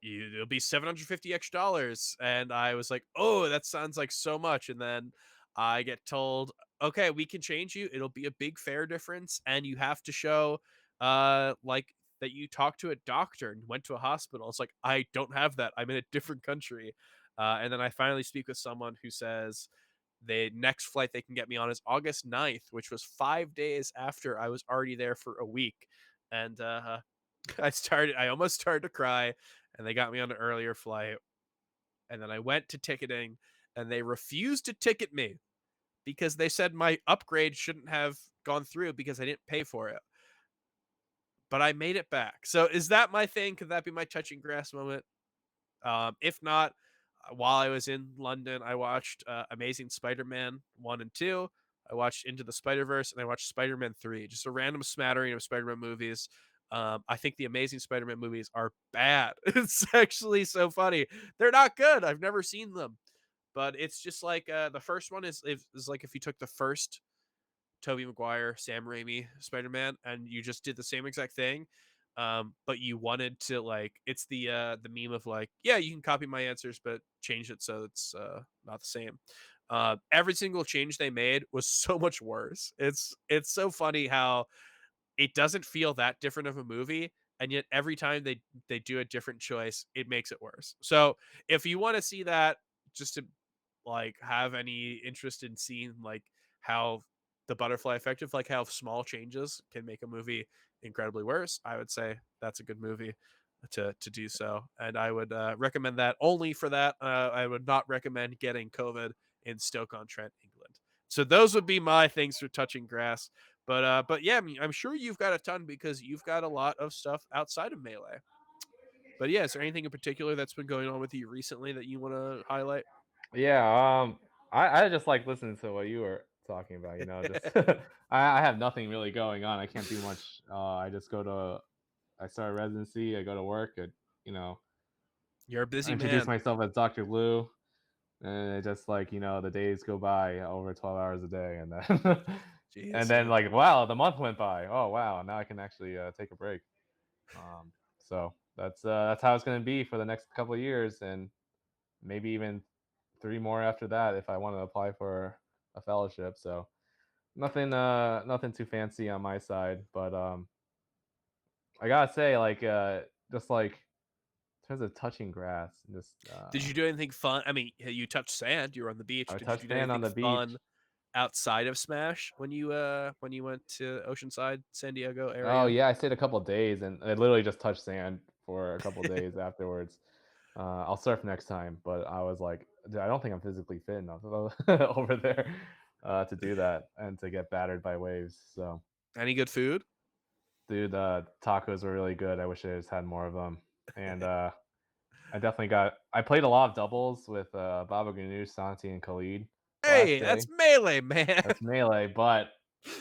it'll be $750 extra dollars, and I was like, "Oh, that sounds like so much." And then I get told, okay, we can change you. It'll be a big fare difference, and you have to show like that you talked to a doctor and went to a hospital. It's like, I don't have that. I'm in a different country. And then I finally speak with someone who says the next flight they can get me on is August 9th, which was 5 days after I was already there for a week. And I almost started to cry, and they got me on an earlier flight. And then I went to ticketing, and they refused to ticket me because they said my upgrade shouldn't have gone through because I didn't pay for it. But I made it back. So is that my thing? Could that be my touching grass moment? If not, while I was in London, I watched Amazing Spider-Man 1 and 2. I watched Into the Spider-Verse, and I watched Spider-Man 3. Just a random smattering of Spider-Man movies. I think the Amazing Spider-Man movies are bad. It's actually so funny. They're not good. I've never seen them. But it's just like the first one is like if you took the first Tobey Maguire, Sam Raimi Spider-Man, and you just did the same exact thing. But you wanted to like it's the meme of like, yeah, you can copy my answers, but change it so it's not the same. Every single change they made was so much worse. It's so funny how it doesn't feel that different of a movie, and yet every time they do a different choice, it makes it worse. So if you want to see that, just to like have any interest in seeing like how the butterfly effect of like how small changes can make a movie incredibly worse, I would say that's a good movie to do so. And I would recommend that only for that. I would not recommend getting COVID in Stoke-on-Trent, England. So those would be my things for touching grass. But yeah, I mean, I'm sure you've got a ton because you've got a lot of stuff outside of Melee. But yeah, is there anything in particular that's been going on with you recently that you want to highlight? Yeah, I just like listening to what you were talking about. Just I have nothing really going on. I can't do much. I start residency. I go to work. You know, You're a I busy introduce man. myself as Dr. Blue, and it just like the days go by over 12 hours a day, and then and Jeez, then yeah. like wow, the month went by. Oh wow, now I can actually take a break. So that's how it's gonna be for the next couple of years, and maybe even 3 more after that if I want to apply for a fellowship. So nothing too fancy on my side, but I gotta say, like just like in terms of touching grass, just Did you do anything fun? I mean, you touched sand. You were on the beach. I Did you touched do sand on anything the beach. fun outside of Smash when you went to Oceanside, San Diego Oh area? yeah, I stayed a couple days and I literally just touched sand for a couple days afterwards. I'll surf next time, but I was like, dude, I don't think I'm physically fit enough over there to do that and to get battered by waves. So, Any good food? dude, tacos were really good. I wish I just had more of them. And I played a lot of doubles with Baba Ganoush, Santi, and Khalid last Hey, that's day. melee, man. That's melee, but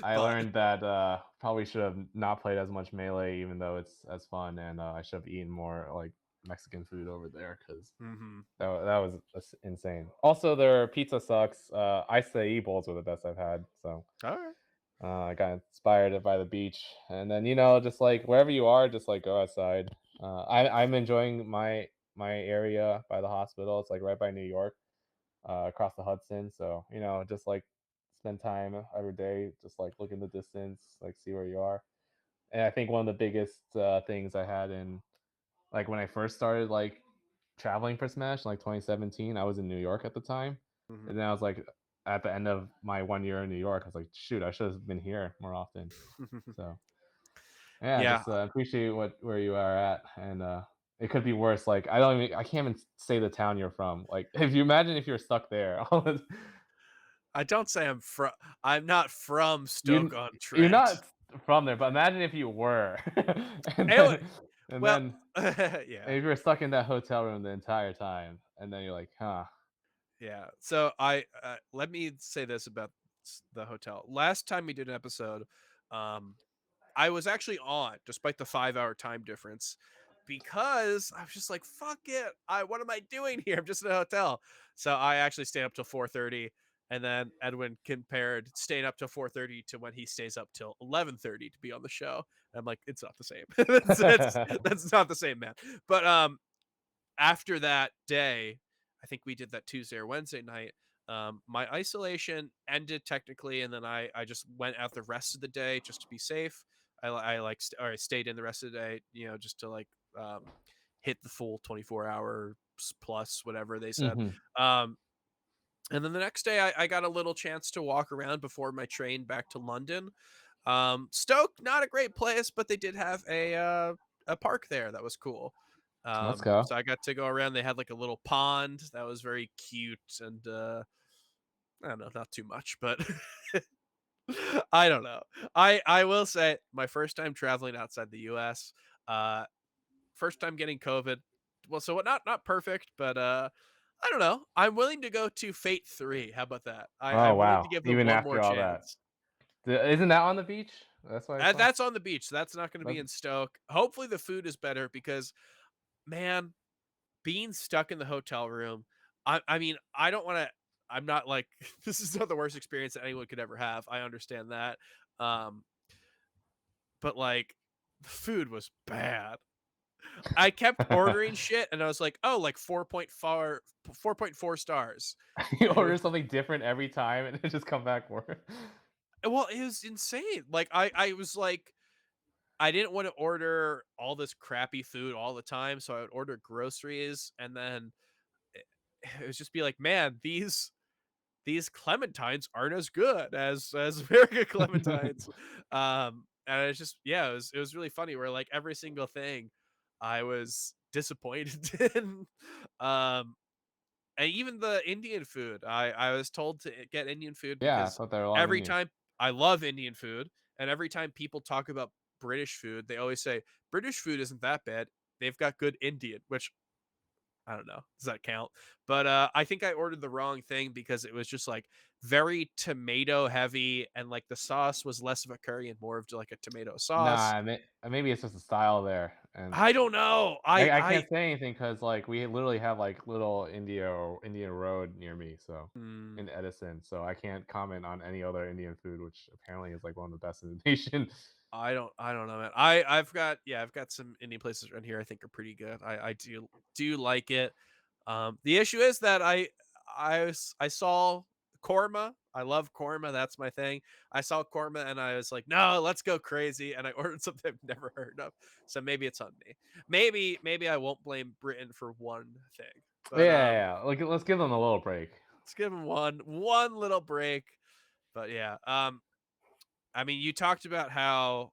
I But learned that probably should have not played as much melee, even though it's as fun, and I should have eaten more like Mexican food over there because mhm. that was insane. Also, their pizza sucks. Acai bowls were the best I've had, so All right. I got inspired by the beach, and then just like wherever you are, just like go outside. I'm enjoying my area by the hospital. It's like right by New York, across the Hudson. So just like spend time every day, just like look in the distance, like see where you are. And I think one of the biggest things I had in like when I first started like traveling for Smash, like 2017, I was in New York at the time, Mhm. and then I was like at the end of my 1 year in New York, I was like, shoot, I should have been here more often. So yeah, Yeah, just appreciate where you are at, and it could be worse. Like I can't even say the town you're from. Like if you imagine if you're stuck there, I don't say I'm not from you Stoke-on-Trent. you're not from there, but imagine if you were, and Anyway, then and well, then yeah. and if you're stuck in that hotel room the entire time, and then you're like, huh. Yeah. So I let me say this about the hotel. Last time we did an episode, um, I was actually on despite the 5 hour time difference because I was just like, fuck it. What am I doing here? I'm just in a hotel. So I actually stayed up till 4:30. And then Edwin compared staying up till 4:30 to when he stays up till 11:30 to be on the show. I'm like, it's not the same. That's not the same, man. But after that day, I think we did that Tuesday or Wednesday night. My isolation ended technically, and then I just went out the rest of the day just to be safe. I stayed in the rest of the day, just to hit the full 24 hours plus whatever they said. Hmm. Um, and then the next day, I got a little chance to walk around before my train back to London. Stoke, not a great place, but they did have a park there that was cool. Let's go. So I got to go around. They had like a little pond that was very cute, and I don't know, not too much, but I don't know. I will say my first time traveling outside the U.S. Uh, first time getting COVID. Well, so what? Not perfect, but I don't know. I'm willing to go to Fate 3. How about that? Oh I'm willing wow! to give them Even one more after all that, chance. isn't that on the beach? That's what I saw. That's on the beach. So that's not going to be in Stoke. Hopefully the food is better because, man, being stuck in the hotel room. I mean, I don't want to. I'm not like this is not the worst experience that anyone could ever have. I understand that, um, but like the food was bad. I kept ordering shit, and I was like, oh, like 4.4 stars. You And it order was something different every time, and it just come back more. well, it was insane. Like I was like, I didn't want to order all this crappy food all the time, so I would order groceries, and then it would just be like, man, these clementines aren't as good as American clementines. And it's just it was really funny where like every single thing I was disappointed in. Um, and even the Indian food, I was told to get Indian food Yeah, I because thought there were a lot of every Indians. time I love Indian food, and every time people talk about British food, they always say British food isn't that bad. They've got good Indian, which I don't know. Does that count? But I think I ordered the wrong thing because it was just like very tomato heavy, and like the sauce was less of a curry and more of like a tomato sauce. Nah, maybe it's just a style there, and I don't know. I can't say anything because like we literally have like little Indian Road near me, so Hmm. in Edison, so I can't comment on any other Indian food, which apparently is like one of the best in the nation. I don't know, man. I've got some Indian places around here I think are pretty good. I do like it. The issue is that I saw korma. I love korma. That's my thing. I saw korma and I was like, no, let's go crazy. And I ordered something I've never heard of. So maybe it's on me. Maybe I won't blame Britain for one thing. Yeah, But yeah, yeah. Like let's give them a little break. let's give them one little break. But yeah. I mean, you talked about how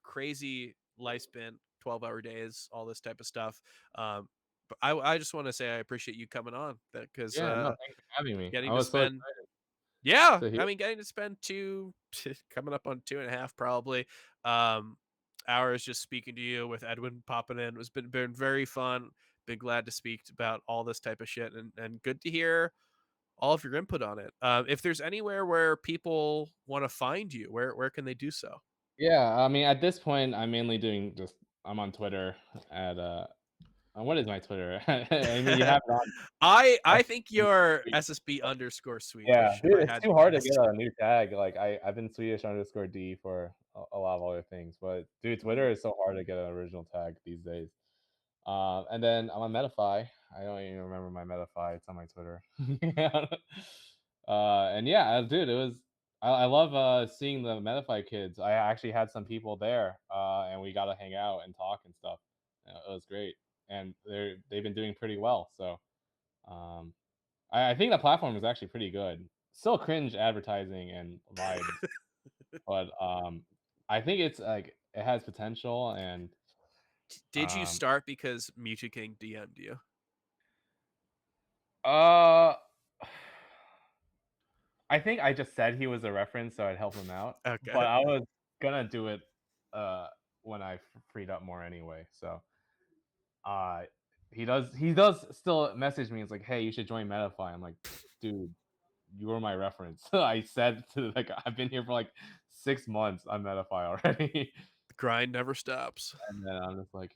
crazy lifespan, 12-hour days, all this type of stuff. But I just want to say I appreciate you coming on that because Yeah, no, thanks for having me. I getting to was so spend excited yeah, to hear. I mean getting to spend two coming up on 2.5 probably um hours just speaking to you with Edwin popping in was been very fun. Been glad to speak about all this type of shit and good to hear all of your input on it. If there's anywhere where people want to find you, where can they do so? Yeah, I mean, at this point, I'm mainly doing just I'm on Twitter at what is my Twitter? I mean, you have it on. I think you're SSB underscore Yeah, Swedish, if dude, I it's had too to hard to get guess. a new tag. Like I've been Swedish underscore D for a lot of other things, but dude, Twitter is so hard to get an original tag these days. And then I'm on Metafy. I don't even remember my Metafy. It's on my Twitter. Yeah. And yeah, dude, it was. I love seeing the Metafy kids. I actually had some people there, and we got to hang out and talk and stuff. It was great, and they've been doing pretty well. So um, I think the platform is actually pretty good. Still cringe advertising and vibes, but I think it's like it has potential and Did you um, start because Mewtwo King DM'd you? uh I think I just said he was a reference so I'd help him out, but Okay. I was gonna do it uh when I freed up more anyway. So uh he does still message me. It's like, hey, you should join Metafy. I'm like, dude, you were my reference. I said to like I've been here for like 6 months on Metafy already. The grind never stops. And then I'm just like,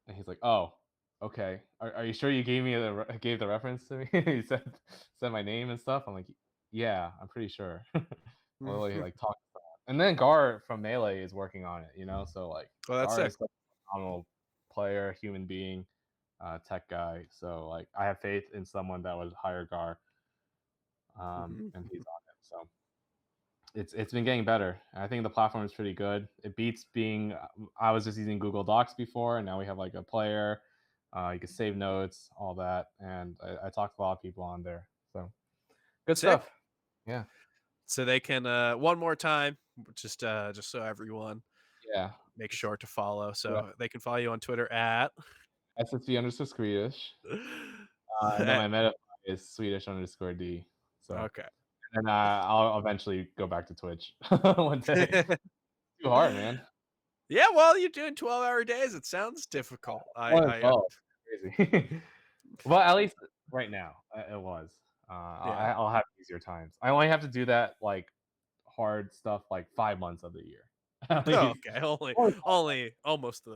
and he's like, "Oh, okay. Are you sure you gave me gave the reference to me?" He said my name and stuff. I'm like, "Yeah, I'm pretty sure." I literally like talk. And then Gar from Melee is working on it, So like Well, that's Gar sick. is like a phenomenal player, human being, tech guy. So like I have faith in someone that would hire Gar and he's on it. So it's been getting better. I think the platform is pretty good. It beats being. I was just using Google Docs before, and now we have like a player. You can save notes, all that, and I talked to a lot of people on there. So good Sick. stuff. Yeah. So they can one more time, just so everyone Yeah. make sure to follow. So they can follow you on Twitter at SSD_Swedish. And then my meta is Swedish_D. So okay. and I'll eventually go back to Twitch one day. Too hard, man. Yeah, well, you're doing 12-hour days. It sounds difficult. One and I 12. Crazy. Well, at least right now, it was. Yeah. I'll have easier times. I only have to do that like hard stuff like 5 months of the year. At least. Okay, only almost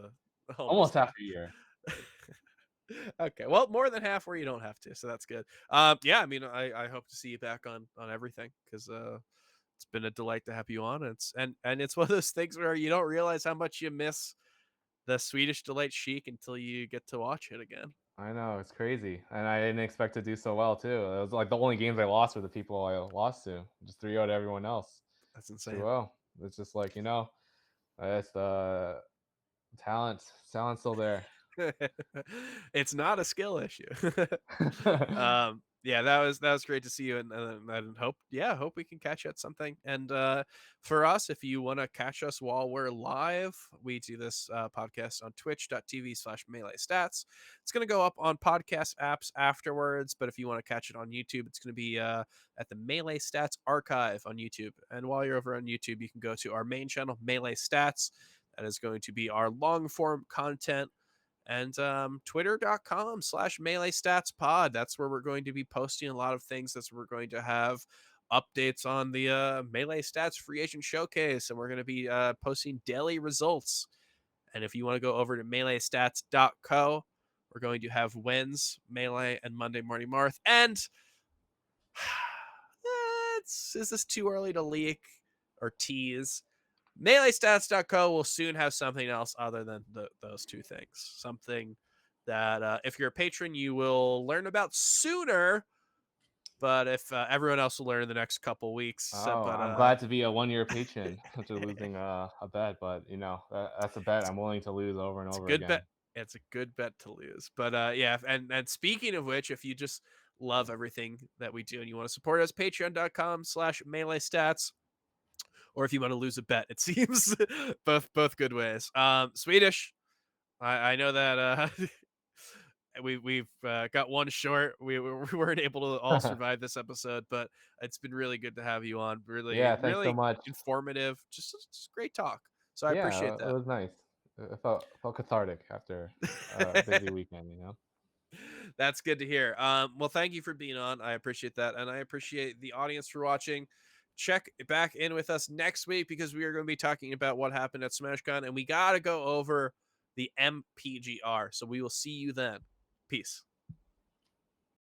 Almost half half. a year. Okay, well, more than half where you don't have to, so that's good. Yeah, I mean, I hope to see you back on everything because it's been a delight to have you on. And it's one of those things where you don't realize how much you miss the Swedish Delight Chic until you get to watch it again. I know, it's crazy. And I didn't expect to do so well too. It was like the only games I lost were the people I lost to. Just 3-0 to everyone else. That's Too insane. well. It's just like, it's the talent's still there. It's not a skill issue. Yeah, that was great to see you, and hope we can catch you at something. And for us, if you want to catch us while we're live, we do this podcast on twitch.tv/melee stats. It's going to go up on podcast apps afterwards, but if you want to catch it on YouTube, it's going to be at the Melee Stats archive on YouTube. And while you're over on YouTube, you can go to our main channel, Melee Stats. That is going to be our long form content. And twitter.com/melee stats pod. That's where we're going to be posting a lot of things. That's where we're going to have updates on the Melee Stats Free Agent Showcase. And we're going to be posting daily results. And if you want to go over to meleestats.co, we're going to have wins, Melee, and Monday Morning Marth. And is this too early to leak or tease? MeleeStats.co will soon have something else other than those two things. Something that if you're a patron, you will learn about sooner. But if everyone else will learn in the next couple weeks. I'm glad to be a 1-year patron after losing a bet, but that's a bet I'm willing to lose over and over again. Bet. It's a good bet to lose. But yeah, and speaking of which, if you just love everything that we do and you want to support us, patreon.com/melee stats. Or if you want to lose a bet, it seems both good ways. Swedish, I know that we've got one short. We weren't able to all survive this episode, but it's been really good to have you on. Really, Yeah, thanks really so much. informative. Just great talk. So I appreciate that. It was nice. It felt cathartic after a busy weekend. That's good to hear. Well, thank you for being on. I appreciate that, and I appreciate the audience for watching. Check back in with us next week because we are going to be talking about what happened at SmashCon, and we got to go over the MPGR. So we will see you then. Peace.